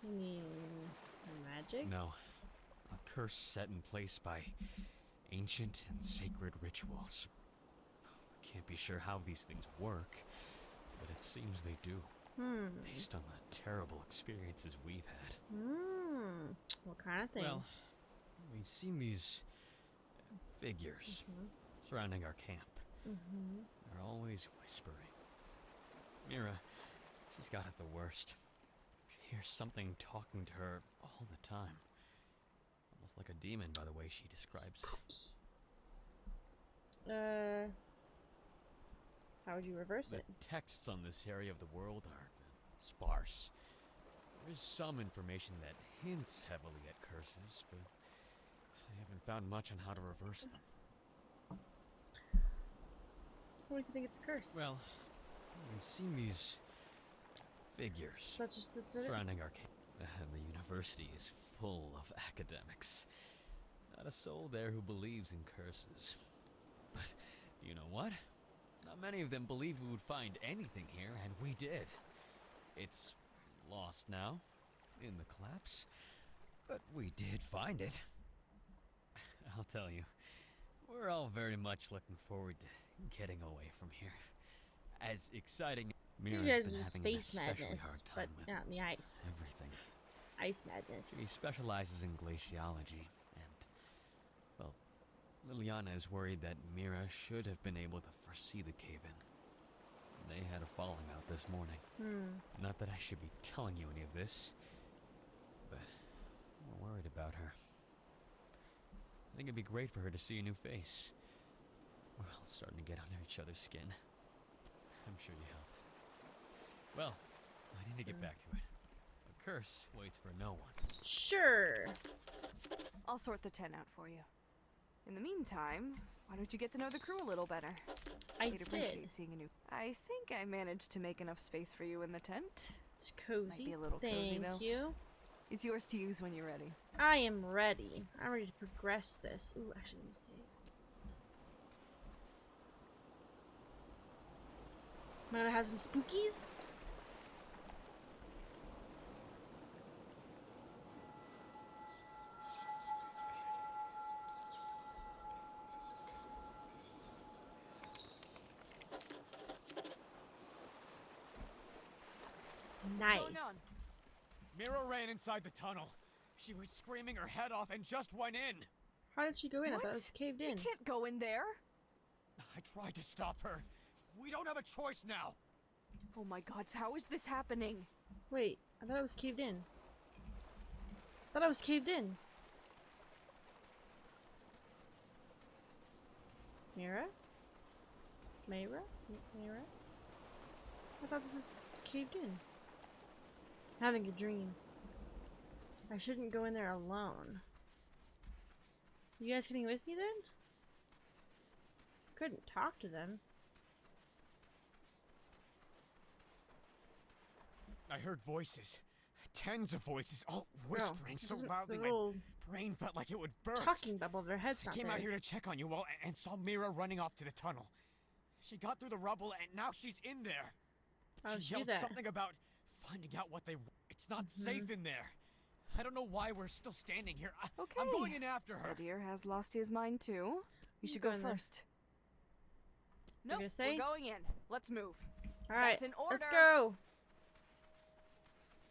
You mean magic? No. A curse set in place by ancient and sacred rituals. Can't be sure how these things work, but it seems they do. Based on the terrible experiences we've had. What kind of things? Well, we've seen these figures surrounding our camp. They're always whispering. Mira, she's got it the worst. She hears something talking to her all the time. Almost like a demon by the way she describes it. How would you reverse it? The texts on this area of the world are sparse. There is some information that hints heavily at curses, but I haven't found much on how to reverse them. What do you think it's a curse? Well, we've seen these figures that's surrounding our camp. The university is full of academics. Not a soul there who believes in curses. But you know what? Not many of them believed we would find anything here, and we did. It's lost now, in the collapse, but we did find it. I'll tell you, we're all very much looking forward to getting away from here. As exciting, you guys are space madness, but not in the ice. Everything. Ice madness. She specializes in glaciology, and, well, Liliana is worried that Mira should have been able to foresee the cave-in. They had a falling out this morning. Not that I should be telling you any of this, but we're worried about her. I think it'd be great for her to see a new face. We're all starting to get under each other's skin. I'm sure you helped. Well, I need to get back to it. A curse waits for no one. Sure. I'll sort the tent out for you. In the meantime, why don't you get to know the crew a little better? I'd appreciate seeing a new. I think I managed to make enough space for you in the tent. It's cozy. Might be a little cozy though. Thank you. It's yours to use when you're ready. I am ready. I'm ready to progress this. Ooh, actually, let me see. Am I gonna have some spookies? Nice. What's going on? Mira ran inside the tunnel. She was screaming her head off and just went in. How did she go in? What? I thought it was caved in. You can't go in there. I tried to stop her. We don't have a choice now. Oh my gods, how is this happening? Wait, I thought it was caved in. I thought I was caved in. Mira? Mira? Mira? I thought this was caved in. Having a dream. I shouldn't go in there alone. You guys coming with me then? Couldn't talk to them. I heard voices. Tens of voices, all whispering so loudly my brain felt like it would burst. Talking bubble, their heads not I came there. out here to check on you all and saw Mira running off to the tunnel. She got through the rubble and now she's in there. She yelled something about finding out what they... It's not safe in there. I don't know why we're still standing here. I'm going in after her. The deer has lost his mind too. You should go first. Nope, we're going in. Let's move. Alright, That's in order. let's go.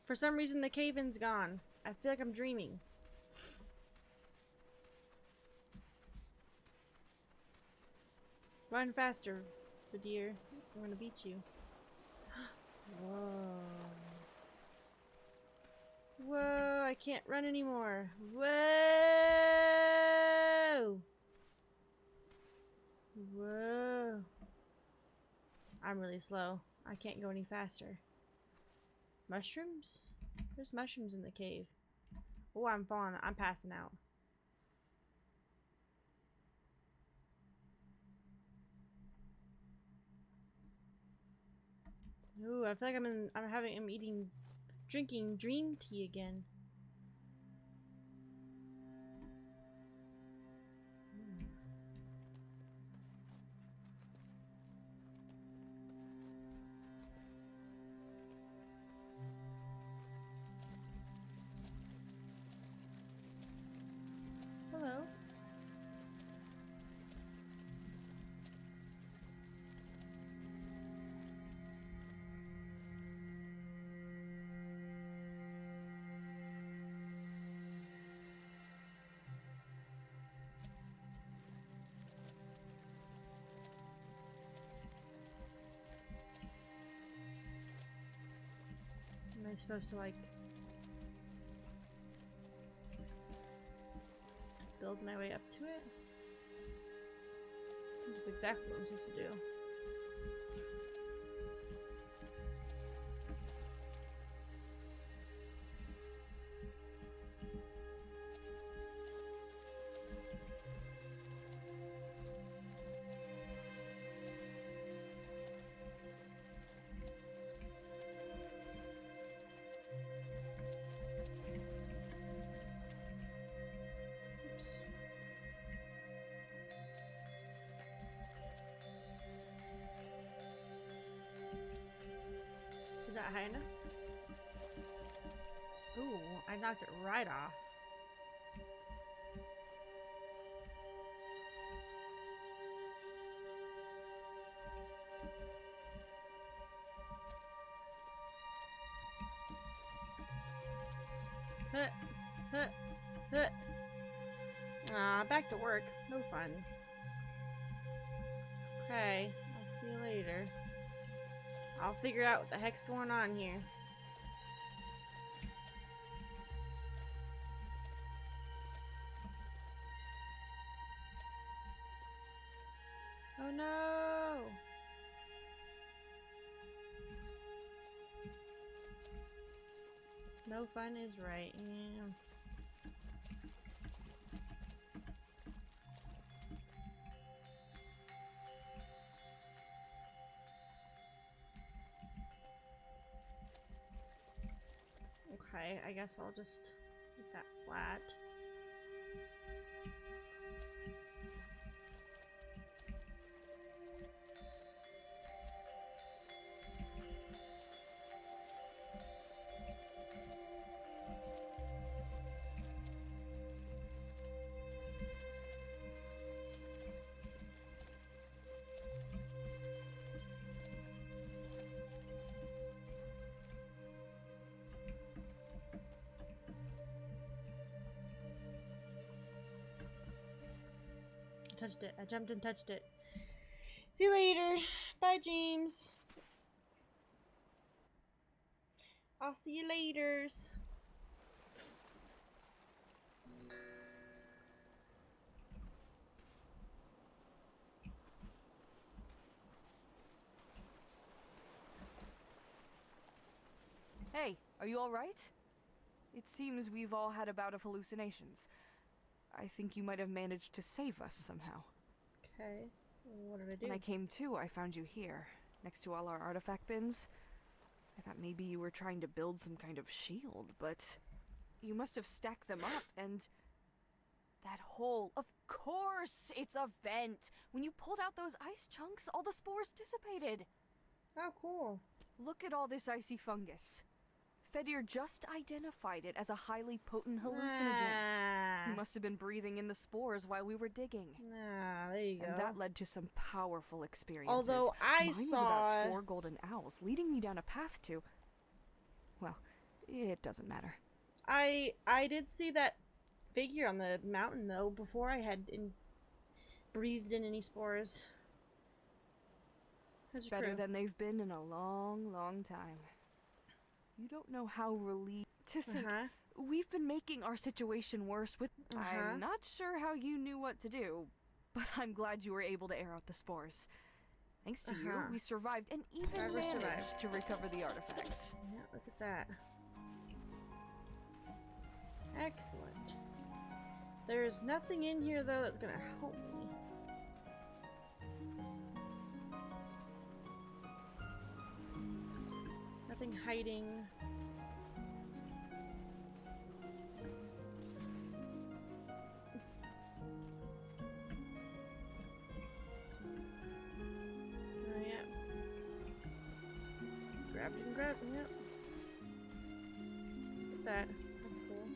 For some reason the cave-in's gone. I feel like I'm dreaming. Run faster, the deer. I'm gonna beat you. Whoa. Whoa, I can't run anymore. Whoa! Whoa. I'm really slow. I can't go any faster. Mushrooms? There's mushrooms in the cave. Oh, I'm falling. I'm passing out. Ooh, I feel like I'm drinking dream tea again. Hello. Am I supposed to like build my way up to it? I think that's exactly what I'm supposed to do. Oops. Is that high enough? Ooh, I knocked it right off. Huh, huh, huh. Ah, back to work. No fun. Okay, I'll see you later. I'll figure out what the heck's going on here. Oh no! No fun is right, yeah. Okay, I guess I'll just make that flat. Touched it. I jumped and touched it. See you later. Bye, James. I'll see you laters. Hey, are you all right? It seems we've all had a bout of hallucinations. I think you might have managed to save us somehow. Okay. What did I do? When I came to, I found you here, next to all our artifact bins. I thought maybe you were trying to build some kind of shield, but you must have stacked them up and... That hole, of course! It's a vent! When you pulled out those ice chunks, all the spores dissipated! Oh, cool. Look at all this icy fungus. Fedir just identified it as a highly potent hallucinogen. You must have been breathing in the spores while we were digging. There you go. And that led to some powerful experiences. Although Mine was about 4 golden owls, leading me down a path to... Well, it doesn't matter. I did see that figure on the mountain, though, before I had breathed in any spores. Better than they've been in a long, long time. You don't know how relieved to think we've been making our situation worse with... I'm not sure how you knew what to do, but I'm glad you were able to air out the spores. Thanks to you, we survived and even managed to recover the artifacts. Yeah, look at that. Excellent. There's nothing in here, though, that's gonna help me. something hiding. Oh yeah. Grabbed and grabbed, yep. Look at that. That's cool.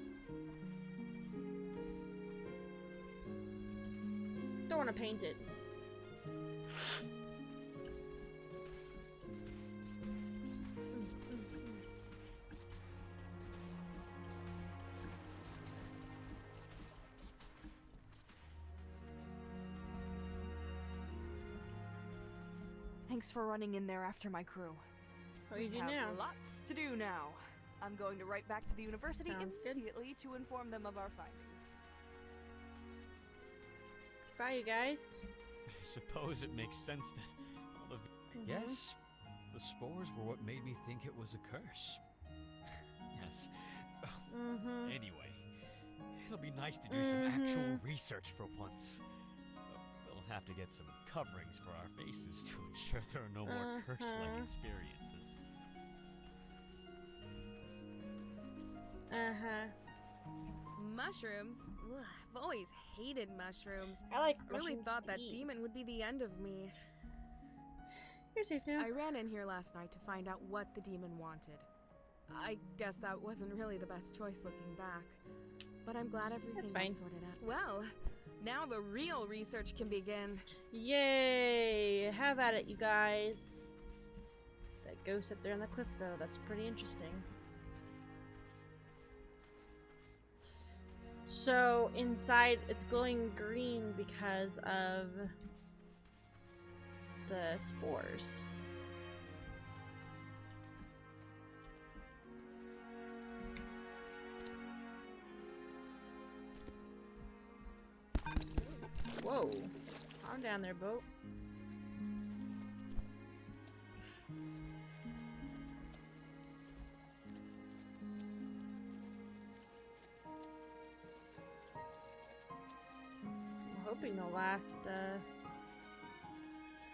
Don't want to paint it. Thanks for running in there after my crew. What do you do have now? Lots to do now. I'm going to write back to the university Sounds immediately to inform them of our findings. Bye, you guys. I suppose it makes sense that all the... Yes, the spores were what made me think it was a curse. Yes. Anyway, it'll be nice to do some actual research for once. We'll have to get some coverings for our faces to ensure there are no more curse-like experiences. Mushrooms? Ugh, I've always hated mushrooms. I like really mushrooms thought to that eat. demon would be the end of me. You're safe now. I ran in here last night to find out what the demon wanted. I guess that wasn't really the best choice looking back, but I'm glad everything That's fine. got sorted out. Well, now the real research can begin. Yay! Have at it, you guys. That ghost up there on the cliff, though, that's pretty interesting. So, inside, it's glowing green because of the spores. Whoa. Calm down there, boat. I'm hoping the last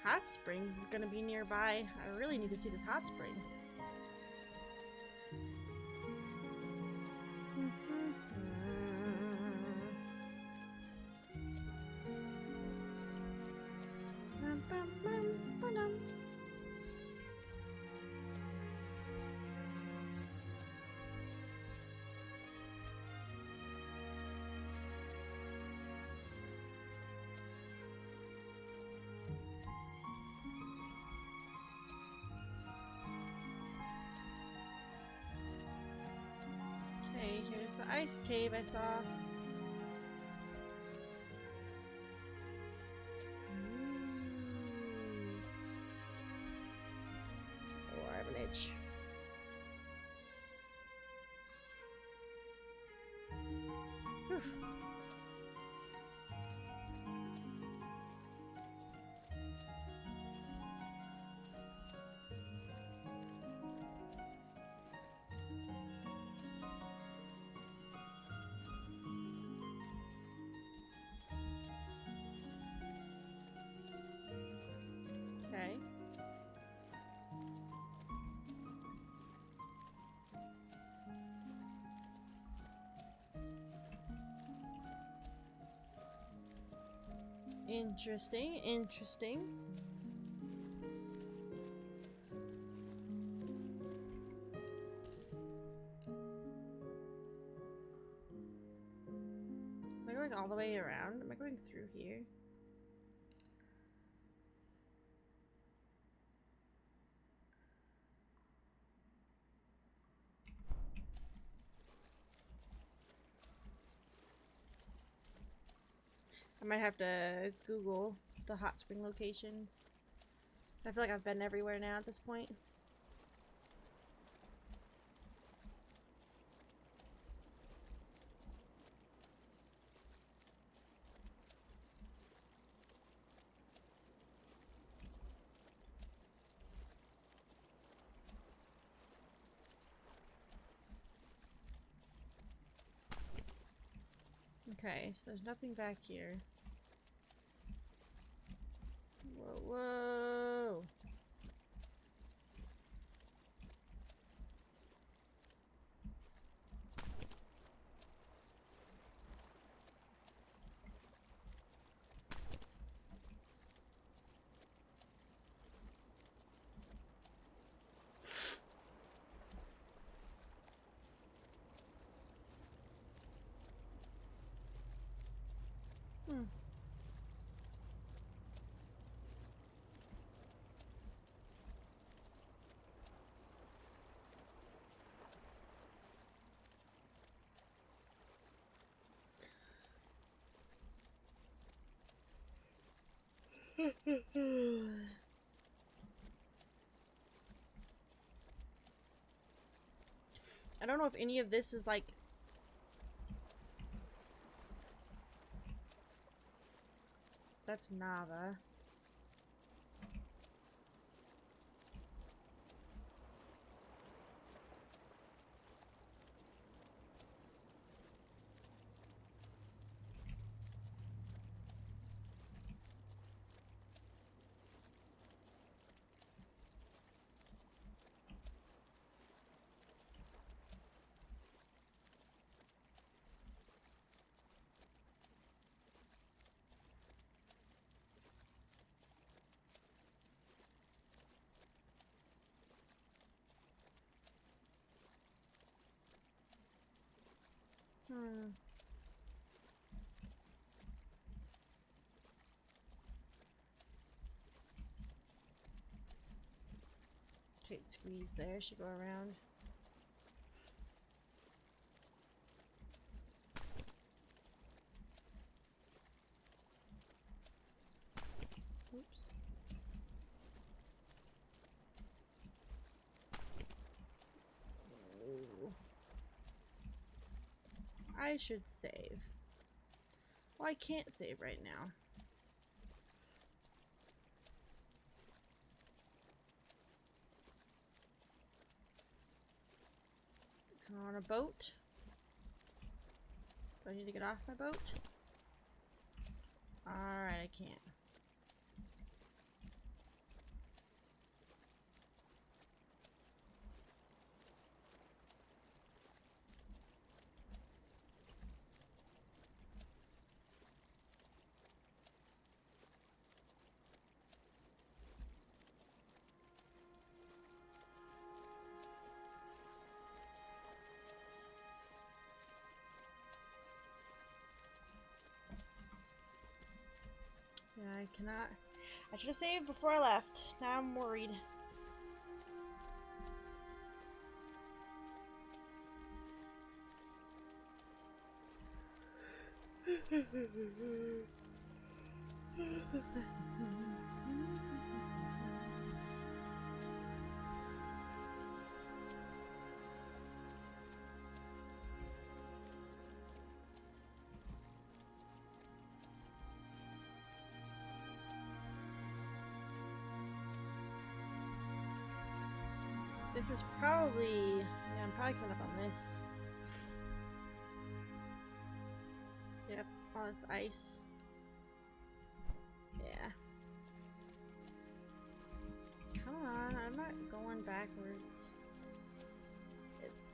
hot springs is gonna be nearby. I really need to see this hot spring. Okay, here's the ice cave I saw. Oh, I have an itch. Whew. Okay. Interesting, interesting. Am I going all the way around? Am I going through here? I might have to Google the hot spring locations. I feel like I've been everywhere now at this point. Okay, so there's nothing back here. Whoa, whoa. Hmm. I don't know if any of this is like that's Nava. Hmm. Okay, squeeze there. Should go around. Oops. Oh. I should save. Well, I can't save right now. So I'm on a boat. Do I need to get off my boat? Alright, I can't. Yeah, I cannot. I should have saved before I left. Now I'm worried. This is probably, yeah, I'm probably coming up on this. Yep, all this ice. Yeah. Come on, I'm not going backwards.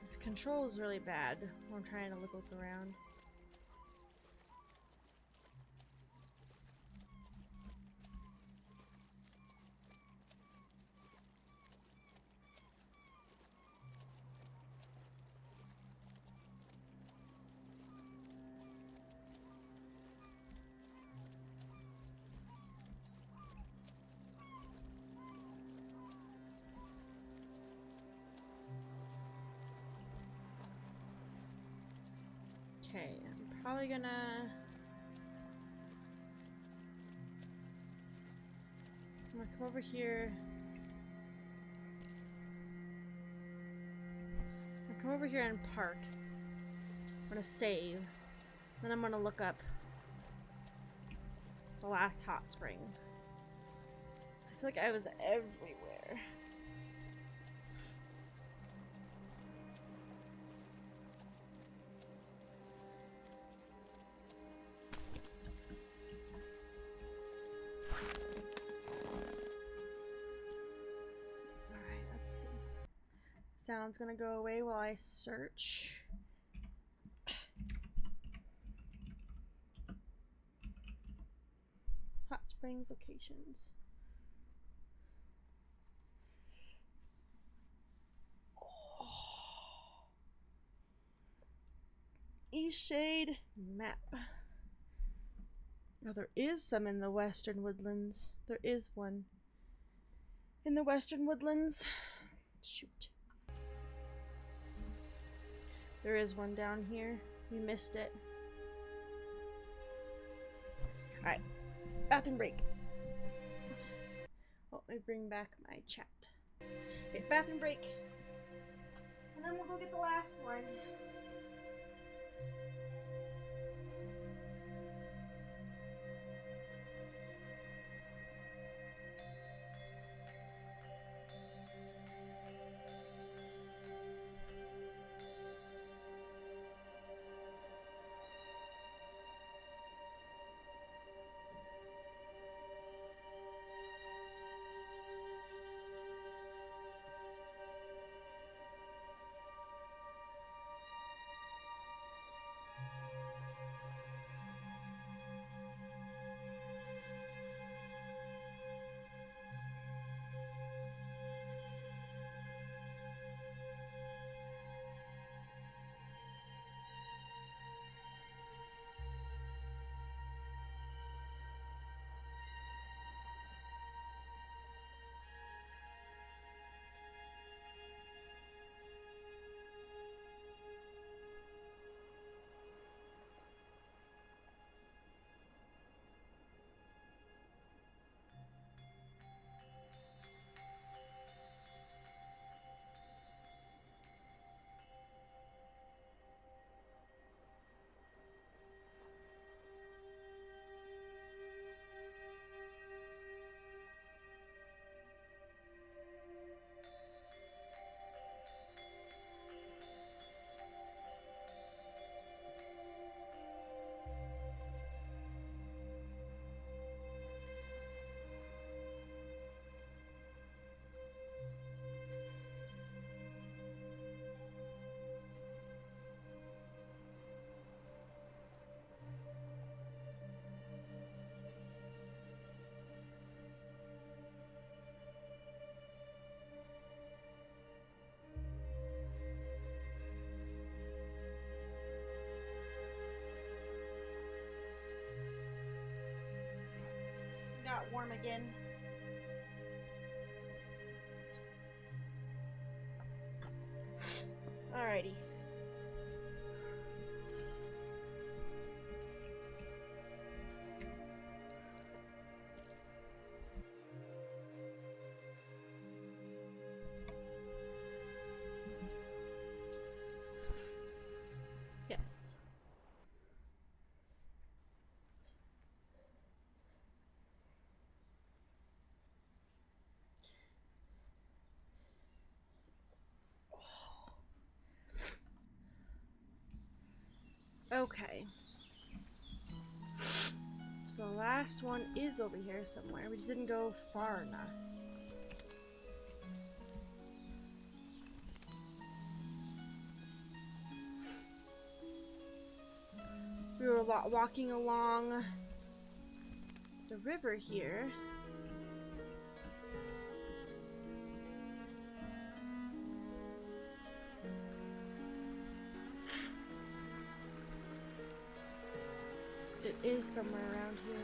This control is really bad when I'm trying to look around. Okay, I'm probably gonna... I'm gonna come over here. I'm gonna come over here and park. I'm gonna save. Then I'm gonna look up the last hot spring. I feel like I was everywhere. Sound's gonna go away while I search. Hot springs locations. Oh. Eastshade map. Oh, there is some in the western woodlands. There is one in the western woodlands. Shoot. There is one down here. We missed it. Alright. Bathroom break. Oh, let me bring back my chat. Okay, bathroom break. And then we'll go get the last one. Got warm again. Alrighty. Yes. Okay. So the last one is over here somewhere. We just didn't go far enough. We were walking along the river here. It is somewhere around here.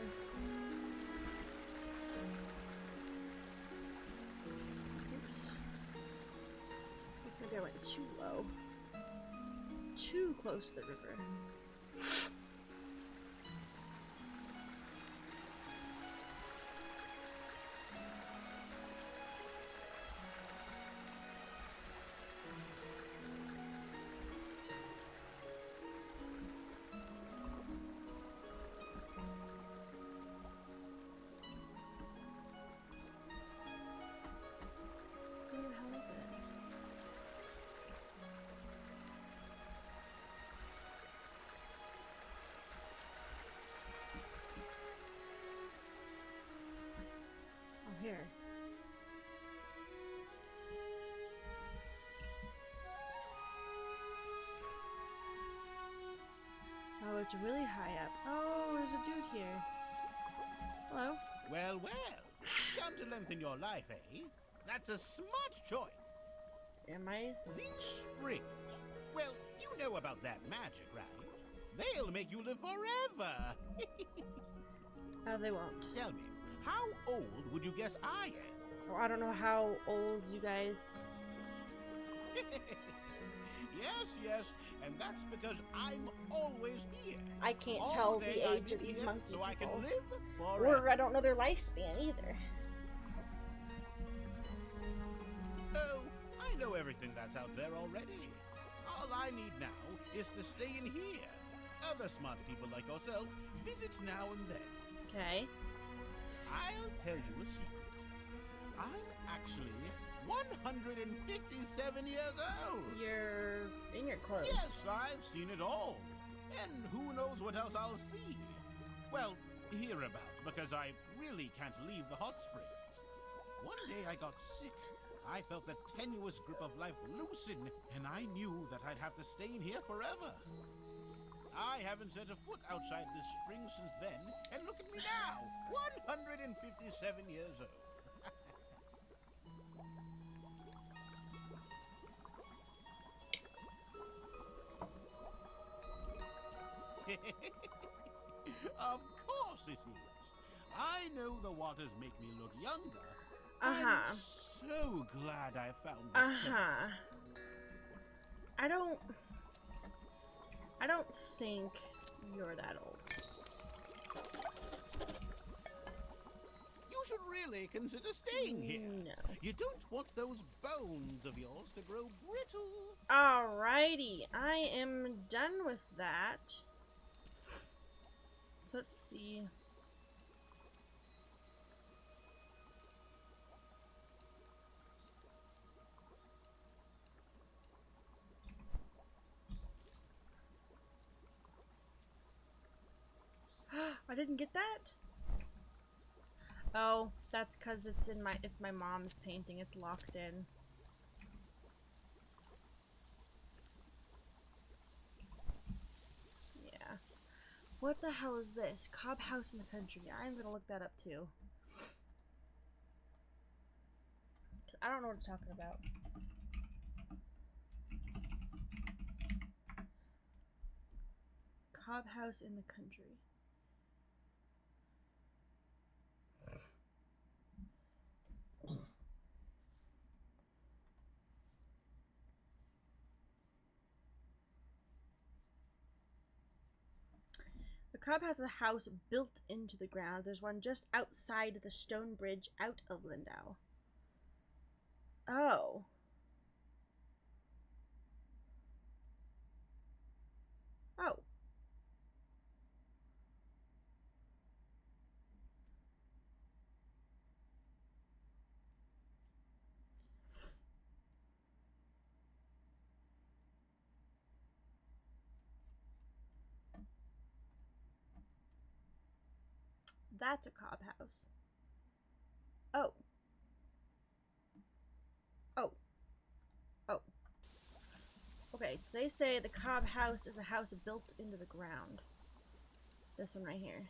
Oops. I guess maybe I went too low. Too close to the river. Here. Oh, it's really high up. Oh, there's a dude here. Hello. Well, well. Come to lengthen your life, eh? That's a smart choice. Am I? These springs. Well, you know about that magic, right? They'll make you live forever. Oh, they won't. Tell me, how old would you guess I am? Oh, I don't know how old you guys... Yes, and that's because I'm always here. I can't All tell day the I've age of been these here, monkey so I can people. live forever. Or I don't know their lifespan either. Oh, I know everything that's out there already. All I need now is to stay in here. Other smart people like yourself visit now and then. Okay. I'll tell you a secret. I'm actually 157 years old. You're in your clothes. Yes, I've seen it all. And who knows what else I'll see. Well, hear about, because I really can't leave the hot springs. One day I got sick. I felt the tenuous grip of life loosen, and I knew that I'd have to stay in here forever. I haven't set a foot outside this spring since then, and look at me now, 157 years old. Of course it is. I know the waters make me look younger. I'm so glad I found this place. I don't think you're that old. You should really consider staying here. No. You don't want those bones of yours to grow brittle. Alrighty, I am done with that. So let's see. I didn't get that? Oh, that's cuz it's my mom's painting. It's locked in. Yeah. What the hell is this? Cobb House in the Country. I'm gonna look that up too. I don't know what it's talking about. Cobb House in the Country. The Cobb House is a house built into the ground. There's one just outside the stone bridge out of Lindau. Oh. Oh. That's a Cobb House. Oh. Oh. Oh. Okay, so they say the Cobb House is a house built into the ground. This one right here.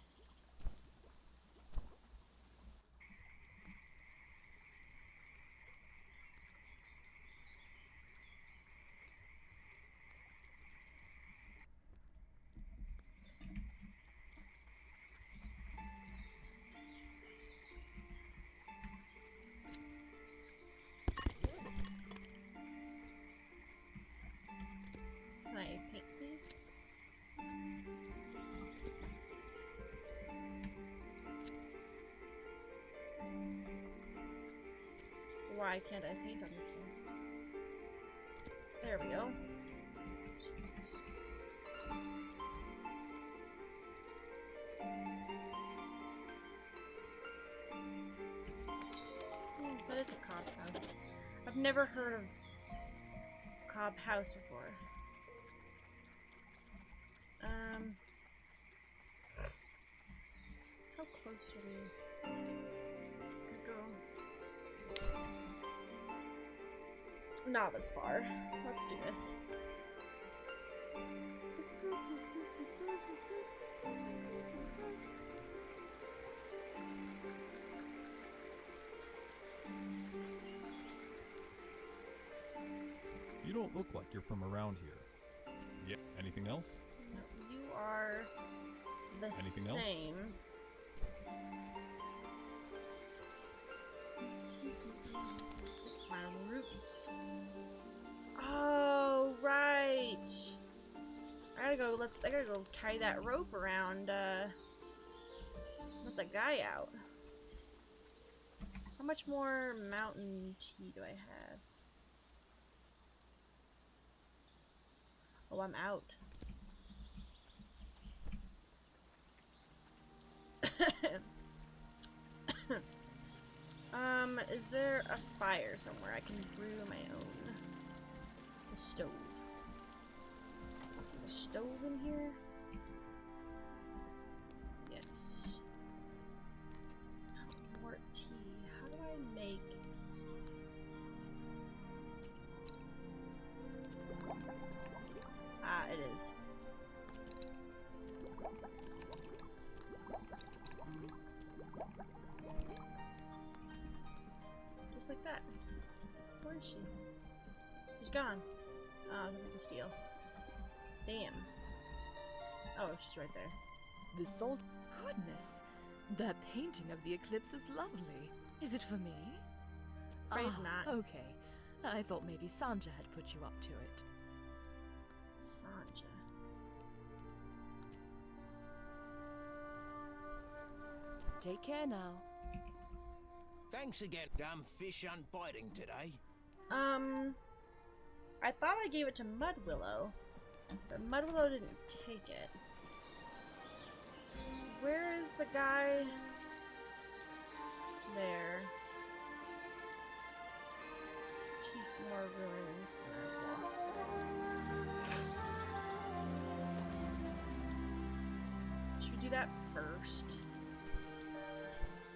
Can I paint these? Why can't I paint on this one? There we go. But it's a Cobb House. I've never heard of Cobb House before. How close are we? Could go. Not this far. Let's do this. You don't look like you're from around here. Yeah. Anything else? No, you are the Anything same. else? My roots. Oh, right. I gotta go carry that rope around, let the guy out. How much more mountain tea do I have? Oh, I'm out. Is there a fire somewhere I can brew my own? The stove. A stove in here? Yes. More tea. How do I make... Ah, it is. Just like that. Where is she? She's gone. Oh, nothing to steal. Damn. Oh, she's right there. The salt. Goodness! That painting of the eclipse is lovely. Is it for me? Afraid not. Okay. I thought maybe Sanja had put you up to it. Sanja. Take care now. Thanks again. Damn fish aren't biting today. I thought I gave it to Mud Willow, but Mud Willow didn't take it. Where is the guy? There. Teeth more ruins. Should we do that first?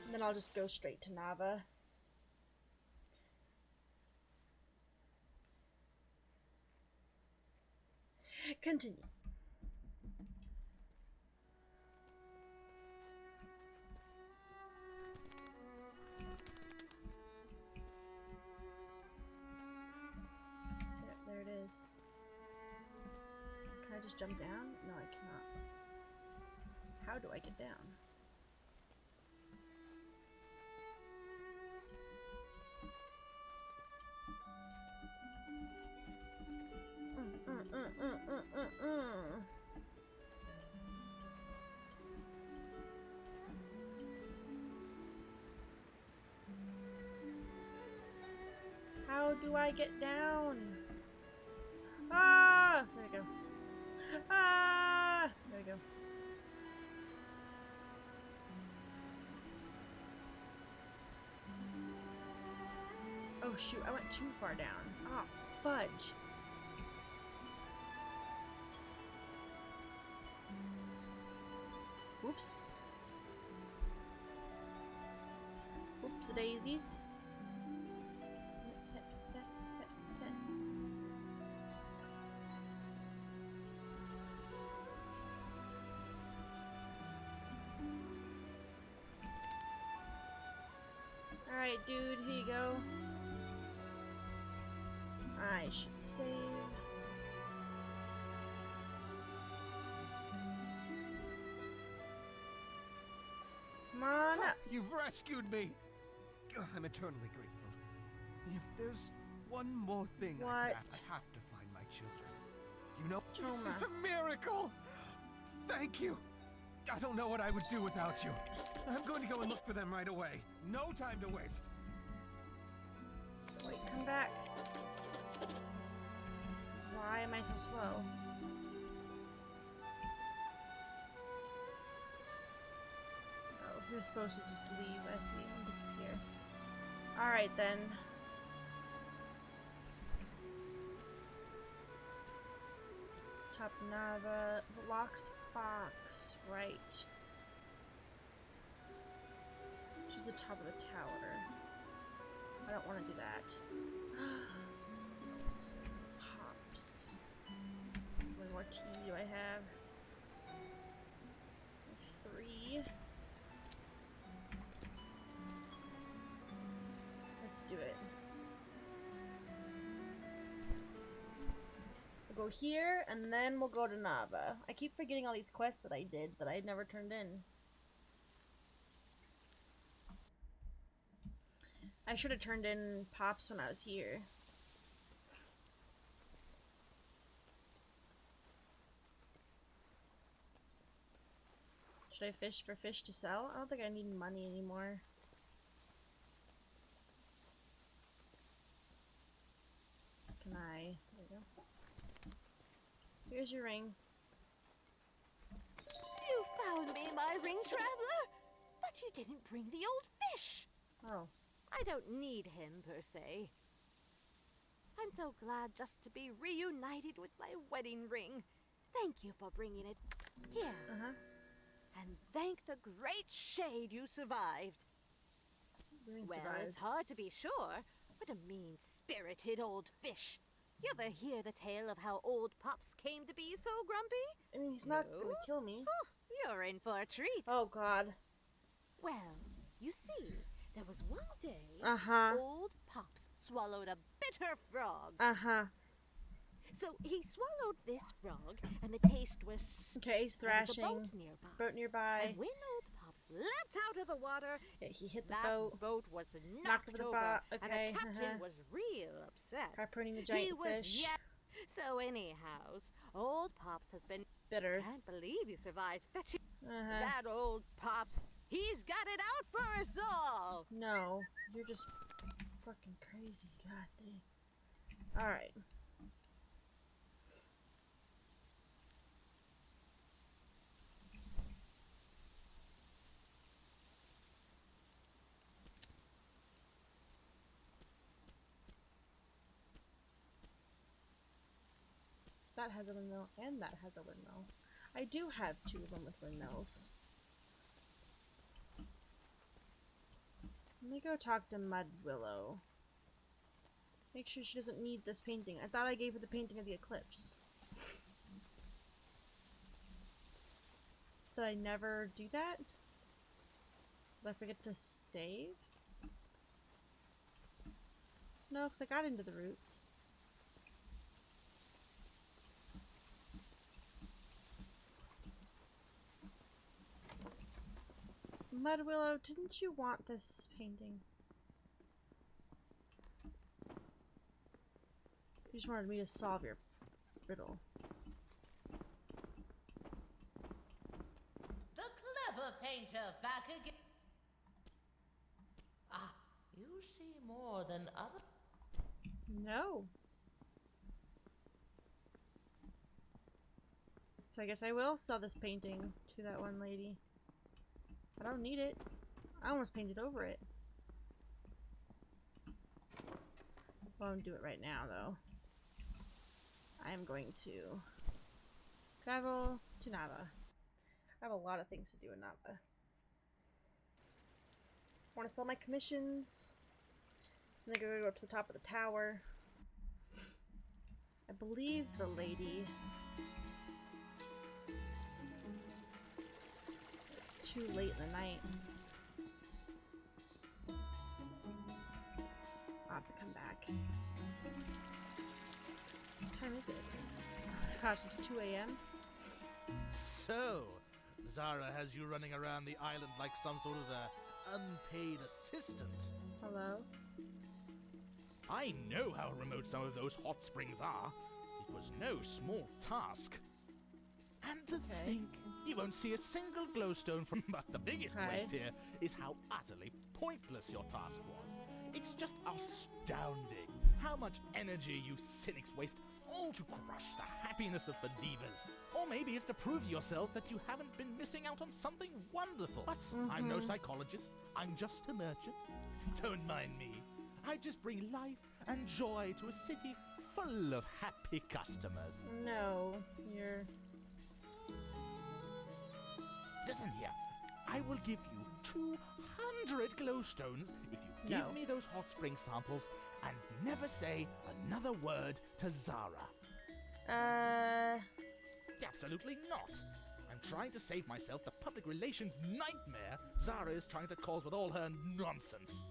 And then I'll just go straight to Nava. Continue. Yep, there it is. Can I just jump down? No, I cannot. How do I get down? How do I get down? Ah! There we go. Ah! There we go. Oh shoot, I went too far down. Ah, fudge. Whoops. Whoops, daisies. Alright, dude, here you go. I should save. Come on up. You've rescued me. I'm eternally grateful. If there's one more thing I have to find my children. You know, this is a miracle. Thank you. I don't know what I would do without you. I'm going to go and look for them right away. No time to waste. Wait, come back. Why am I so slow? Oh, he was supposed to just leave, I see, and disappear. Alright then. Top Nava, lost box, right. She's the top of the tower. I don't want to do that. Hops. How many more tea do I have? 3. Let's do it. We'll go here, and then we'll go to Nava. I keep forgetting all these quests that I did that I never turned in. I should have turned in pops when I was here. Should I fish for fish to sell? I don't think I need money anymore. Can I? There you go. Here's your ring. You found me, my ring traveler, but you didn't bring the old fish. Oh. I don't need him, per se. I'm so glad just to be reunited with my wedding ring. Thank you for bringing it here. And thank the great shade you survived. It's hard to be sure. What a mean-spirited old fish. You ever hear the tale of how old Pops came to be so grumpy? I mean, he's not gonna kill me. Oh, you're in for a treat. Oh, God. Well, you see, there was one day old Pops swallowed a bitter frog. So he swallowed this frog, and the taste was... Okay, he's thrashing. There was a boat nearby. And when old Pops leapt out of the water, he hit the that boat was knocked over, and the captain was real upset. Harpooning the giant fish. So anyhow, old Pops has been bitter. Can't believe he survived fetching that old Pops. He's got it out for us all. No, you're just fucking crazy. God dang. All right. That has a windmill, and that has a windmill. I do have two of them with windmills. Let me go talk to Mud Willow. Make sure she doesn't need this painting. I thought I gave her the painting of the eclipse. Did I never do that? Did I forget to save? No, because I got into the roots. Mud Willow, didn't you want this painting? You just wanted me to solve your riddle. The clever painter back again. Ah, you see more than other. No. So I guess I will sell this painting to that one lady. I don't need it. I almost painted over it. Won't do it right now, though. I am going to travel to Nava. I have a lot of things to do in Nava. I want to sell my commissions. And then go up to the top of the tower. I believe the lady... It's too late in the night. I'll have to come back. What time is it? Oh gosh, it's 2 a.m. So, Zara has you running around the island like some sort of a unpaid assistant. Hello? I know how remote some of those hot springs are. It was no small task. And to think, you won't see a single glowstone from... But the biggest waste here is how utterly pointless your task was. It's just astounding how much energy you cynics waste, all to crush the happiness of believers. Or maybe it's to prove to yourself that you haven't been missing out on something wonderful. But I'm no psychologist. I'm just a merchant. Don't mind me. I just bring life and joy to a city full of happy customers. No, you're... Listen here. I will give you 200 glowstones if you give me those hot spring samples and never say another word to Zara. Absolutely not. I'm trying to save myself the public relations nightmare Zara is trying to cause with all her nonsense.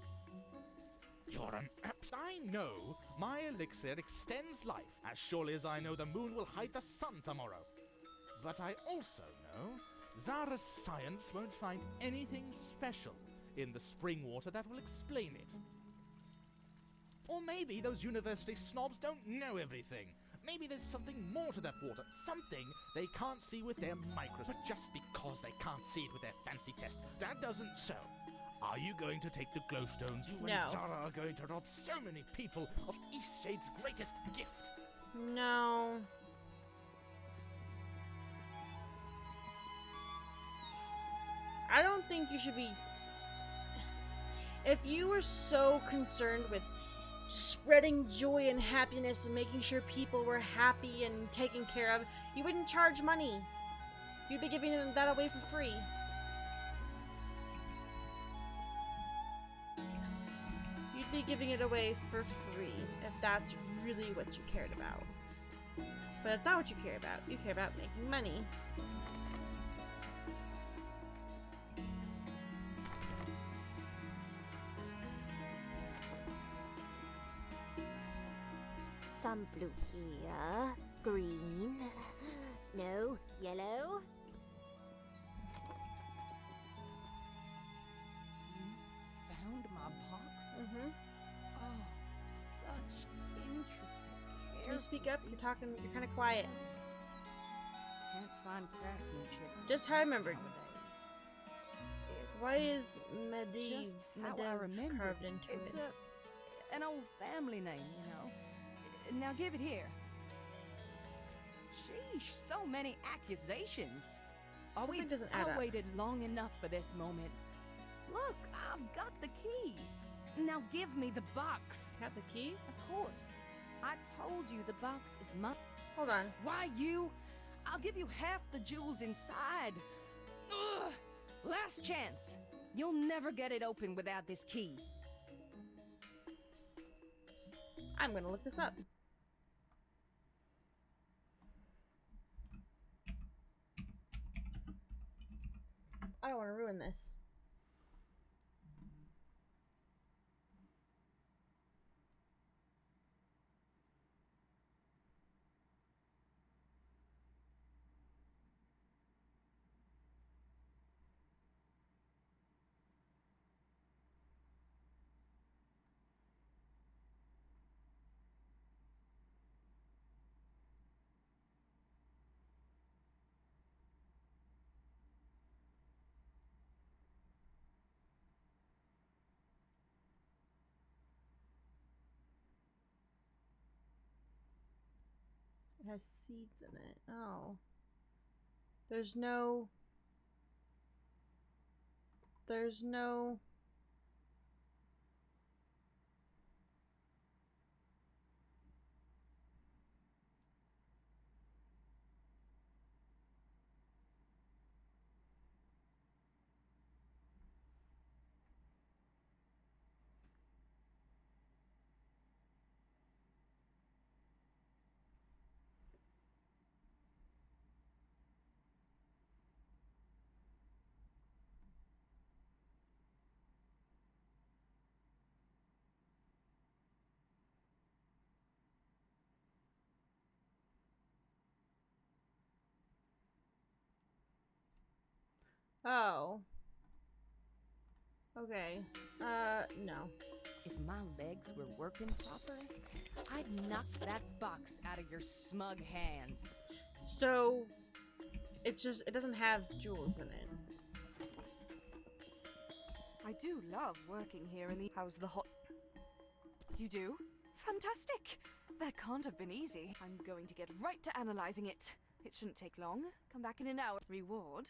You're an I know my elixir extends life as surely as I know the moon will hide the sun tomorrow. But I also know Zara's science won't find anything special in the spring water that will explain it. Or maybe those university snobs don't know everything. Maybe there's something more to that water. Something they can't see with their microscope. But just because they can't see it with their fancy test, that doesn't so. Are you going to take the glowstones? You and Zara are going to rob so many people of Eastshade's greatest gift. No. I don't think you should be... If you were so concerned with spreading joy and happiness and making sure people were happy and taken care of, you wouldn't charge money. You'd be giving them that away for free. You'd be giving it away for free if that's really what you cared about. But it's not what you care about. You care about making money. Some blue here, green, no, yellow. You found my box? Mm-hmm. Oh, such intricate. Can you speak up? You're talking, you're kind of quiet. Can't find craftsmanship. Just how I remembered. It's Why is Medivh just how I remember carved into it's it? an old family name, you know. Now give it here. Sheesh, so many accusations. Something doesn't add I up. waited long enough for this moment. Look, I've got the key. Now give me the box. Have the key? Of course. I told you the box is mine. Hold on. Why you? I'll give you half the jewels inside. Ugh. Last chance. You'll never get it open without this key. I'm gonna look this up. I don't want to ruin this. It has seeds in it. Oh. There's no... Oh. Okay. No. If my legs were working proper, I'd knock that box out of your smug hands. So, it's just, it doesn't have jewels in it. I do love working here in the... How's the hot... You do? Fantastic! That can't have been easy. I'm going to get right to analyzing it. It shouldn't take long. Come back in an hour. Reward?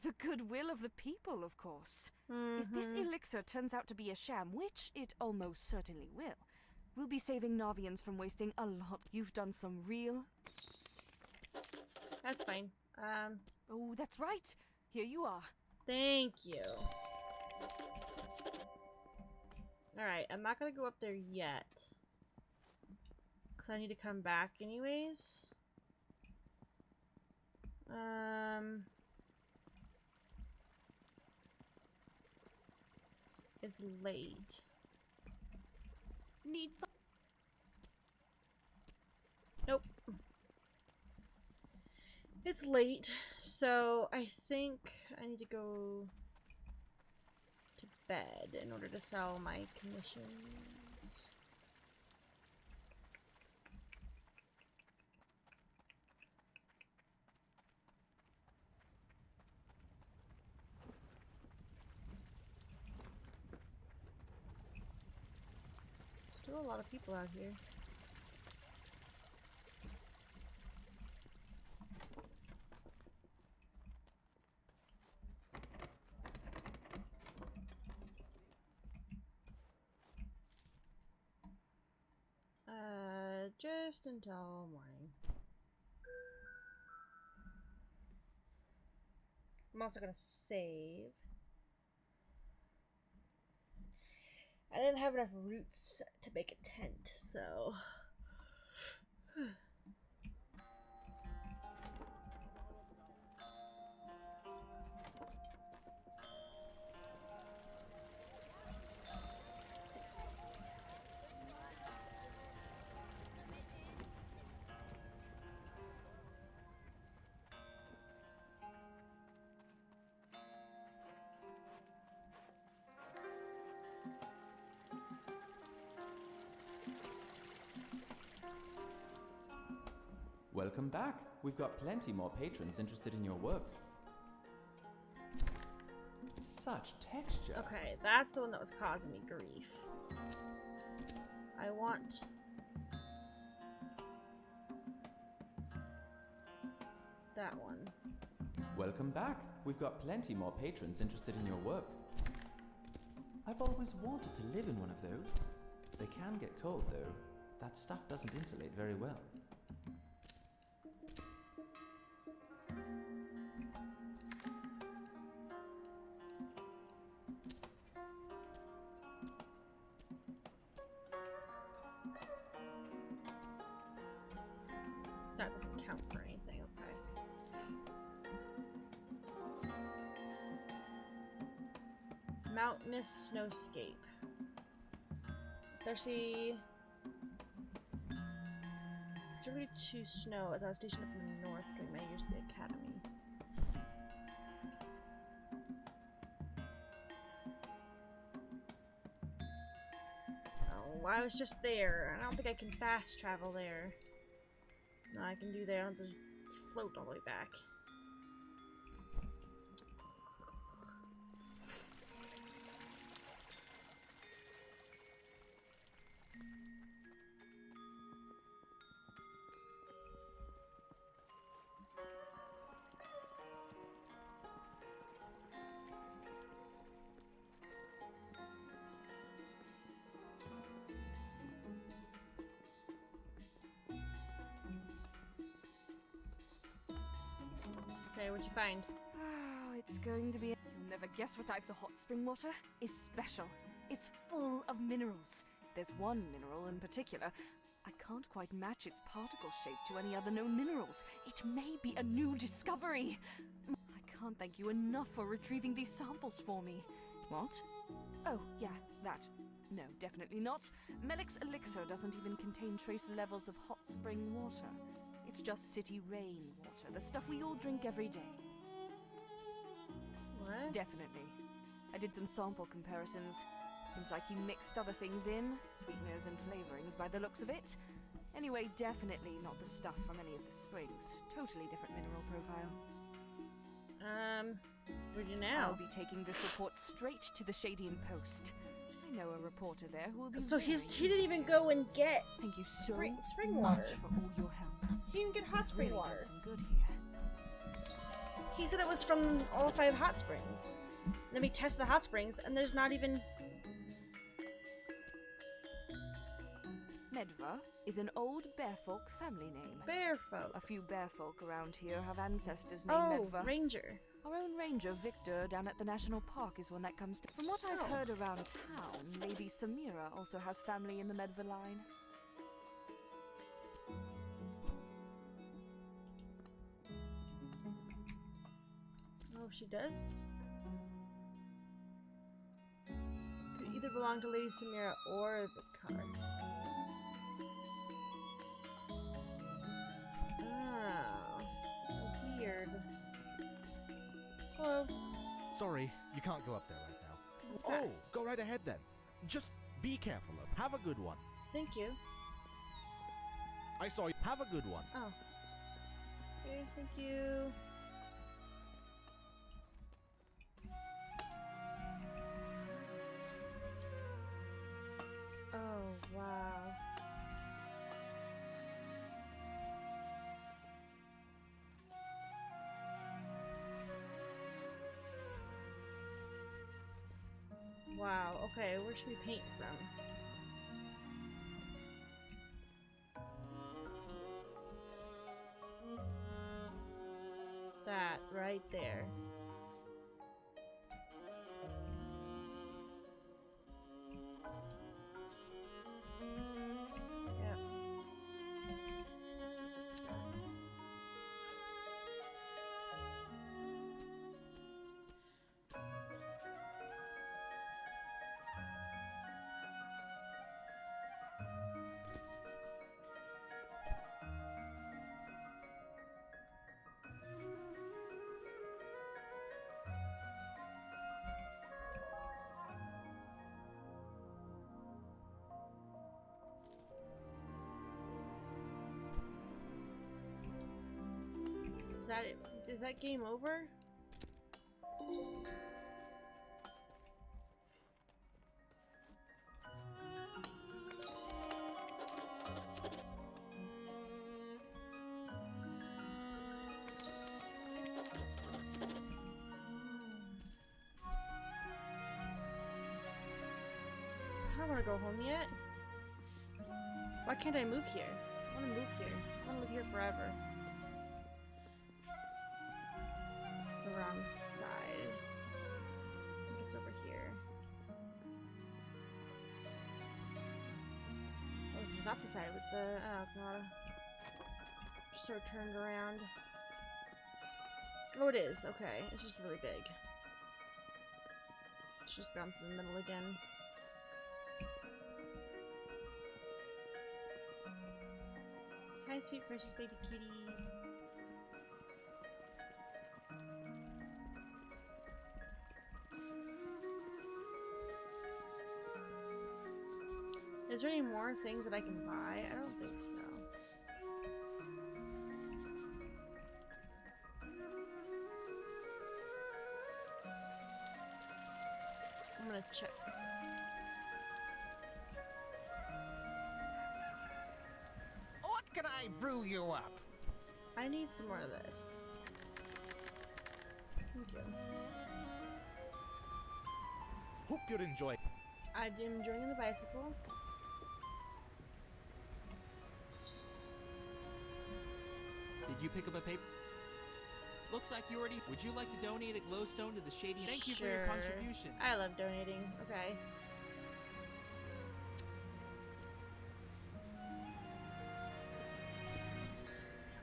The goodwill of the people, of course. If this elixir turns out to be a sham, which it almost certainly will, we'll be saving Navians from wasting a lot. You've done some real... That's fine. Oh, that's right. Here you are. Thank you. Alright, I'm not gonna go up there yet. Because I need to come back anyways. It's late. Need some... Nope. It's late, so I think I need to go to bed in order to sell my commissions. Still a lot of people out here. Just until morning. I'm also gonna save. I didn't have enough roots to make a tent, so. Welcome back. We've got plenty more patrons interested in your work. Such texture. Okay, that's the one that was causing me grief. I want... that one. Welcome back. We've got plenty more patrons interested in your work. I've always wanted to live in one of those. They can get cold though. That stuff doesn't insulate very well. That doesn't count for anything, okay. Mountainous snowscape. Especially due to snow as I was stationed up in the north during my years at the academy. Oh, I was just there. I don't think I can fast travel there. No, I can do that. I don't have to float all the way back. Okay, what'd you find? Oh, it's going to be... You'll never guess what type the hot spring water is special. It's full of minerals. There's one mineral in particular. I can't quite match its particle shape to any other known minerals. It may be a new discovery. I can't thank you enough for retrieving these samples for me. What? Oh, yeah, that. No, definitely not. Melik's elixir doesn't even contain trace levels of hot spring water. It's just city rain water, the stuff we all drink every day. What? Definitely. I did some sample comparisons. Seems like he mixed other things in, sweeteners and flavorings by the looks of it. Anyway, definitely not the stuff from any of the springs. Totally different mineral profile. Where'd you now? I'll be taking this report straight to the Shadian Post. I know a reporter there who will be So he didn't even go and get Thank you so spring water. much for all your help. He didn't get hot spring Really water. did some good here. He said it was from all 5 hot springs. Then we test the hot springs, and there's not even... Medva is an old Bearfolk family name. Bearfolk. A few Bearfolk around here have ancestors named Medva. Ranger. Our own ranger, Victor, down at the National Park is one that comes to... From what I've heard around town, Lady Samira also has family in the Medva line. Oh, she does? Could either belong to Lady Samira or the card. Oh. Weird. Hello. Sorry, you can't go up there right now. Yes. Oh, go right ahead then. Just be careful. Have a good one. Thank you. I saw you. Have a good one. Oh. Okay, thank you. Oh, wow. Wow, okay, where should we paint from? That right there. Yep. Good stuff. Is that it? Is that game over? I don't want to go home yet. Why can't I move here? I want to move here. I want to live here forever. It's the wrong side. I think it's over here. Oh, this is not the side with the... Oh, God. Just sort of turned around. Oh, it is. Okay. It's just really big. It's just gone through the middle again. Hi, sweet precious baby kitty. Is there any more things that I can buy? I don't think so. I'm gonna check. What can I brew you up? I need some more of this. Thank you. Hope you're enjoying. I'm enjoying the bicycle. Did you pick up a paper? Looks like you already... Would you like to donate a glowstone to the Shady... Thank you for your contribution. I love donating. Okay.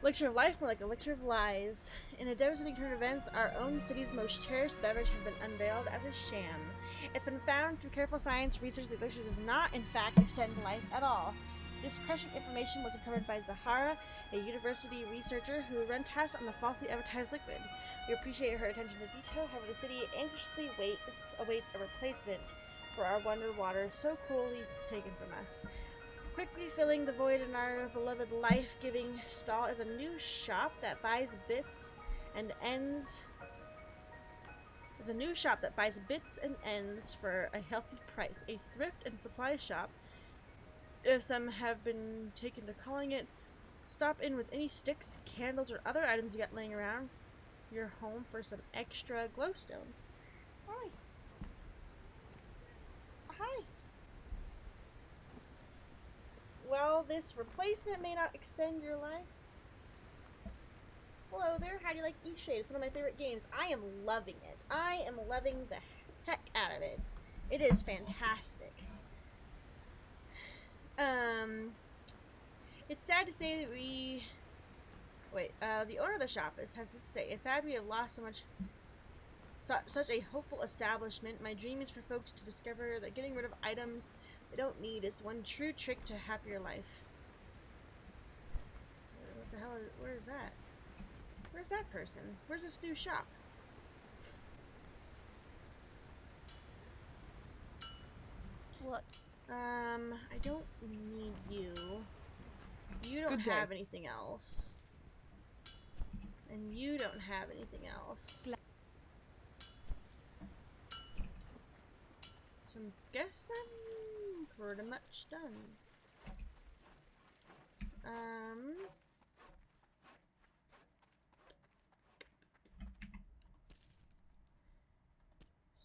Elixir of life, more like elixir of lies. In a devastating turn of events, our own city's most cherished beverage has been unveiled as a sham. It's been found through careful science research that elixir does not, in fact, extend life at all. This crushing information was uncovered by Zahara, a university researcher who ran tests on the falsely advertised liquid. We appreciate her attention to detail, however the city anxiously awaits a replacement for our wonder water so cruelly taken from us. Quickly filling the void in our beloved life-giving stall is a new shop that buys bits and ends. There's a new shop that buys bits and ends for a healthy price. A thrift and supply shop. If some have been taken to calling it, stop in with any sticks, candles, or other items you got laying around your home for some extra glowstones. Hi. Hi. Well, this replacement may not extend your life. Hello there, how do you like Eastshade? It's one of my favorite games. I am loving it. I am loving the heck out of it. It is fantastic. It's sad to say that we... Wait, the owner of the shop has this to say. It's sad we have lost such a hopeful establishment. My dream is for folks to discover that getting rid of items they don't need is one true trick to a happier life. What the hell is... Where is that? Where's that person? Where's this new shop? What? I don't need you. You don't have anything else. And you don't have anything else. So I guess I'm pretty much done.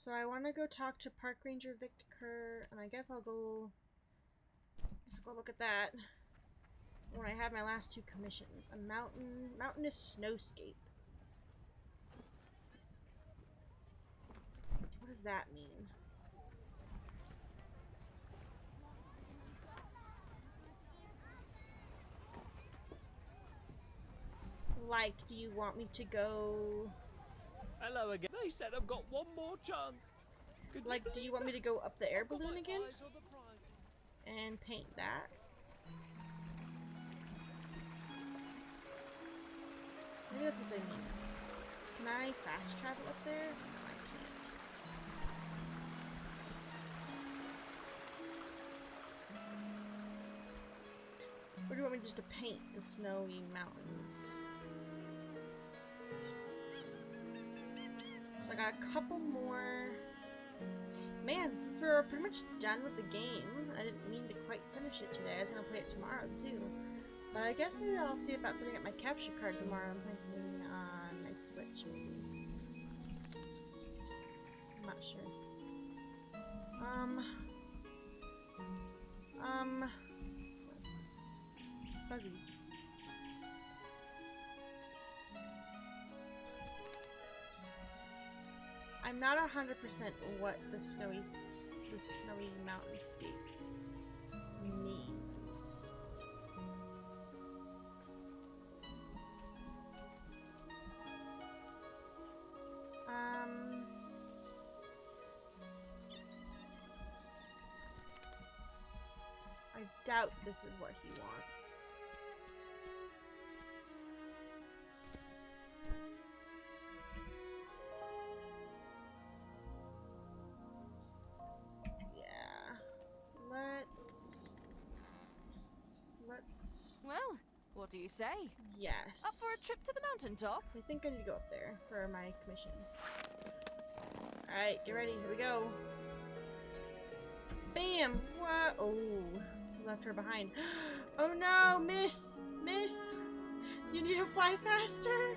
So I want to go talk to Park Ranger Victor, and I guess I'll go look at that when I have my last 2 commissions. A mountainous snowscape. What does that mean? Like, do you want me to go... Hello again. They said I've got one more chance. Like, do you want me to go up the air balloon again? And paint that? Maybe that's what they mean. Can I fast travel up there? No, I can't. Or do you want me just to paint the snowy mountains? So I got a couple more. Man, since we're pretty much done with the game, I didn't mean to quite finish it today. I was gonna play it tomorrow too. But I guess maybe I'll see about setting up my capture card tomorrow and play something on my Switch maybe. I'm not sure. Fuzzies. I'm not 100% what the snowy mountainscape means. I doubt this is what he wants. Well, what do you say? Yes. Up for a trip to the mountaintop? I think I need to go up there for my commission. Alright, get ready. Here we go. Bam! What? Oh, left her behind. Oh no, miss! Miss! You need to fly faster!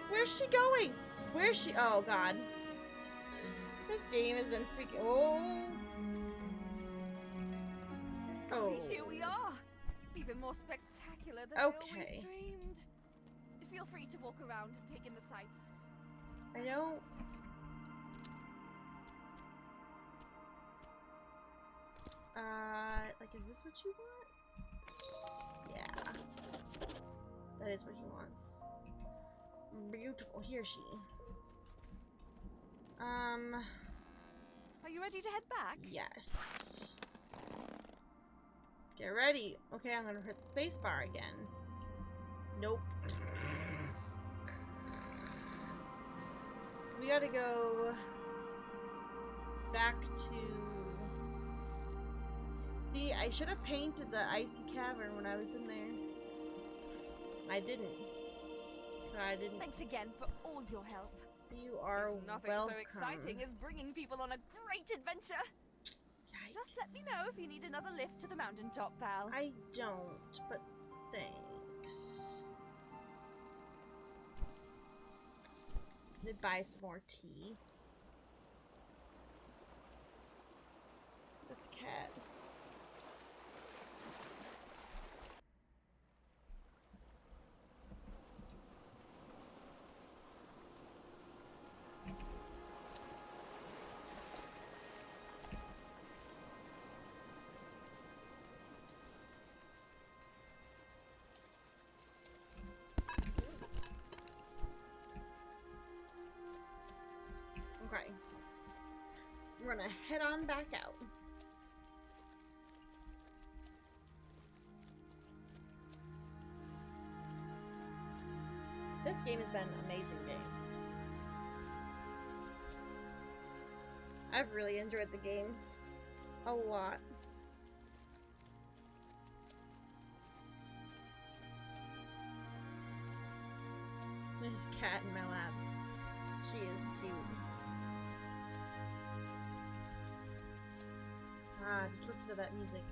Where's she going? Where's she? Oh god. This game has been freaking. Oh. Oh. Here we are. Even more spectacular than I always dreamed. Feel free to walk around and take in the sights. I don't. Like, is this what you want? Yeah. That is what he wants. Beautiful. Here she. Are you ready to head back? Yes. Get ready. Okay, I'm gonna hit the space bar again. Nope. We gotta go back to... See, I should have painted the icy cavern when I was in there. I didn't. So I didn't. Thanks again for all your help. You are There's nothing welcome. so exciting as bringing people on a great adventure. Yikes. Just let me know if you need another lift to the mountaintop, pal. I don't, but thanks. Let me buy some more tea. This cat. Okay. We're gonna head on back out. This game has been an amazing game. I've really enjoyed the game. A lot. This cat in my lap. She is cute. Ah, just listen to that music.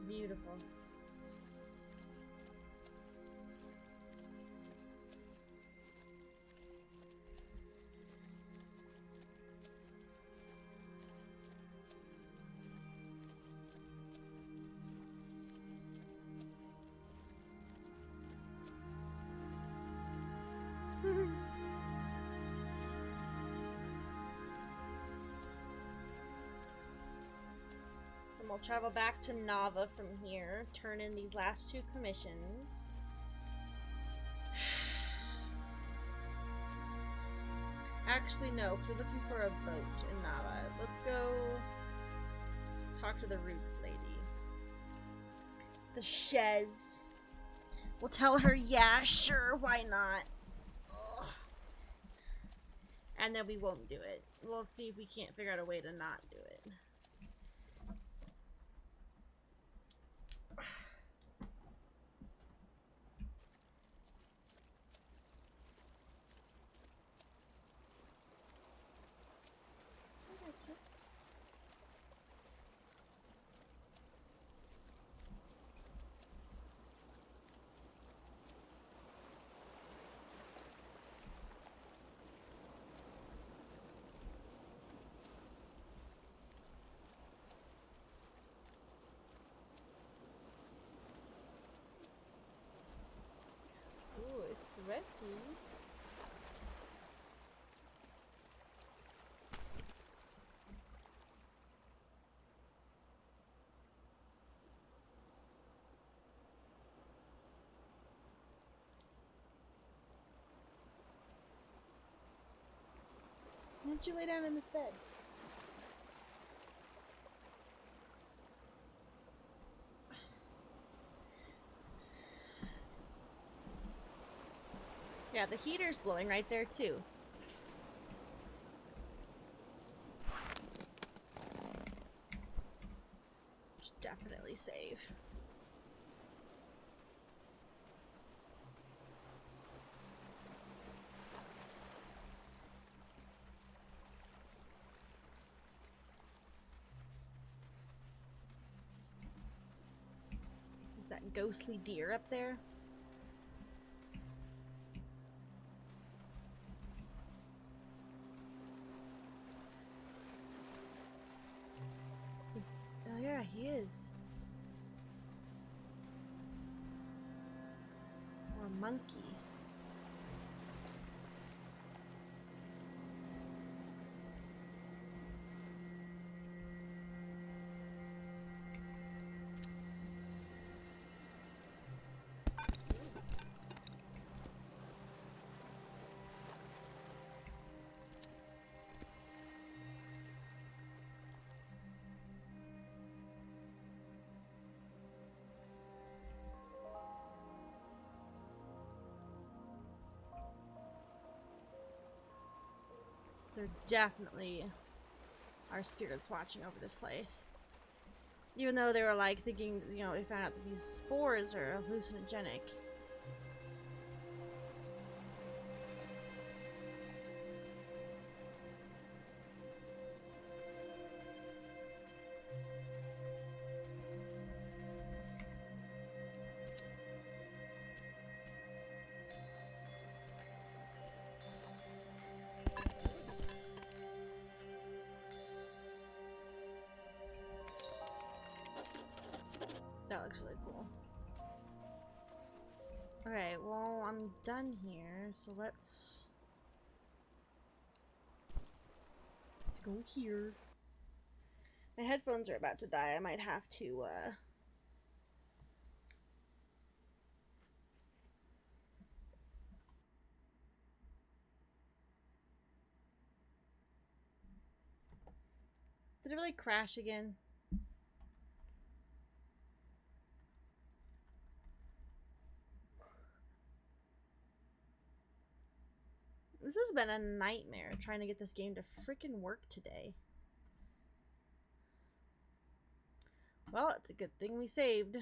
Beautiful. we'll travel back to Nava from here, turn in these last 2 commissions. Actually, no, because we're looking for a boat in Nava. Let's go talk to the Roots lady. The Shez. We'll tell her, yeah, sure, why not? Ugh. And then we won't do it. We'll see if we can't figure out a way to not do it. Ooh, it's the red cheese. Why don't you lay down in this bed? Yeah, the heater's blowing right there too. Should definitely save. Is that ghostly deer up there? Oh yeah, he is. Or a monkey. There definitely are spirits watching over this place. Even though they were like thinking, you know, they found out that these spores are hallucinogenic. That looks really cool. Okay, well, I'm done here, so let's go here. My headphones are about to die. I might have to, Did it really crash again? This has been a nightmare trying to get this game to freaking work today. Well, it's a good thing we saved.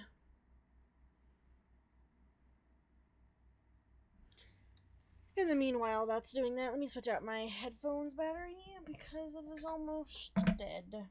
In the meanwhile, that's doing that. Let me switch out my headphones battery because it is almost dead.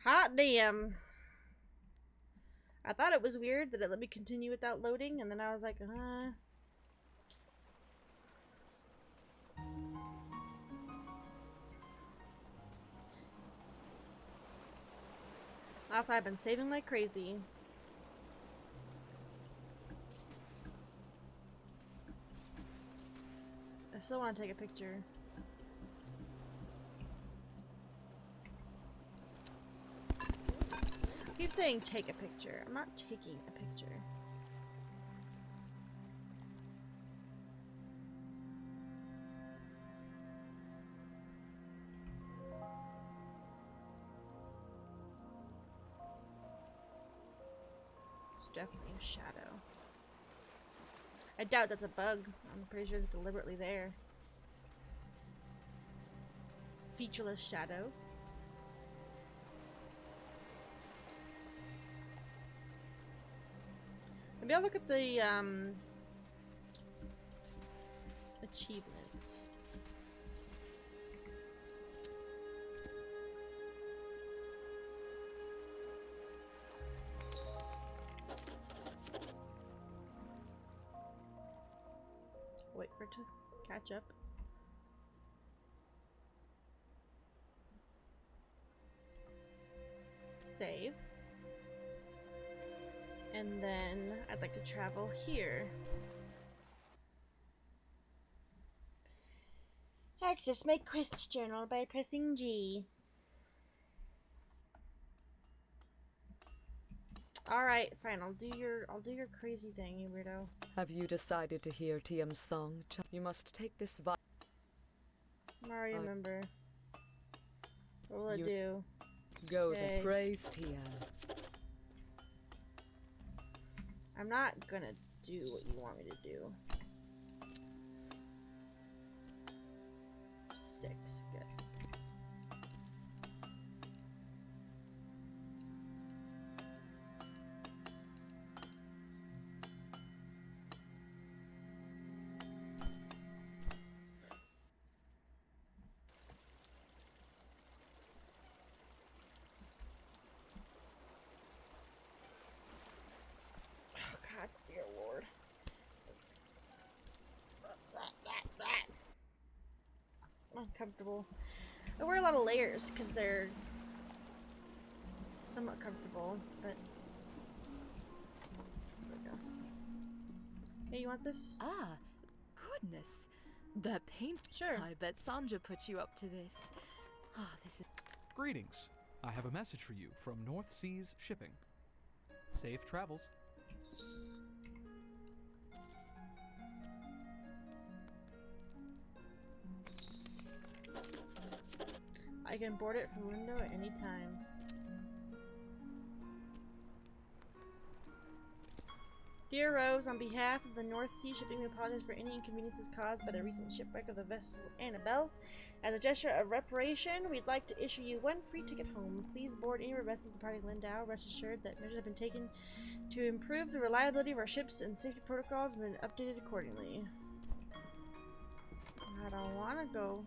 Hot damn. I thought it was weird that it let me continue without loading, and then I was like, Also, I've been saving like crazy. I still want to take a picture. I keep saying take a picture. I'm not taking a picture. It's definitely a shadow. I doubt that's a bug. I'm pretty sure it's deliberately there. Featureless shadow. Maybe I'll look at the achievements. Wait for it to catch up. Save. And then I'd like to travel here. Access my quest journal by pressing G. Alright, fine, I'll do your crazy thing, you weirdo. Have you decided to hear TM's song? You must take this I already remember. What will it do? Go Okay. the praise TM. I'm not gonna do what you want me to do. 6, good. Oh God, dear Lord. Uncomfortable. I wear a lot of layers because they're somewhat comfortable, but there we go. Hey, you want this? Ah, goodness. That paint. Sure. I bet Sandra put you up to this. Ah, this is. Greetings. I have a message for you from North Seas Shipping. Safe travels. I can board it from window at any time. Dear Rose, on behalf of the North Sea Shipping, we apologize for any inconveniences caused by the recent shipwreck of the vessel Annabelle. As a gesture of reparation, we'd like to issue you one free ticket home. Please board any of our vessels departing Lindau. Rest assured that measures have been taken to improve the reliability of our ships, and safety protocols have been updated accordingly. I don't want to go.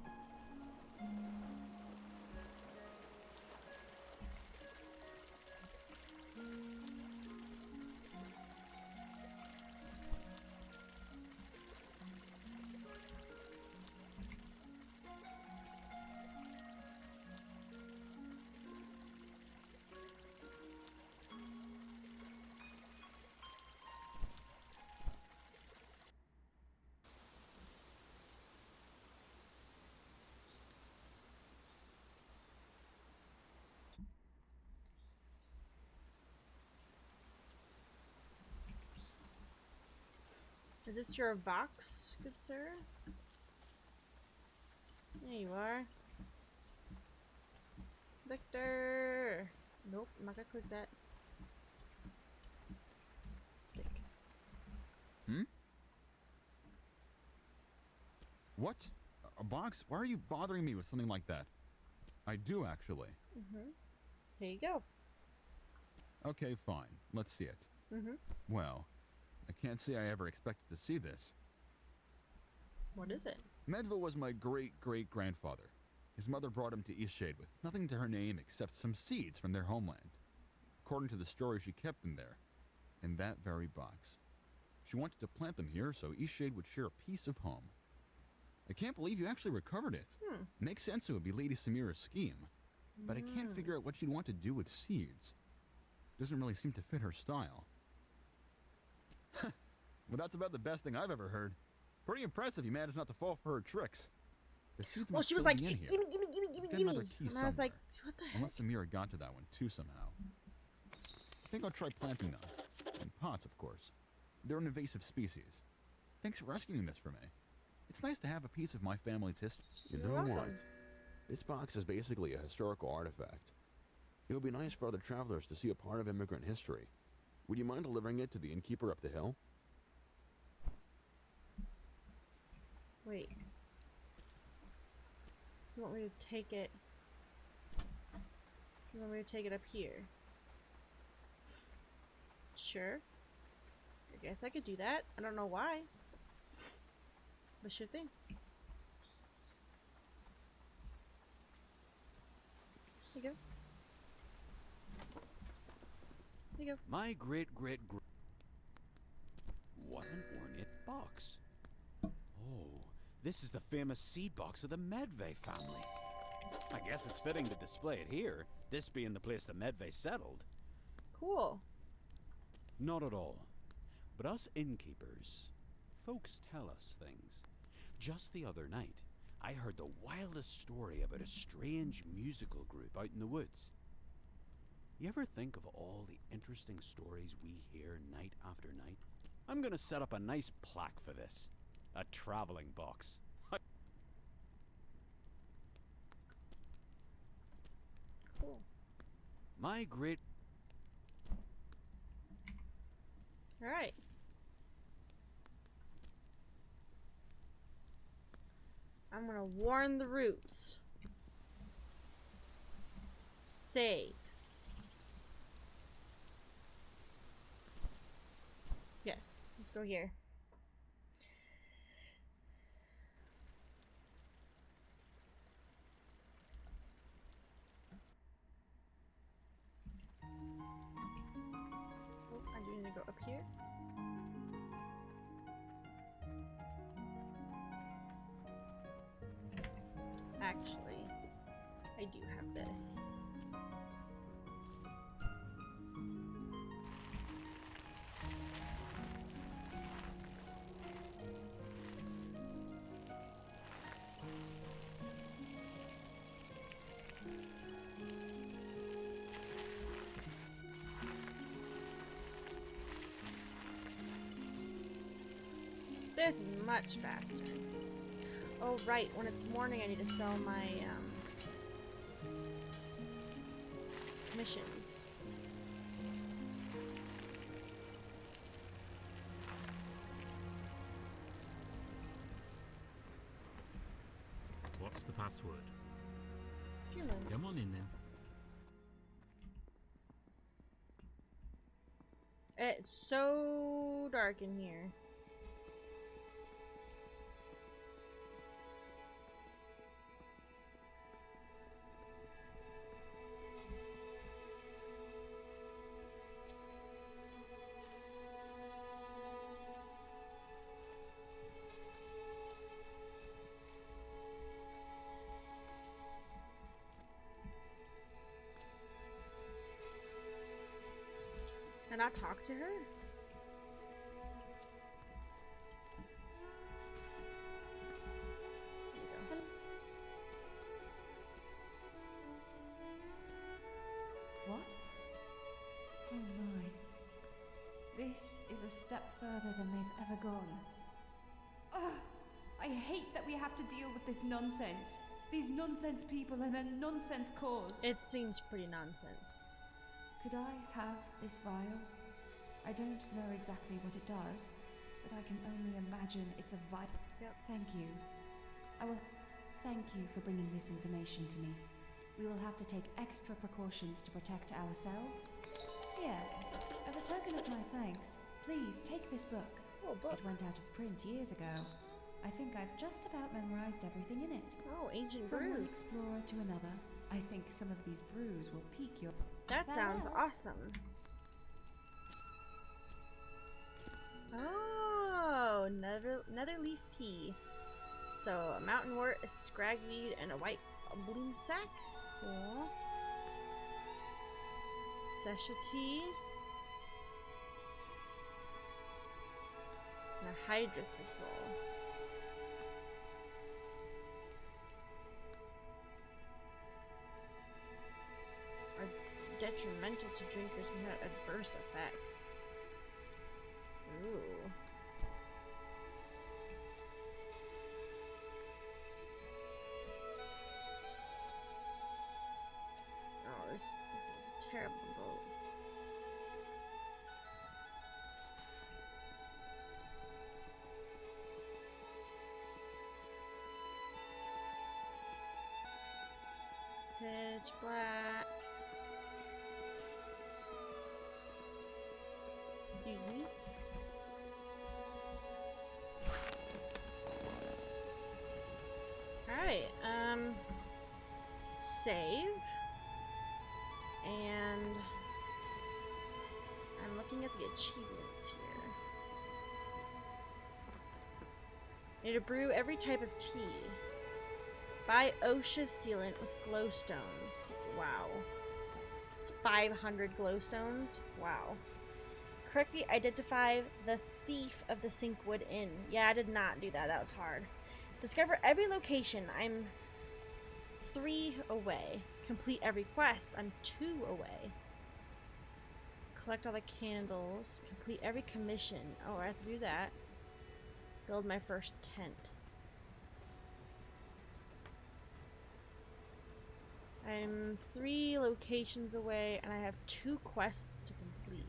Is this your box, good sir? There you are. Victor! Nope, I'm not gonna click that. Stick. Hmm? What? A box? Why are you bothering me with something like that? I do, actually. Mm-hmm. Here you go. Okay, fine. Let's see it. Mm-hmm. Well, I can't say I ever expected to see this. What is it? Medva was my great-great-grandfather. His mother brought him to Eastshade with nothing to her name except some seeds from their homeland. According to the story, she kept them there, in that very box. She wanted to plant them here so Eastshade would share a piece of home. I can't believe you actually recovered it. Makes sense it would be Lady Samira's scheme, but I can't figure out what she'd want to do with seeds. Doesn't really seem to fit her style. Well, that's about the best thing I've ever heard. Pretty impressive you managed not to fall for her tricks. The seeds Well, must she was still like, be in gimme, here. gimme, gimme, gimme, Get gimme. another key And I was like, somewhere. what the heck? Unless Samira got to that one too somehow. I think I'll try planting them. In pots, of course. They're an invasive species. Thanks for rescuing this for me. It's nice to have a piece of my family's history. You know what? This box is basically a historical artifact. It would be nice for other travelers to see a part of immigrant history. Would you mind delivering it to the innkeeper up the hill? Wait. You want me to take it? You want me to take it up here? Sure. I guess I could do that. I don't know why. But sure thing. There you go. There you go. My great-great-great... What an ornate box. Oh, this is the famous seed box of the Medvay family. I guess it's fitting to display it here, this being the place the Medvay settled. Cool. Not at all. But us innkeepers, folks tell us things. Just the other night, I heard the wildest story about a strange musical group out in the woods. You ever think of all the interesting stories we hear night after night? I'm gonna set up a nice plaque for this. A traveling box. Cool. My great... Alright. I'm gonna warn the roots. Save. Yes, let's go here. Oh, I do need to go up here. Actually, I do have this. This is much faster. Oh right, when it's morning I need to sell my commissions. What's the password? Human. Come on in then. It's so dark in here. Can I talk to her? What? Oh my. This is a step further than they've ever gone. Ugh! I hate that we have to deal with this nonsense. These nonsense people and their nonsense cause. It seems pretty nonsense. Could I have this vial? I don't know exactly what it does, but I can only imagine it's a vial. Yep. Thank you. I will thank you for bringing this information to me. We will have to take extra precautions to protect ourselves. Here, as a token of my thanks, please take this book. Oh, book. It went out of print years ago. I think I've just about memorized everything in it. Oh, ancient From one brews. explorer to another, I think some of these brews will pique your... That sounds Farewell. awesome. Oh, nether leaf tea. So a mountain wort, a scragweed, and a white bloom sack. Cool. Sesha tea. And a hydra thistle. Are detrimental to drinkers and have adverse effects. Ooh. Oh, this is a terrible boat. Pitch black. Excuse me. Alright, save. And I'm looking at the achievements here. Need to brew every type of tea. Buy OSHA sealant with glowstones. Wow. It's 500 glowstones. Wow. Correctly identify the thief of the Sinkwood Inn. Yeah, I did not do that. That was hard. Discover every location. I'm 3 away. Complete every quest. I'm 2 away. Collect all the candles. Complete every commission. Oh, I have to do that. Build my first tent. I'm 3 locations away, and I have 2 quests to complete.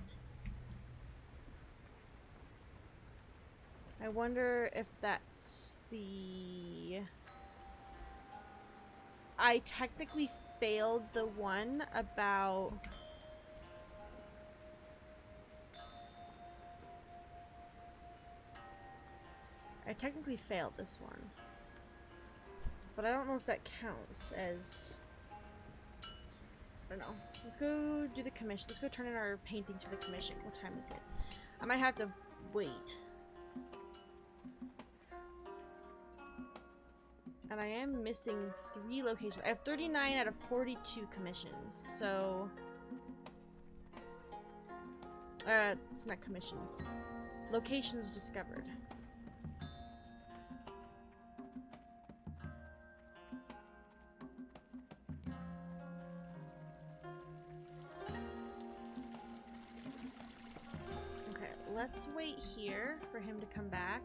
I wonder if that's the... I technically failed the one about... I technically failed this one. But I don't know if that counts as... I don't know. Let's go do the commission. Let's go turn in our paintings for the commission. What time is it? I might have to wait. And I am missing 3 locations. I have 39 out of 42 commissions. So... not commissions. Locations discovered. Okay, let's wait here for him to come back.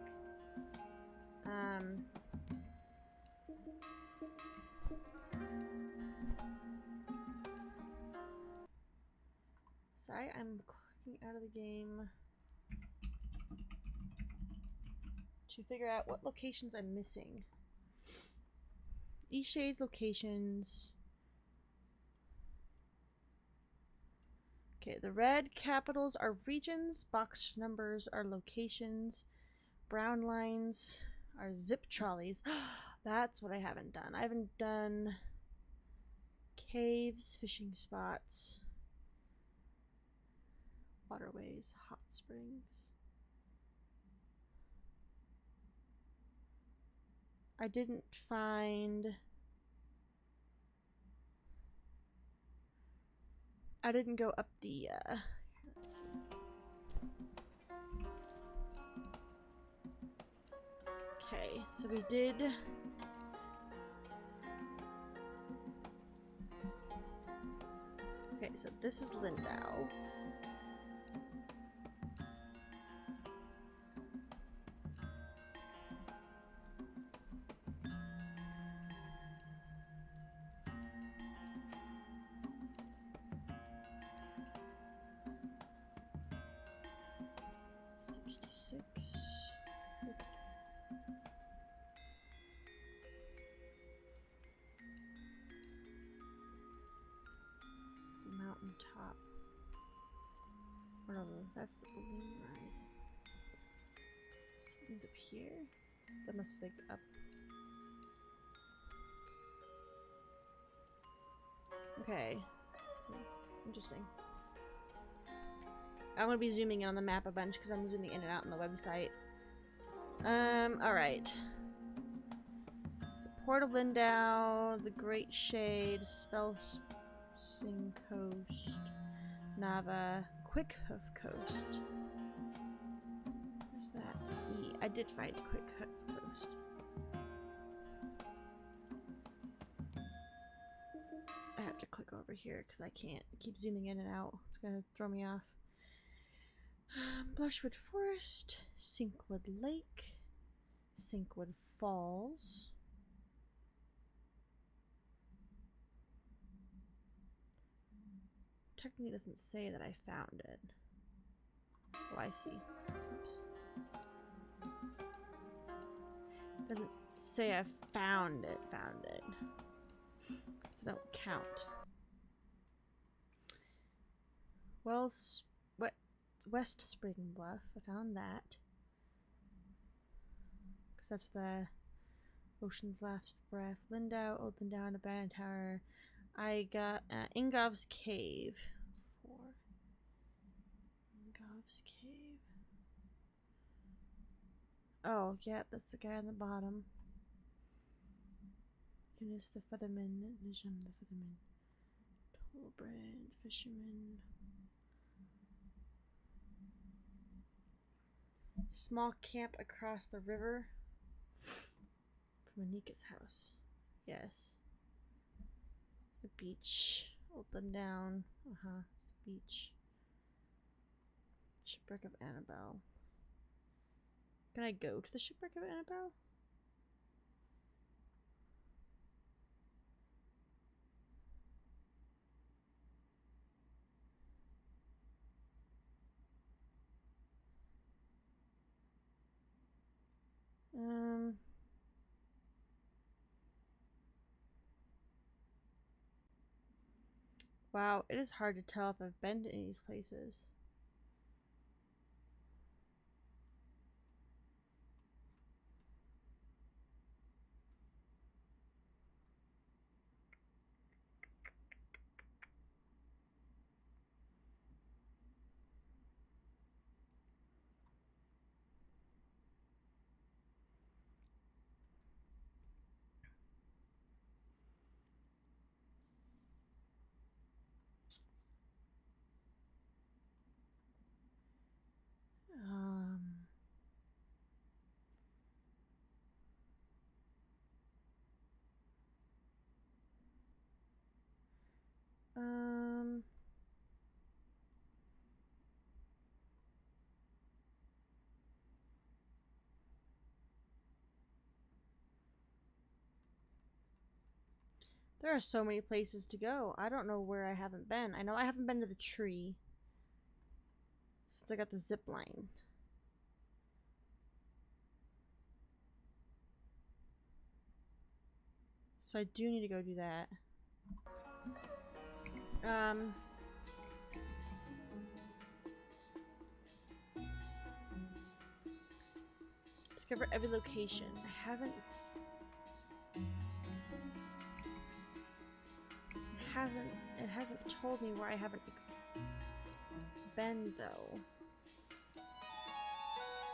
Sorry, I'm clicking out of the game to figure out what locations I'm missing. Eastshade's locations. Okay, the red capitals are regions, box numbers are locations, brown lines are zip trolleys. That's what I haven't done. I haven't done caves, fishing spots, waterways, hot springs. I didn't find... I didn't go up the, let's see. Okay, so we did... Okay, so this is Lindau. Top. Or no, that's the balloon ride. Something's up here? That must be like up. Okay. Interesting. I'm gonna be zooming in on the map a bunch because I'm zooming in and out on the website. Alright. So Port of Lindau, the Great Shade, Spelsing Coast, Nava, Quickhoof Coast. Where's that? I did find Quickhoof Coast. I have to click over here because I can't keep zooming in and out. It's gonna throw me off. Blushwood Forest, Sinkwood Lake, Sinkwood Falls. Technically, it doesn't say that I found it. Oh, I see. Oops. Doesn't say I found it. So don't count. Well, West Spring Bluff. I found that. Because that's the Ocean's Last Breath. Lindau, Old Lindau, and Abandoned Tower. I got Ingolf's Cave. 4. Ingolf's Cave. Oh, yeah, that's the guy on the bottom. Eunice the Featherman. Nijam the Featherman. Tolbrand, Fisherman. Small camp across the river from Anika's house. Yes. The beach. Old Down. Beach. Shipwreck of Annabelle. Can I go to the Shipwreck of Annabelle? Wow, it is hard to tell if I've been to any of these places. There are so many places to go. I don't know where I haven't been. I know I haven't been to the tree since I got the zip line. So I do need to go do that. Discover every location. It hasn't told me where I haven't been though.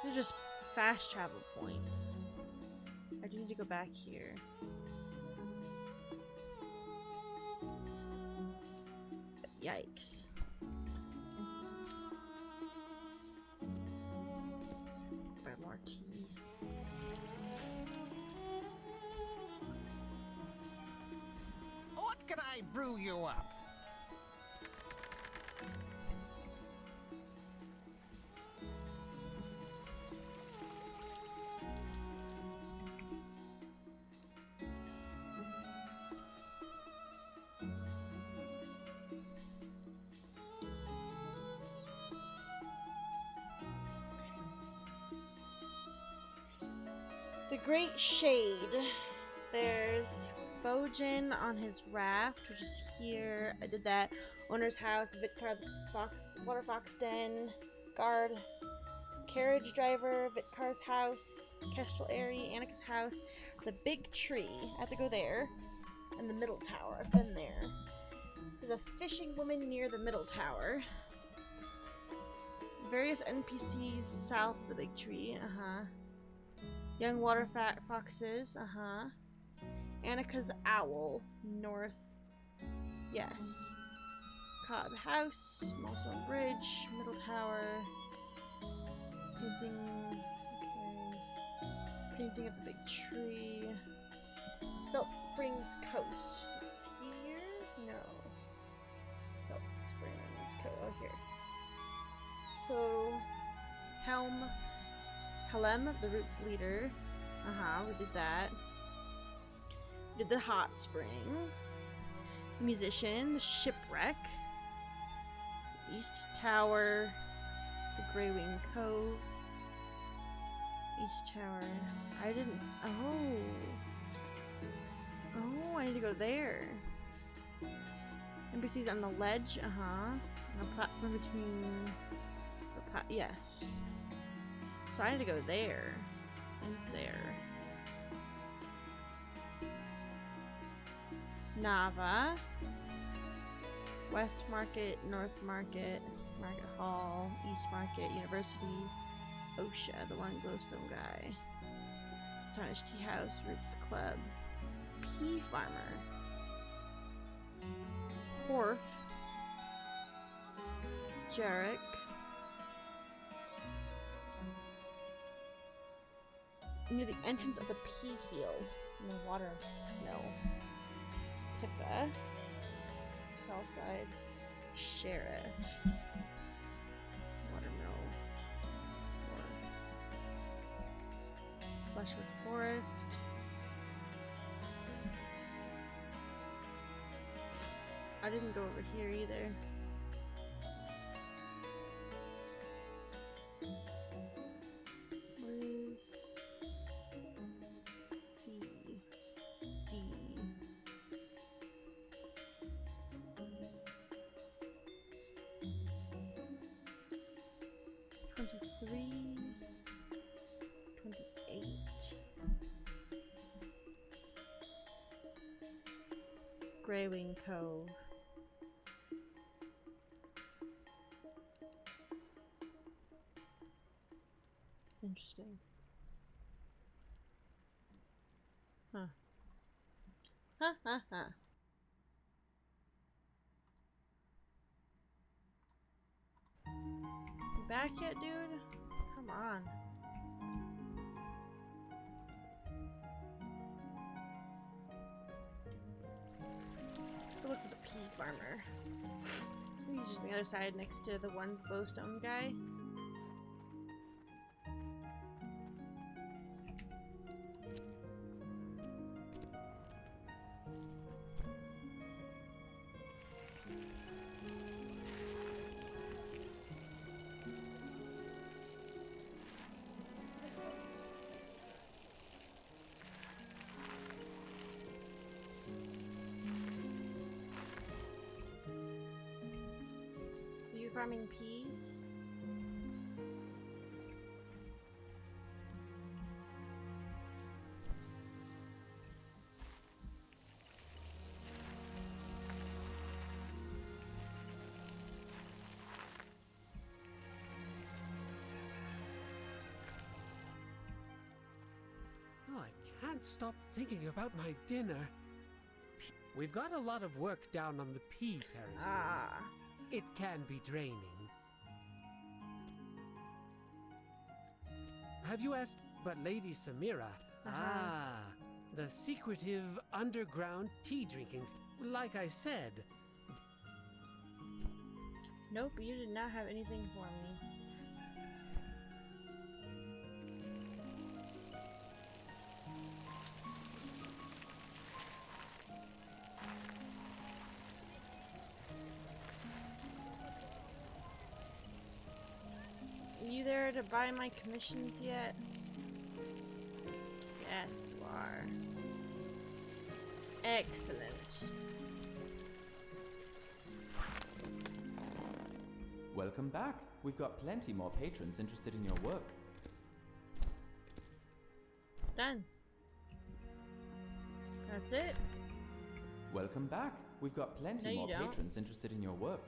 They're just fast travel points. I do need to go back here. Yikes. Buy more tea. What can I brew you up? The Great Shade. There's Bojan on his raft, which is here. I did that. Owner's house, Vitkar Water Fox Den, guard, carriage driver, Vitkar's house, Kestrel Airy, Annika's house, the big tree. I have to go there. And the middle tower. I've been there. There's a fishing woman near the middle tower. various NPCs south of the big tree. Young water foxes. Annika's owl north. Yes. Cobb House, Small Stone Bridge, Middle Tower. Painting. Okay. Painting of the big tree. Salt Springs Coast. It's here? No. Salt Springs Coast. Oh, here. So, Helm, the Roots leader. We did that. We did the hot spring. The musician, the shipwreck. The East Tower. The Grey Wing Cove. East Tower. I didn't. Oh. Oh, I need to go there. NPCs on the ledge. On a platform between. Yes. So I need to go there. And there. Nava. West Market, North Market, Market Hall, East Market, University, OSHA, the one glowstone guy. Tarnish Tea House, Roots Club, Pea Farmer, Wharf, Jarek, near the entrance of the pea field in the water mill. Pippa, Southside, Sheriff, Watermill, Fleshwood Forest. I didn't go over here either. What is C, D? 23, 28. Grey Wing Cove. Interesting. Huh. You back yet, dude? Come on. Let's look for the pea farmer. He's just on the other side next to the one's glowstone guy. Farming peas. Oh, I can't stop thinking about my dinner. We've got a lot of work down on the pea terraces. It can be draining. Have you asked but Lady Samira? The secretive underground tea drinking. Like I said. Nope, you did not have anything for me. Are you there to buy my commissions yet? Yes, you are. Excellent. Welcome back. We've got plenty more patrons interested in your work. Done. That's it. Welcome back. We've got plenty more patrons interested in your work.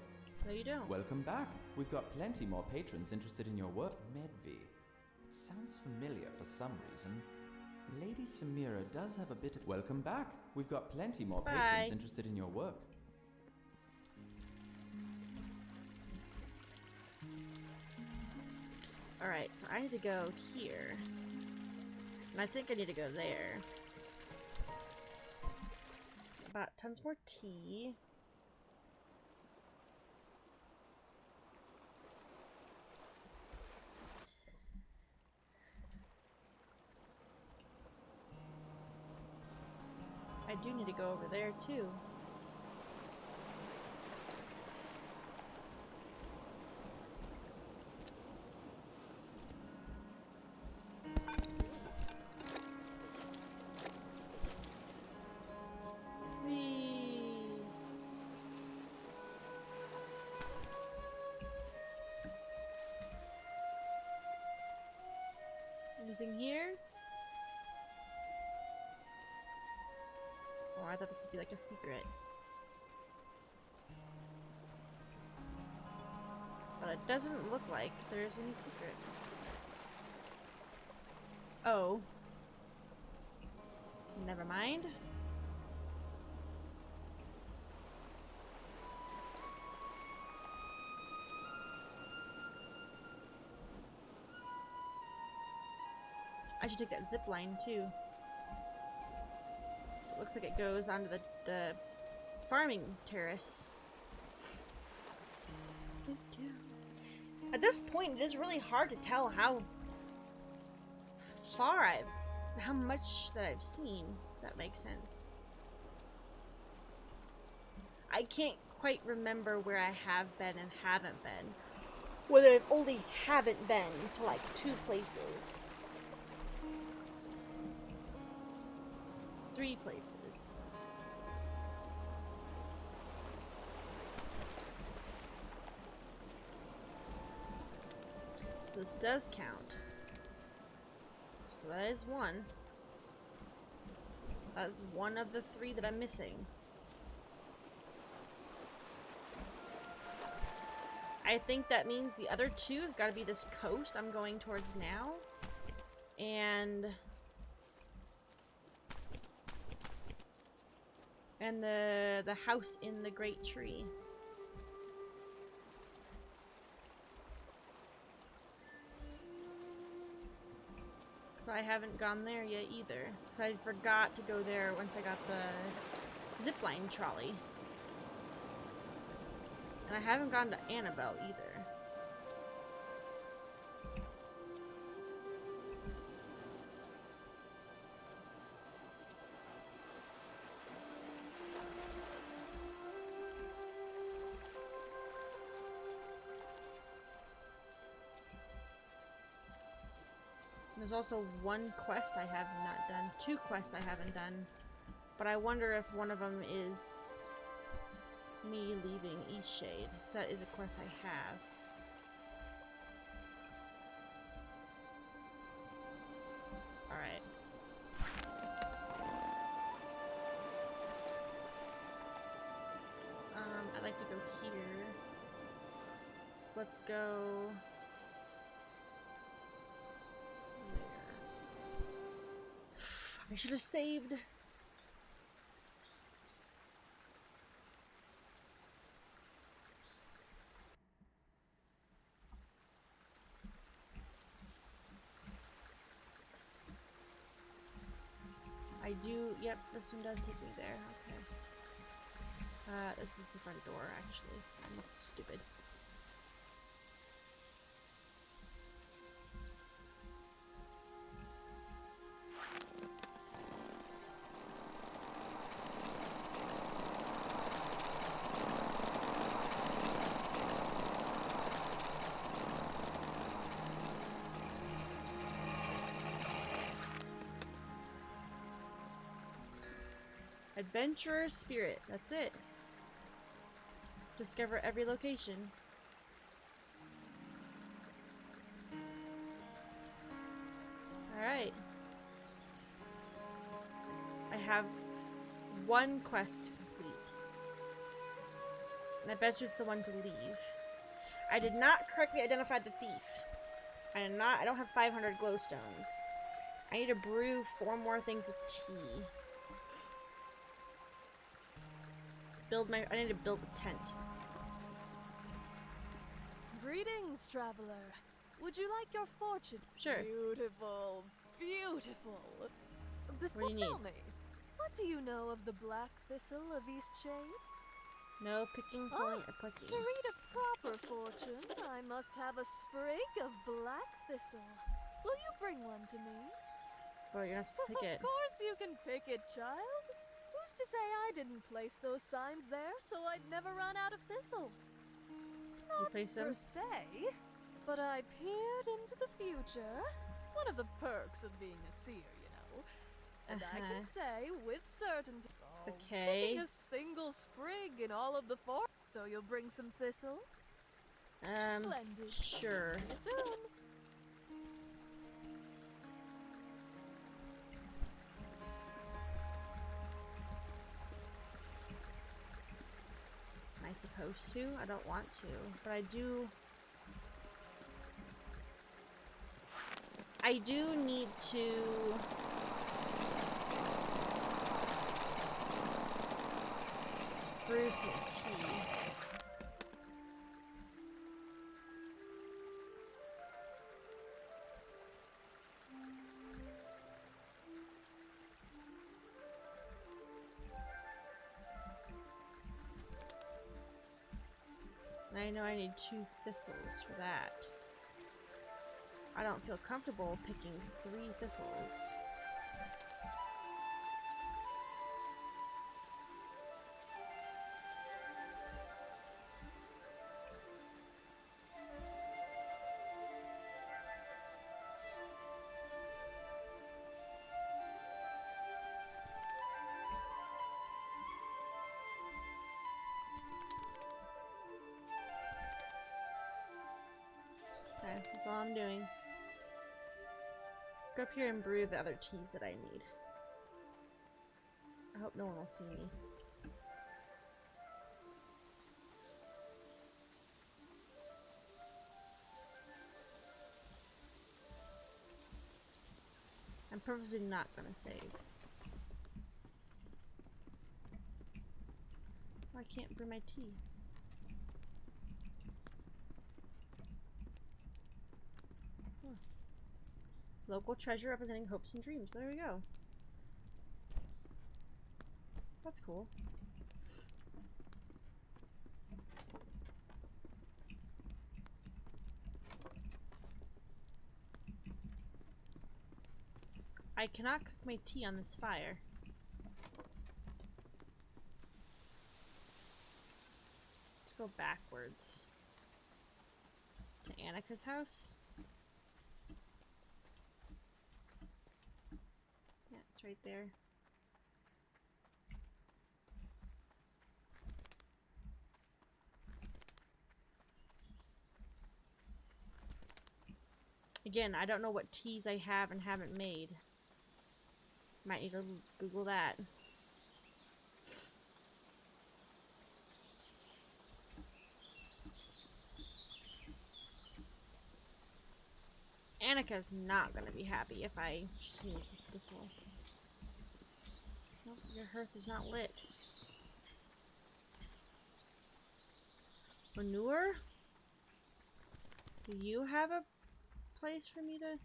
No, you don't. Welcome back. We've got plenty more patrons interested in your work. Medvi. It sounds familiar for some reason. Lady Samira does have a bit of... Welcome back. We've got plenty more patrons interested in your work. Alright, so I need to go here. And I think I need to go there. About tons more tea. I do need to go over there too. Anything here? Oh, I thought this would be like a secret. But it doesn't look like there's any secret. Oh. Never mind. I should take that zip line too. It looks like it goes onto the farming terrace. At this point, it is really hard to tell how much that I've seen. If that makes sense. I can't quite remember where I have been and haven't been. Whether I've only haven't been to like 2 places. 3 places. This does count. So that is 1. That's 1 of the 3 that I'm missing. I think that means the other 2 has got to be this coast I'm going towards now. And the house in the great tree. But I haven't gone there yet either. So I forgot to go there once I got the zipline trolley. And I haven't gone to Annabelle either. There's also 1 quest I have not done. 2 quests I haven't done. But I wonder if one of them is me leaving Eastshade. So that is a quest I have. Alright. I'd like to go here. So let's go... I should have saved. I do, yep, this one does take me there, okay. This is the front door, actually. I'm stupid. Adventurer spirit, that's it. Discover every location. Alright. I have 1 quest to complete. And I bet you it's the one to leave. I did not correctly identify the thief. I don't have 500 glowstones. I need to brew 4 more things of tea. I need to build a tent. Greetings, traveler. Would you like your fortune? Sure. Beautiful, beautiful. What do you Tell need? me, what do you know of the black thistle of Eastshade? No picking, pulling, or plucking. To read a proper fortune, I must have a sprig of black thistle. Will you bring one to me? Oh, you're not supposed to pick it. Of course you can pick it, child. Who's to say I didn't place those signs there so I'd never run out of thistle? You place them? Per se, but I peered into the future. One of the perks of being a seer, you know. And I can say with certainty, picking a single sprig in all of the forest. So you'll bring some thistle? Splendid. Sure. See you soon. Am I supposed to? I don't want to, but I do. I do need to brew some tea. I know I need 2 thistles for that. I don't feel comfortable picking 3 thistles. Okay, that's all I'm doing. Go up here and brew the other teas that I need. I hope no one will see me. I'm purposely not gonna save. Oh, I can't brew my tea. Local treasure representing hopes and dreams. There we go. That's cool. I cannot cook my tea on this fire. Let's go backwards. To Annika's house. Yeah, it's right there. Again, I don't know what teas I have and haven't made. Might need to Google that. Annika's not gonna be happy if I just use this one. Nope, your hearth is not lit. Manure? Do you have a place for me to...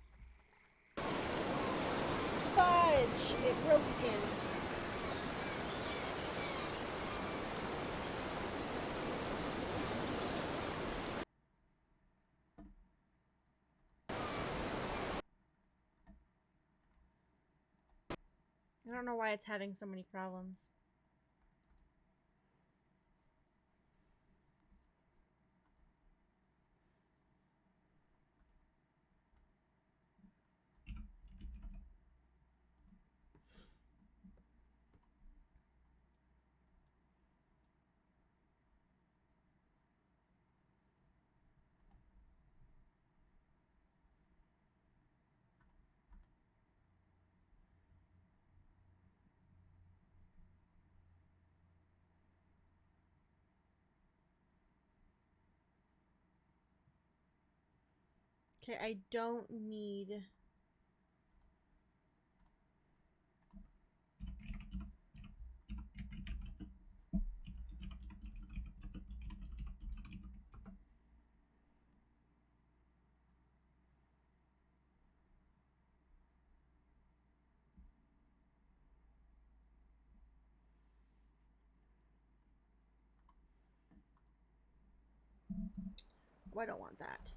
Fudge! It broke again. I don't know why it's having so many problems. Okay, I don't need... Oh, I don't want that.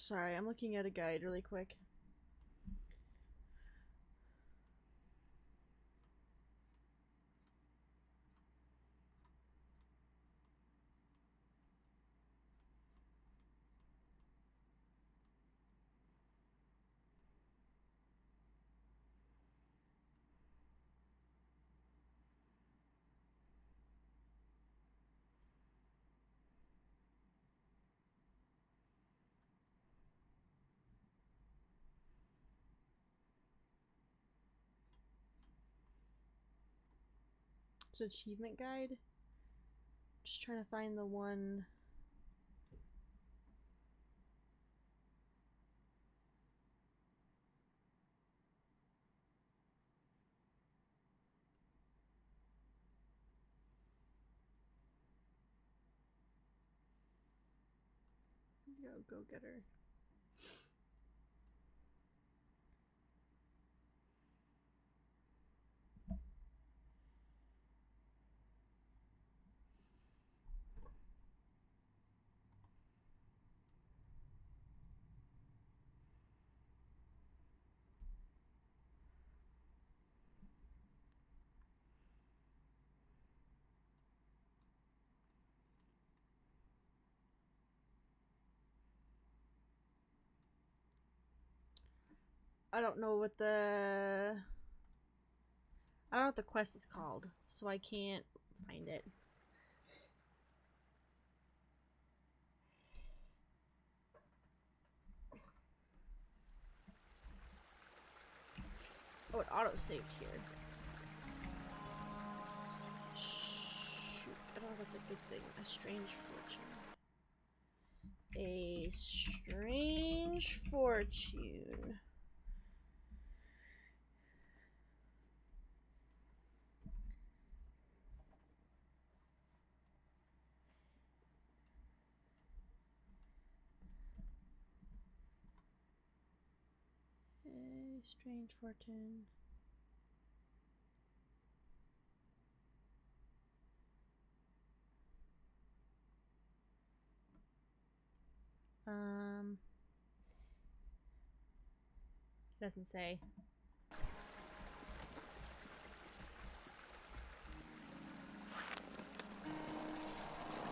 Sorry, I'm looking at a guide really quick. It's an achievement guide. Just trying to find the one. Go get her. I don't know what the... I don't know what the quest is called, so I can't find it. Oh, it auto-saved here. Shoot, I don't know if that's a good thing. A strange fortune. A strange fortune. A strange fortune. Doesn't say.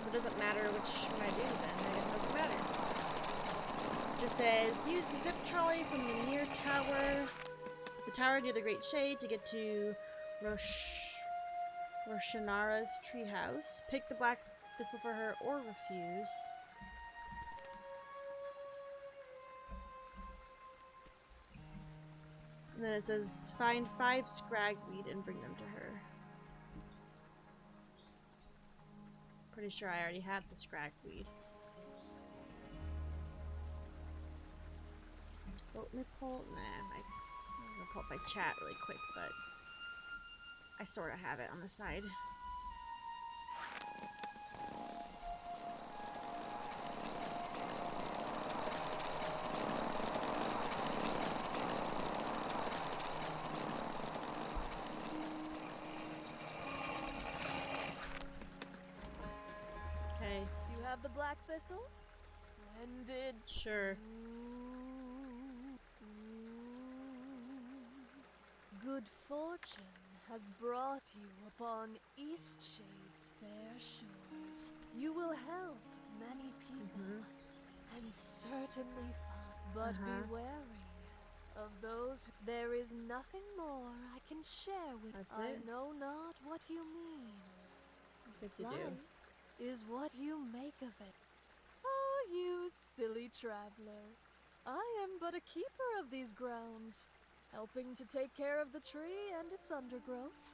It doesn't matter which one I do then, it doesn't matter. It just says, use the zip trolley from the near tower. The tower near the Great Shade to get to Roshanara's treehouse. Pick the black thistle for her or refuse. And then it says, find 5 scragweed and bring them to her. Pretty sure I already have the scragweed. Oh, let me pull, I'm gonna pull up my chat really quick, but I sort of have it on the side. The black thistle? Splendid. Sure. Good fortune has brought you upon Eastshade's fair shores. You will help many people, and certainly find. But be wary of those. There is nothing more I can share with. That's I it? know not what you mean. I think you Life do. is what you make of it. Oh, you silly traveler. I am but a keeper of these grounds, helping to take care of the tree and its undergrowth.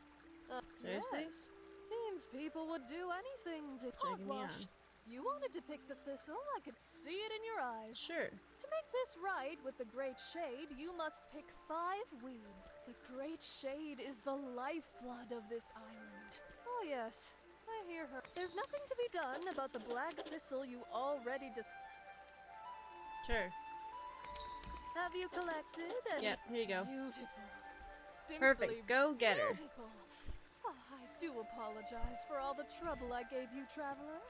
Seriously? Yes. Seems people would do anything to hogwash. You wanted to pick the thistle, I could see it in your eyes. Sure. To make this right with the Great Shade, you must pick 5 weeds. The Great Shade is the lifeblood of this island. Oh yes, I hear her. There's nothing to be done about the black thistle you already Sure. Have you collected any? Yep, here you go. Beautiful. Simply Perfect. Go get her. beautiful. Oh, I do apologize for all the trouble I gave you, traveler.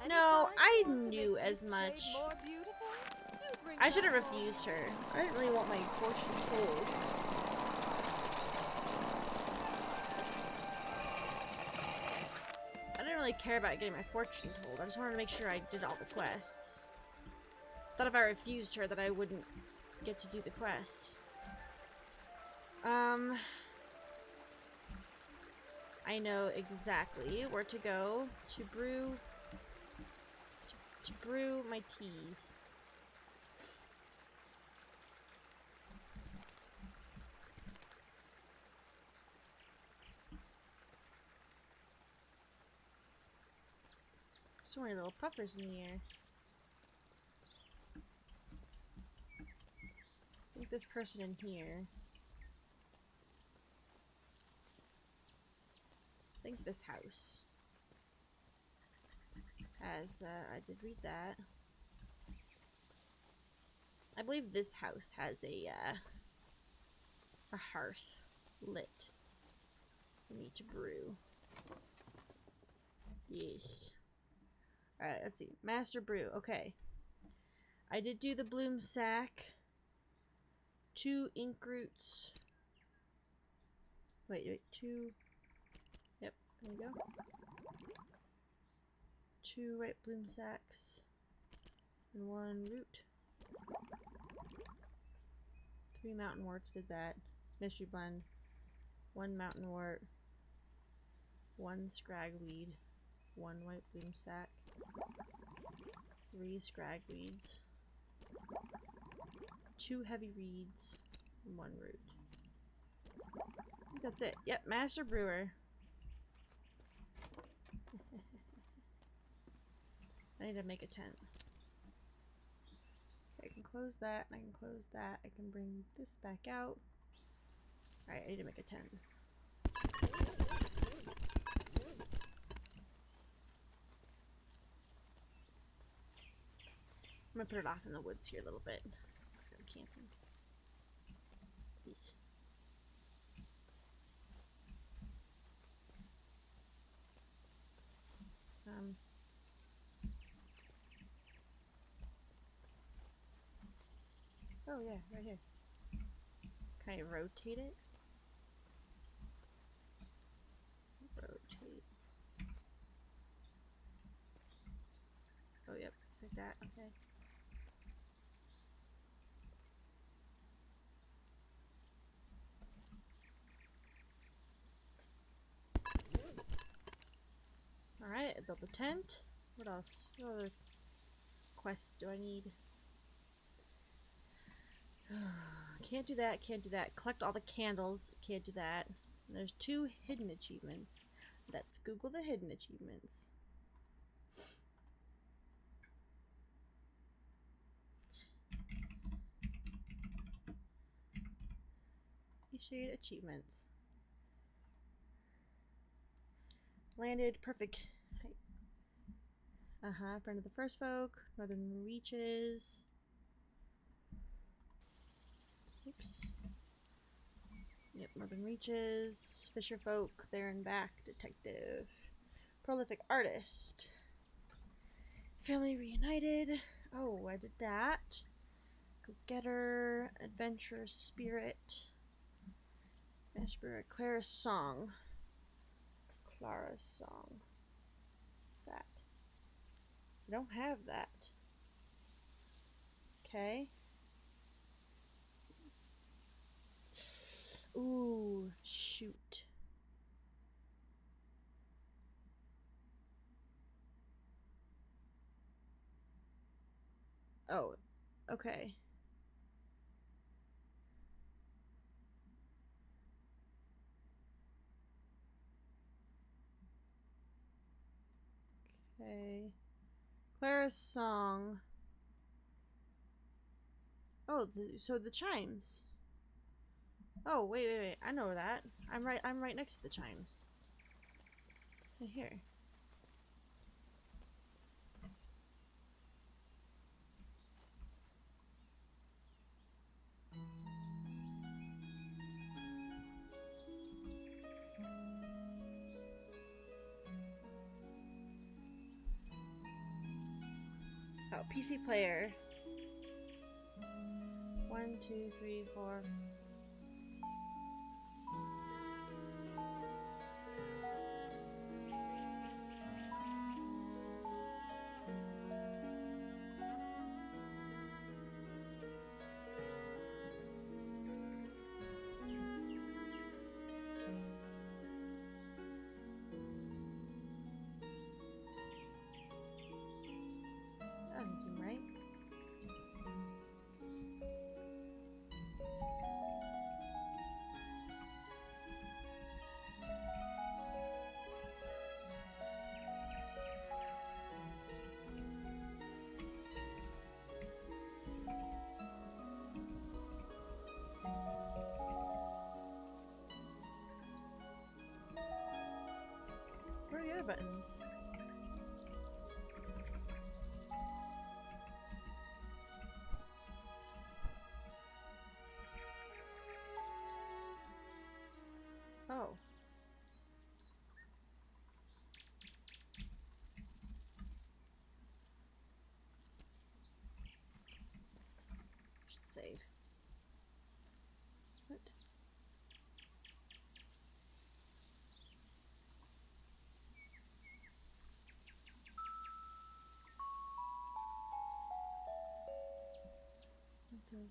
No, Anytime I you want to knew make as Eastshade much. more beautiful, do bring I should have that along. refused her. I didn't really want my fortune told. I didn't really care about getting my fortune told. I just wanted to make sure I did all the quests. Thought if I refused her that I wouldn't get to do the quest. I know exactly where to go to brew my teas. So many little puppers in the air. I think this person in here. I think this house has, I did read that. I believe this house has a hearth lit for me to brew. Yes. Alright, let's see. Master brew. Okay. I did do the bloom sack. 2 ink roots. Wait, 2. Yep, there you go. 2 white bloom sacks. And 1 root. 3 mountain worts, did that. Mystery blend. 1 mountain wort. 1 scragweed. 1 white bloom sack. 3 scragweeds. 2 heavy reeds. And 1 root. I think that's it. Yep, master brewer. I need to make a tent. Okay, I can close that, and I can close that. I can bring this back out. Alright, I need to make a tent. I'm gonna put it off in the woods here a little bit. Let's go camping. Please. Oh yeah, right here. Can I rotate it? Rotate. Oh yep, just like that, okay. Alright, I built a tent. What else? What other quests do I need? Can't do that, can't do that. Collect all the candles. Can't do that. And there's 2 hidden achievements. Let's Google the hidden achievements. Eastshade achievements. Landed perfect height. Friend of the first folk. Northern reaches. Oops. Yep, northern reaches. Fisher folk. There and back. Detective. Prolific artist. Family reunited. Oh, I did that. Go-getter. Adventurous spirit. Ashborough, Clara's song. Clara's song. What's that? I don't have that. Okay. Ooh, shoot. Oh, okay. Okay. Clara's song. Oh, so the chimes. Oh, wait. I know that. I'm right next to the chimes. Right here. Oh, PC player. 1, 2, 3, 4. That doesn't seem right. Where are the other buttons? Oh. Should save. What? That's so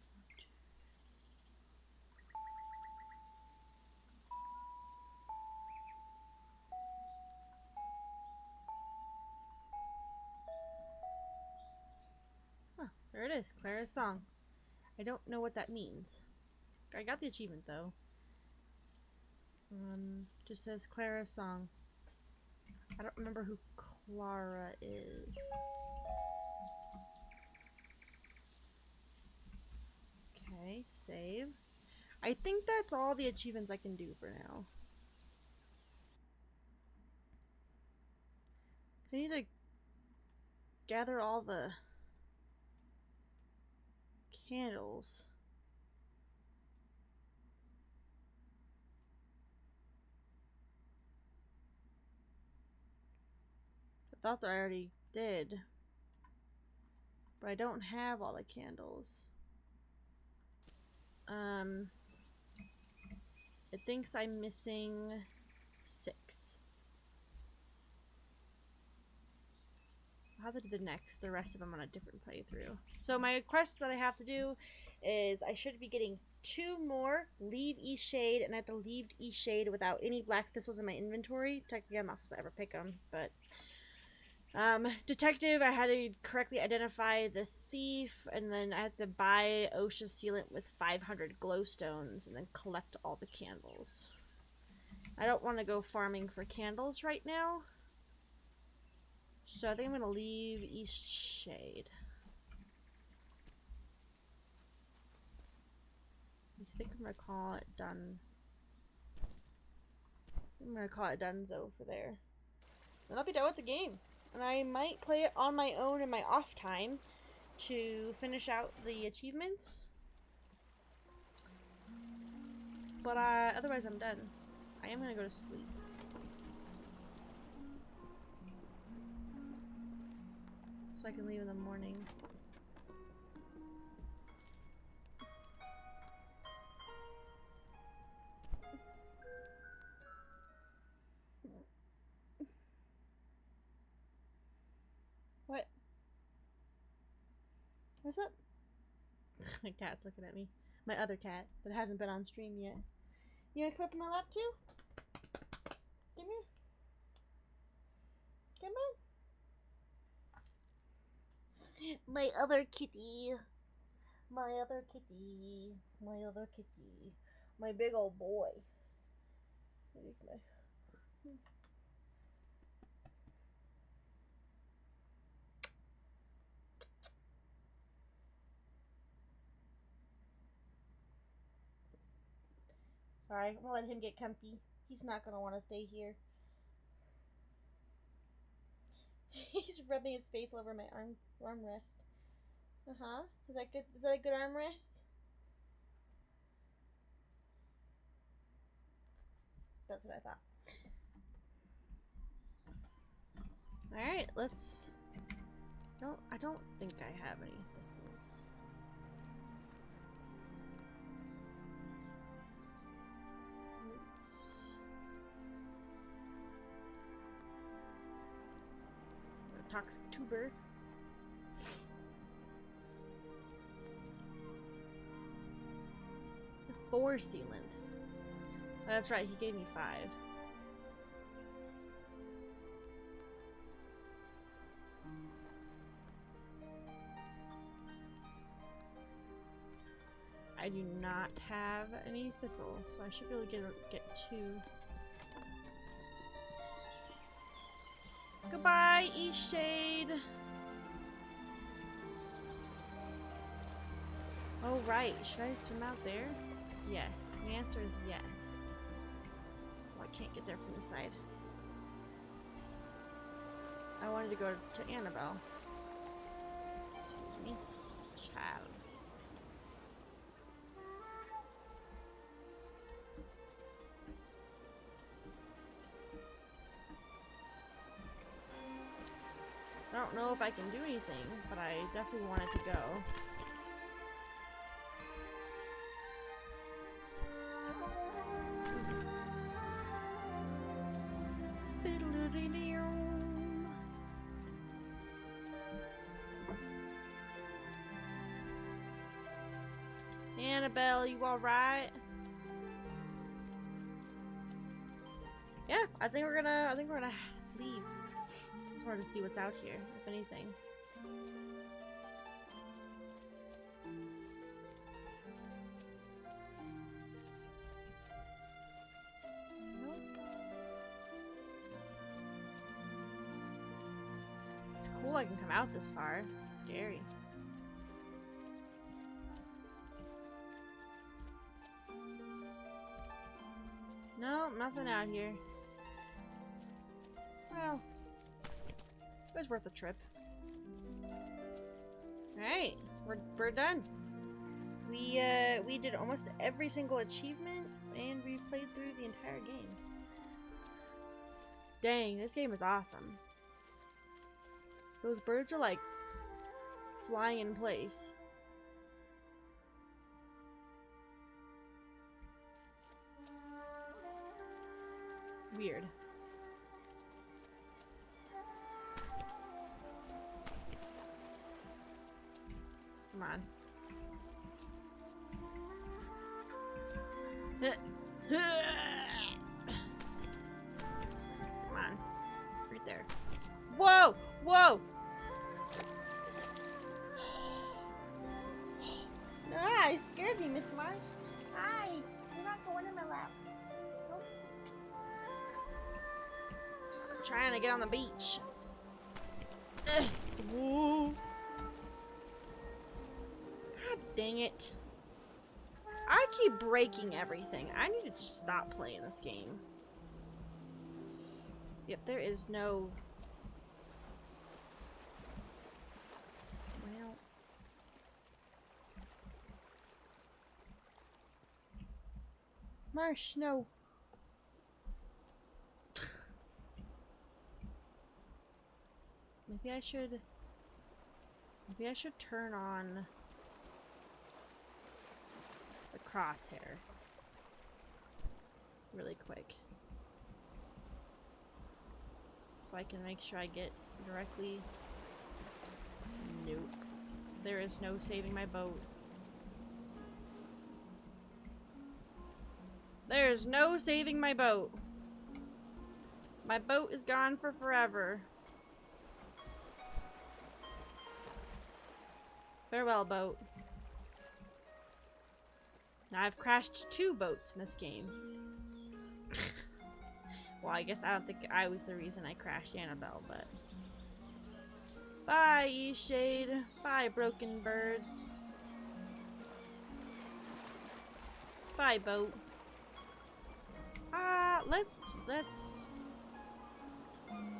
Huh, there it is, Clara's song. I don't know what that means. I got the achievement though. Just says Clara's song. I don't remember who Clara is. Okay, save. I think that's all the achievements I can do for now. I need to gather all the candles. I thought that I already did. But I don't have all the candles. It thinks I'm missing 6. I'll have to do the rest of them on a different playthrough. So my quest that I have to do is I should be getting 2 more. Leave Eastshade, and I have to leave Eastshade without any black thistles in my inventory. Technically, I'm not supposed to ever pick them, but detective, I had to correctly identify the thief, and then I had to buy OSHA sealant with 500 glowstones, and then collect all the candles. I don't want to go farming for candles right now, so I think I'm gonna leave Eastshade. I think I'm gonna call it done. I'm gonna call it donezo for there. And I'll be done with the game. And I might play it on my own in my off time to finish out the achievements. But otherwise I'm done. I am gonna go to sleep. So I can leave in the morning. What's up? My cat's looking at me. My other cat that hasn't been on stream yet. You wanna come up in my lap too? Come here. Come on. My other kitty. My other kitty. My other kitty. My big old boy. Sorry, I'm gonna let him get comfy. He's not gonna want to stay here. He's rubbing his face all over my armrest. Uh-huh. Is that good? Is that a good armrest? That's what I thought. Alright, let's... I don't think I have any thistles. Toxic tuber. The 4 sealant. Oh, that's right, he gave me 5. I do not have any thistle, so I should be able to get 2. Goodbye, Eastshade. Oh, right. Should I swim out there? Yes. The answer is yes. Oh, I can't get there from this side. I wanted to go to Annabelle. Excuse me. Child. I don't know if I can do anything, but I definitely wanted to go. Annabelle, you alright? Yeah, I think we're gonna leave. Just wanted to see what's out here, if anything. Nope. It's cool I can come out this far. It's scary. No, nothing out here. Well, it was worth a trip. Alright, we're done. We did almost every single achievement, and we played through the entire game. Dang, this game is awesome. Those birds are like flying in place. Weird. Come on. Come on. Right there. Whoa! Whoa! Ah, you scared me, Miss Marsh. Hi! You're not going in my lap. Nope. I'm trying to get on the beach. Whoa. God dang it. I keep breaking everything. I need to just stop playing this game. Yep, there is no... Well... Marsh, no. Maybe I should turn on the crosshair really quick so I can make sure I get directly. Nope. There is no saving my boat. There's no saving my boat. My boat is gone for forever. Farewell, boat. Now I've crashed 2 boats in this game. Well, I guess I don't think I was the reason I crashed Annabelle, but... Bye, Eastshade. Bye, broken birds. Bye, boat. Let's...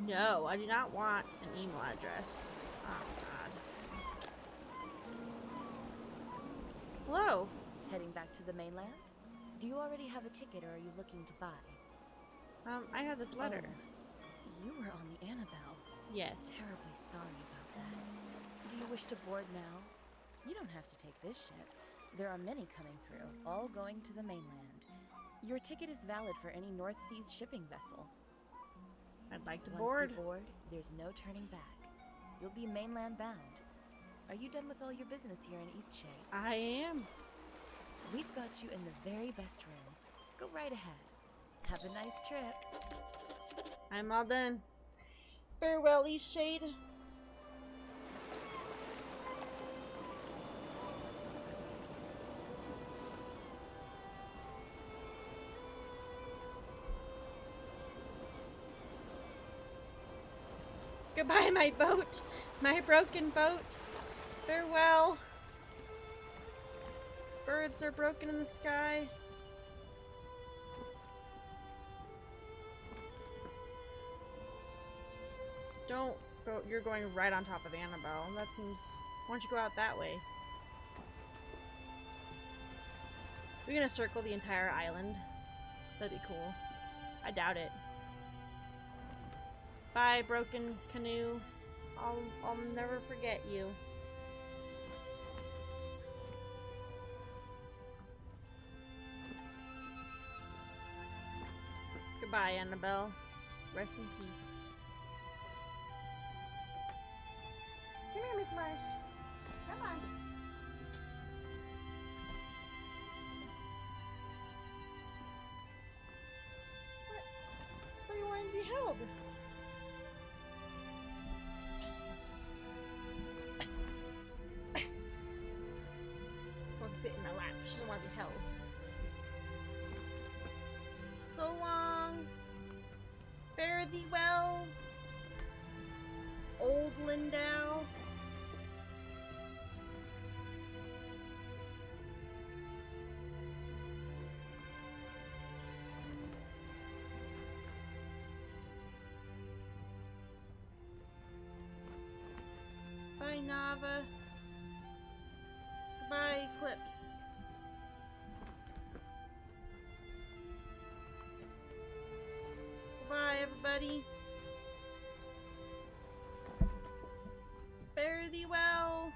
No, I do not want an email address. Oh, God. Hello. Heading back to the mainland? Do you already have a ticket, or are you looking to buy? I have this letter. Oh, you were on the Annabelle. Yes. Terribly sorry about that. Do you wish to board now? You don't have to take this ship. There are many coming through, all going to the mainland. Your ticket is valid for any North Seas shipping vessel. I'd like to Once board. you board, there's no turning back. You'll be mainland bound. Are you done with all your business here in Eastshade? I am. We've got you in the very best room. Go right ahead. Have a nice trip. I'm all done. Farewell, Eastshade. Goodbye, my boat. My broken boat. Farewell. Birds are broken in the sky. Don't go. You're going right on top of Annabelle. That seems... Why don't you go out that way? We're gonna circle the entire island. That'd be cool. I doubt it. Bye, broken canoe. I'll never forget you. Goodbye, Annabelle. Rest in peace. Come here, Miss Marsh. Come on. What do you want to be held? Well, sit in my lap. She doesn't want to be held. So long. Fare thee well, old Lindau. Bye, Nava. Goodbye, Eclipse. Goodbye, everybody. Fare thee well.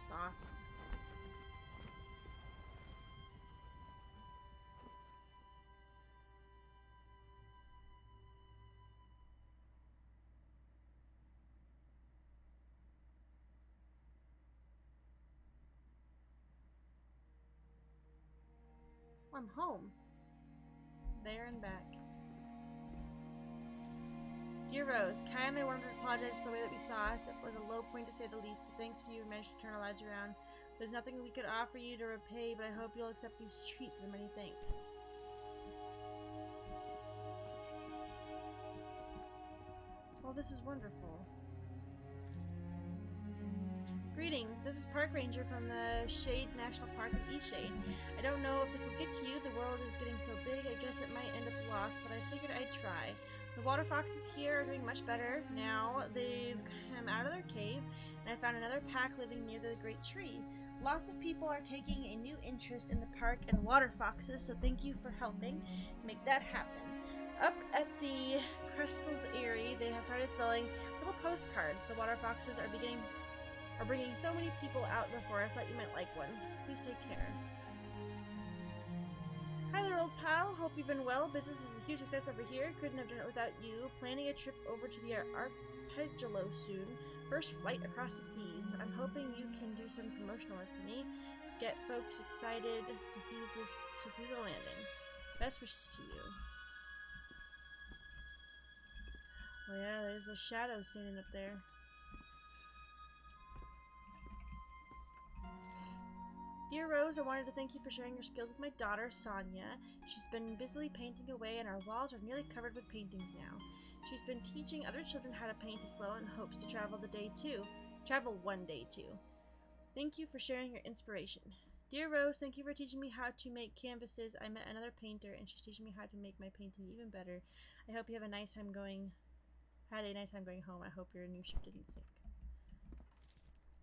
It's awesome. I'm home. There and back. Dear Rose, Kai and I wanted to apologize for the way that we saw us. It was a low point to say the least, but thanks to you, we managed to turn our lives around. There's nothing we could offer you to repay, but I hope you'll accept these treats and many thanks. Well, this is wonderful. Greetings, this is Park Ranger from the Shade National Park in Eastshade. I don't know if this will get to you, the world is getting so big, I guess it might end up lost, but I figured I'd try. The water foxes here are doing much better now. They've come out of their cave, and I found another pack living near the great tree. Lots of people are taking a new interest in the park and water foxes, so thank you for helping make that happen. Up at the Crystals Eyrie, they have started selling little postcards. The water foxes are bringing so many people out in the forest that you might like one. Please take care. Hi, hope you've been well. Business is a huge success over here. Couldn't have done it without you. Planning a trip over to the Arpeggio soon. First flight across the seas. I'm hoping you can do some promotional work for me. Get folks excited to see the landing. Best wishes to you. Oh yeah, there's a shadow standing up there. Dear Rose, I wanted to thank you for sharing your skills with my daughter, Sonia. She's been busily painting away and our walls are nearly covered with paintings now. She's been teaching other children how to paint as well and hopes to travel one day too. Thank you for sharing your inspiration. Dear Rose, thank you for teaching me how to make canvases. I met another painter and she's teaching me how to make my painting even better. I hope you have a nice time going home. I hope your new ship didn't sink.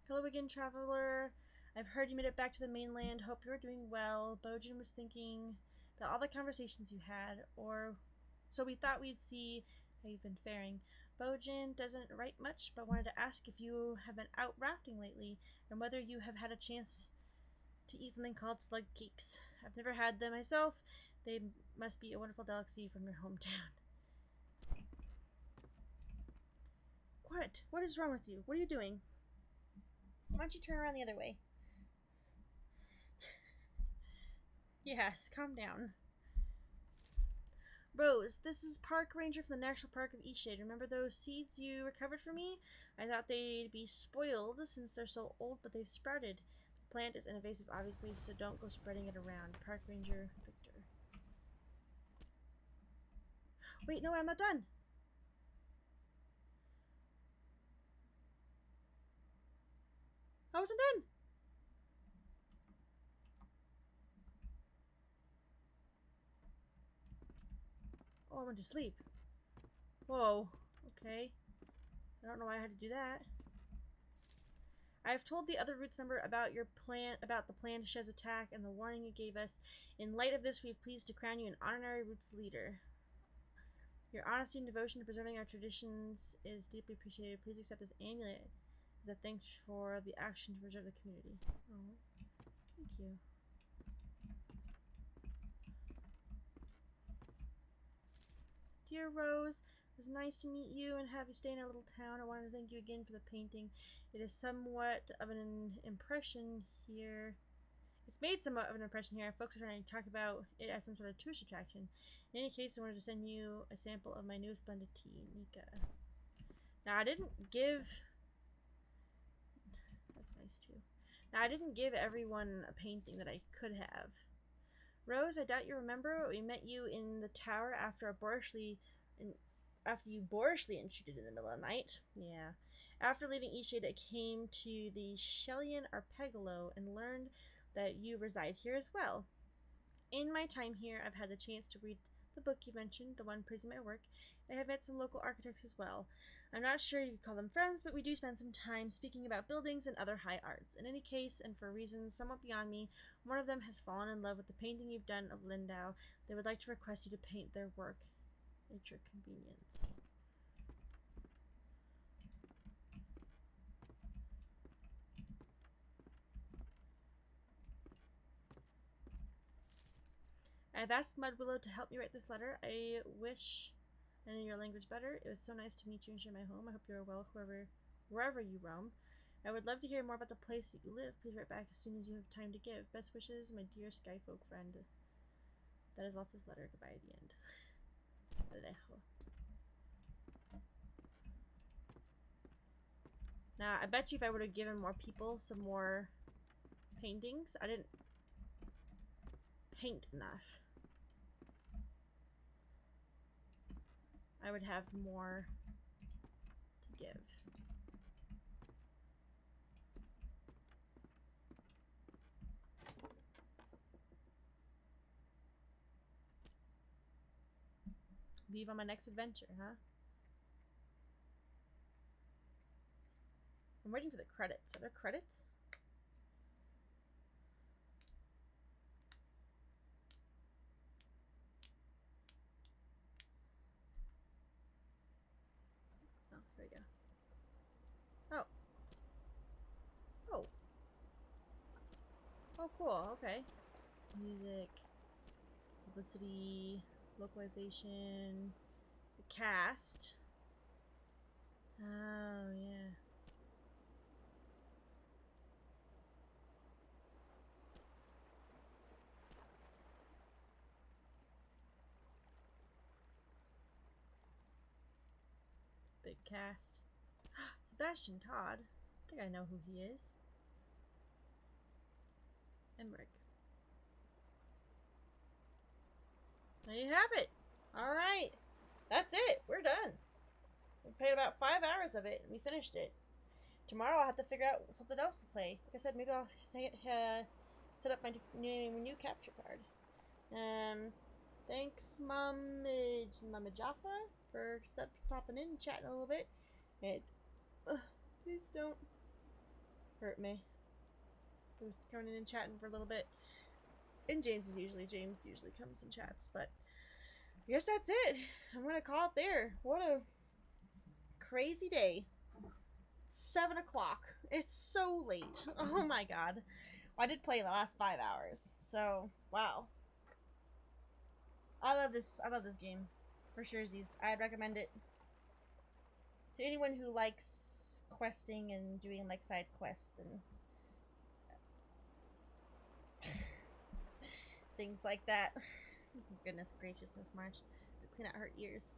Hello again, traveler. I've heard you made it back to the mainland. Hope you're doing well. Bojan was thinking about all the conversations you had, so we thought we'd see how you've been faring. Bojan doesn't write much, but wanted to ask if you have been out rafting lately, and whether you have had a chance to eat something called slug cakes. I've never had them myself. They must be a wonderful delicacy from your hometown. What? What is wrong with you? What are you doing? Why don't you turn around the other way? Yes, calm down. Rose, this is Park Ranger from the National Park of Eastshade. Remember those seeds you recovered for me? I thought they'd be spoiled since they're so old, but they've sprouted. The plant is invasive, obviously, so don't go spreading it around. Park Ranger Victor. Wait, no, I'm not done. I wasn't done. Oh, I went to sleep. Whoa. Okay. I don't know why I had to do that. I've told the other Roots member about the plan to Shez's attack and the warning you gave us. In light of this, we are pleased to crown you an honorary Roots leader. Your honesty and devotion to preserving our traditions is deeply appreciated. Please accept this amulet as a thanks for the action to preserve the community. Oh, thank you. Dear Rose, it was nice to meet you and have you stay in our little town. I wanted to thank you again for the painting. It is somewhat of an impression here. It's made somewhat of an impression here. Folks are trying to talk about it as some sort of tourist attraction. In any case, I wanted to send you a sample of my newest blended tea, Nika. Now, I didn't give... That's nice, too. Now, I didn't give everyone a painting that I could have. Rose, I doubt you remember, but we met you in the tower after you boorishly intruded in the middle of the night. Yeah. After leaving Eastshade, I came to the Shellian Arpeggio and learned that you reside here as well. In my time here, I've had the chance to read the book you mentioned, the one praising my work. I have met some local architects as well. I'm not sure you'd call them friends, but we do spend some time speaking about buildings and other high arts. In any case, and for reasons somewhat beyond me, one of them has fallen in love with the painting you've done of Lindau. They would like to request you to paint their work at your convenience. I've asked Mudwillow to help me write this letter. I wish I knew your language better. It was so nice to meet you and share my home. I hope you are well wherever you roam. I would love to hear more about the place that you live. Please write back as soon as you have time to give. Best wishes, my dear Skyfolk friend. That is all this letter. Goodbye at the end. Alejo. Now, I bet you if I would have given more people some more paintings, I didn't paint enough. I would have more to give. Leave on my next adventure, huh? I'm waiting for the credits. Are there credits? Oh, there we go. Oh. Oh. Oh, cool. Okay. Music. Publicity, localization, the cast. Oh, yeah. Big cast. Sebastian Todd. I think I know who he is. Emmerich. There you have it. Alright. That's it. We're done. We played about 5 hours of it and we finished it. Tomorrow I'll have to figure out something else to play. Like I said, maybe I'll set up my new capture card. Thanks, Mama Jaffa, for stopping in and chatting a little bit. And please don't hurt me for coming in and chatting for a little bit. And James usually comes and chats, but I guess that's it. I'm gonna call it there. What a crazy day. 7 o'clock. It's so late. Oh my god. I did play the last 5 hours, so wow. I love this game. For surezies. I'd recommend it to anyone who likes questing and doing like side quests and things like that. Goodness gracious, Miss March. Clean out her ears.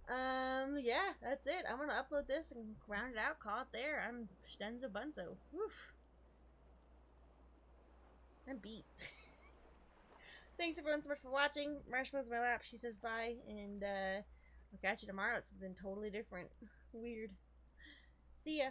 Yeah, that's it. I'm gonna upload this and round it out, call it there. I'm Shtenzo Bunzo. Woof. I'm beat. Thanks everyone so much for watching. Marshmallow's in my lap. She says bye, and I'll catch you tomorrow. It's something totally different. Weird. See ya.